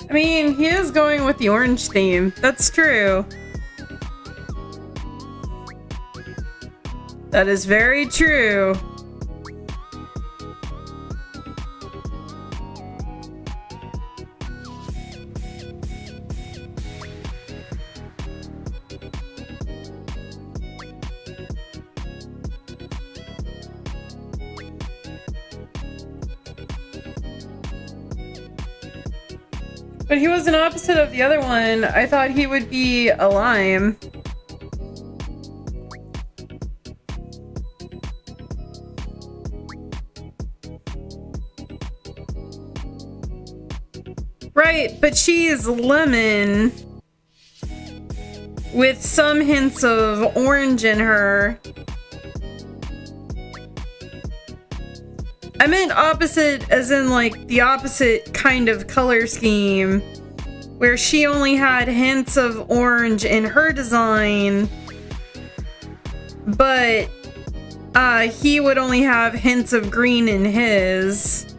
I mean, he is going with the orange theme. That's true. That is very true. But he was an opposite of the other one. I thought he would be a lime. Right, but she's lemon with some hints of orange in her. I meant opposite as in like the opposite kind of color scheme, where she only had hints of orange in her design, but he would only have hints of green in his.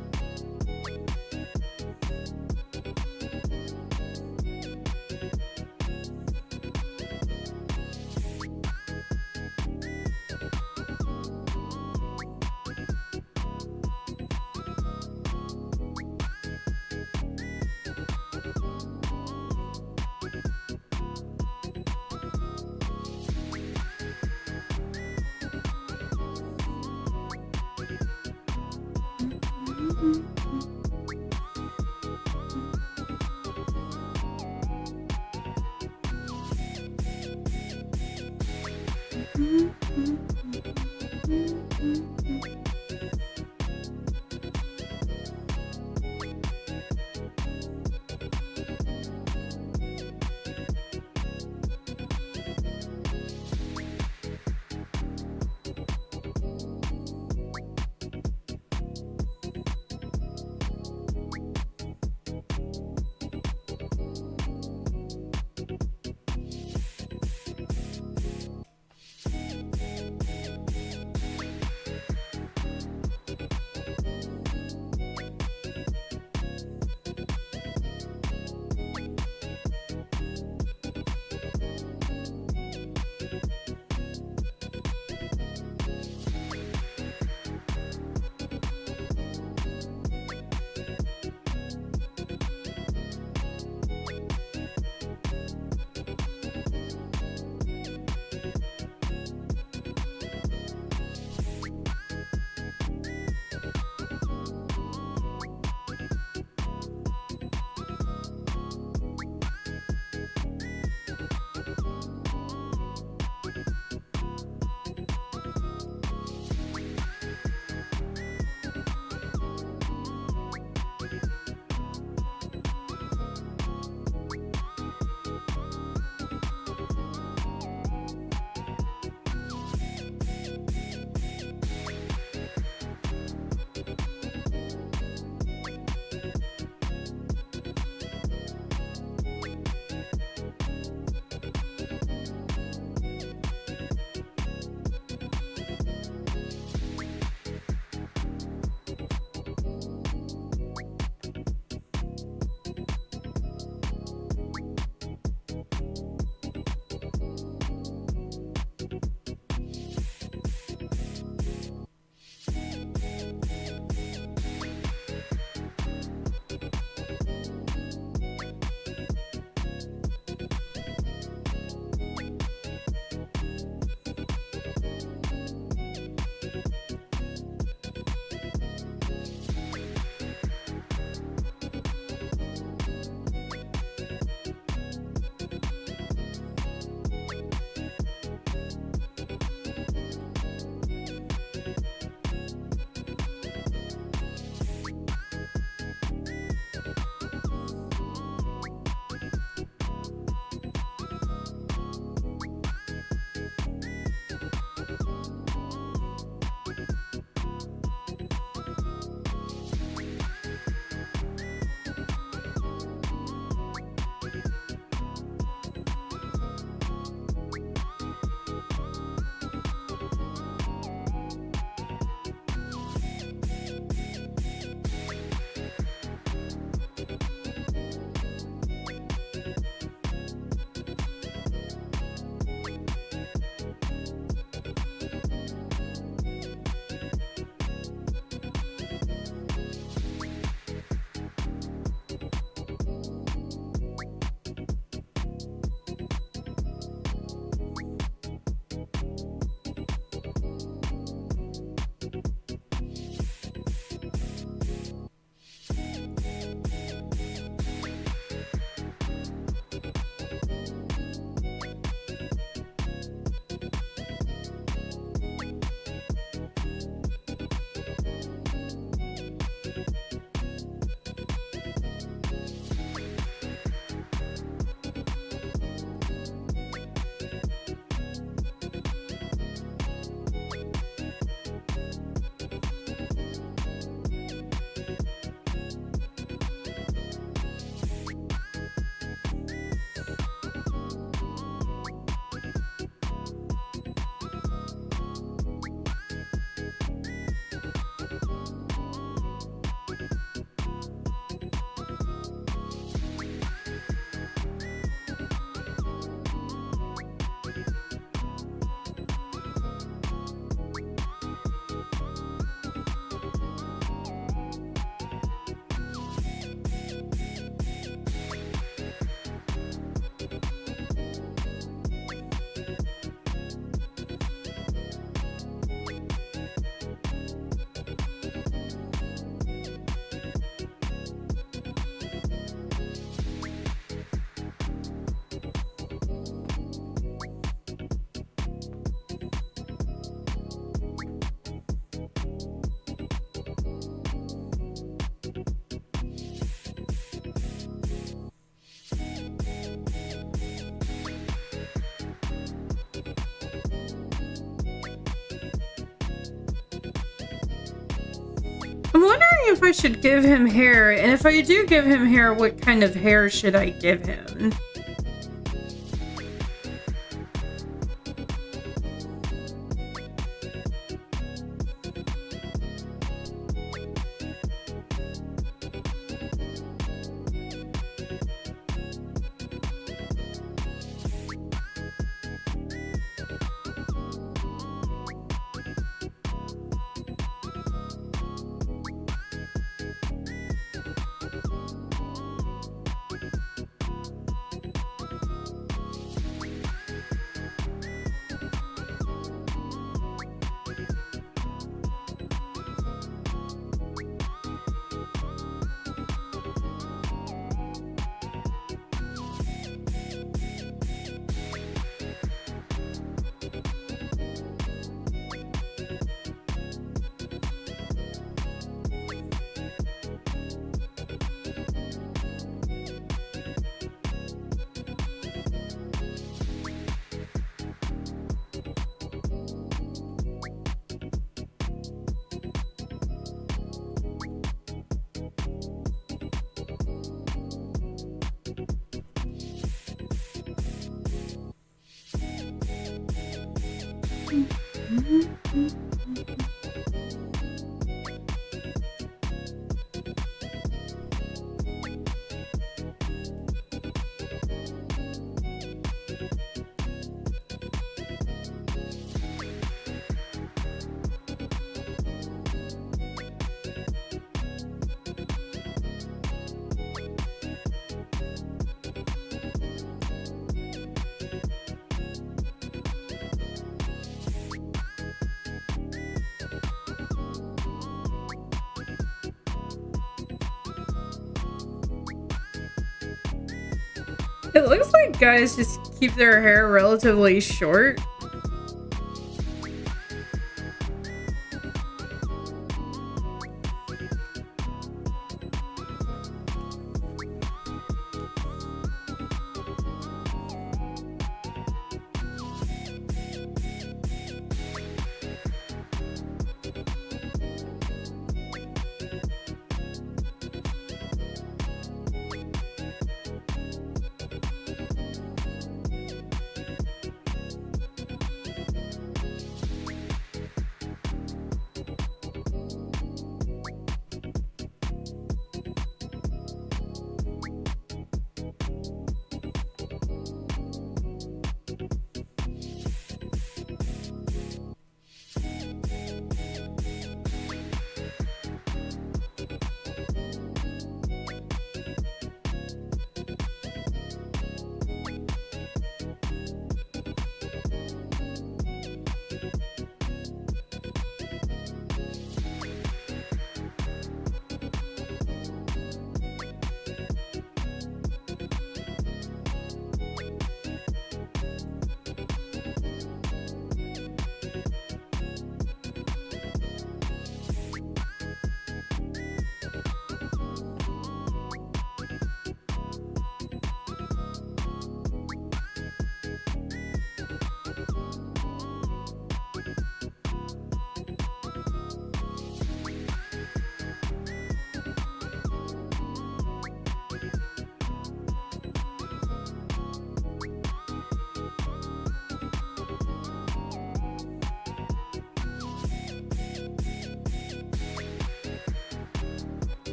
I'm wondering if I should give him hair, and if I do give him hair, what kind of hair should I give him? It looks like guys just keep their hair relatively short.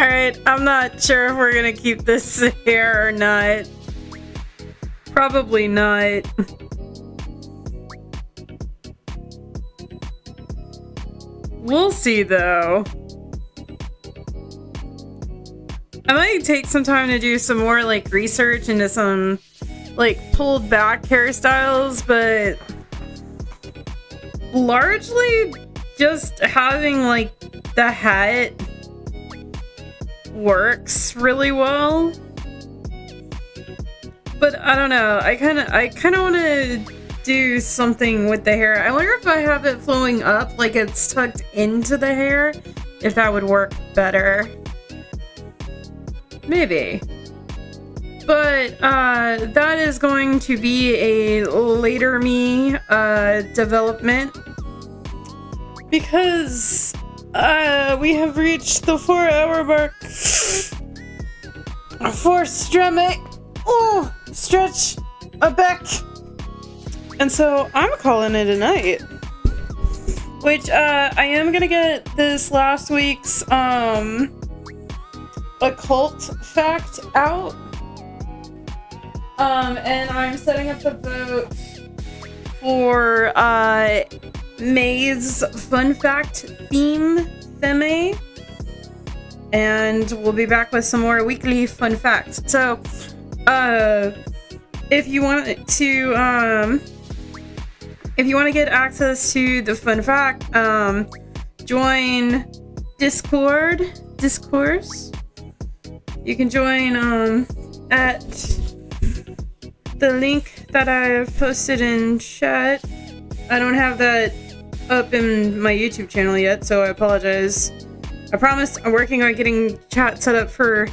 Alright, I'm not sure if we're gonna keep this hair or not. Probably not. We'll see though. I might take some time to do some more like research into some like pulled back hairstyles, but largely just having like the hat works really well. But I don't know, I kind of want to do something with the hair. I wonder if I have it flowing up like it's tucked into the hair, if that would work better. Maybe. But that is going to be a later me development, because we have reached the 4-hour mark for strumming. Oh, stretch a back. And so I'm calling it a night. Which I am gonna get this last week's occult fact out. And I'm setting up the vote for May's fun fact theme. And we'll be back with some more weekly fun facts. So if you want to get access to the fun fact, join Discourse. You can join at the link that I've posted in chat. I don't have that up in my YouTube channel yet, so I apologize. I promise I'm working on getting chat set up for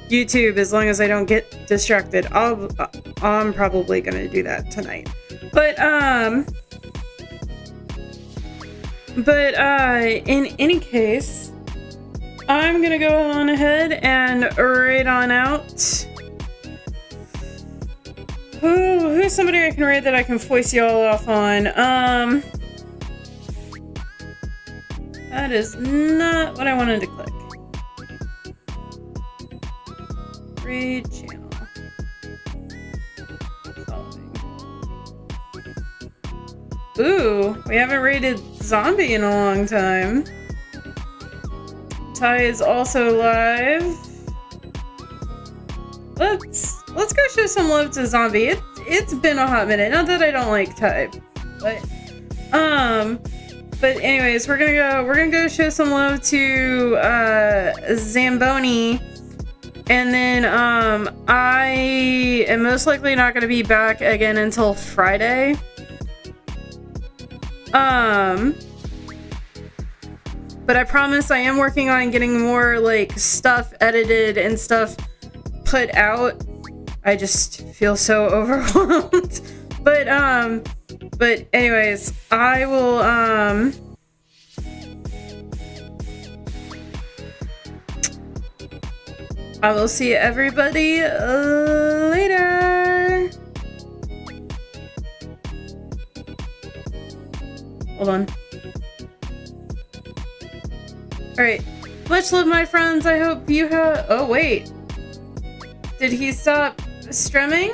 YouTube as long as I don't get distracted. I'm probably gonna do that tonight. But in any case, I'm gonna go on ahead and raid on out. Who's somebody I can raid that I can voice y'all off on? That is not what I wanted to click. Raid channel. Following. Ooh, we haven't raided Zombie in a long time. Ty is also live. Let's go show some love to Zombie. It's been a hot minute. Not that I don't like Ty, but anyways, we're gonna go show some love to Zamboni, and then I am most likely not gonna be back again until Friday. But I promise I am working on getting more like stuff edited and stuff put out. I just feel so overwhelmed. But anyways, I will see everybody later. Hold on. Alright. Much love, my friends. I hope you have... Oh, wait. Did he stop strumming?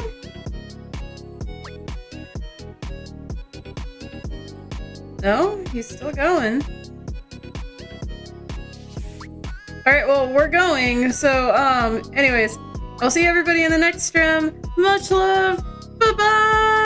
No? He's still going. Alright, well, we're going. So, anyways. I'll see everybody in the next stream. Much love. Bye-bye!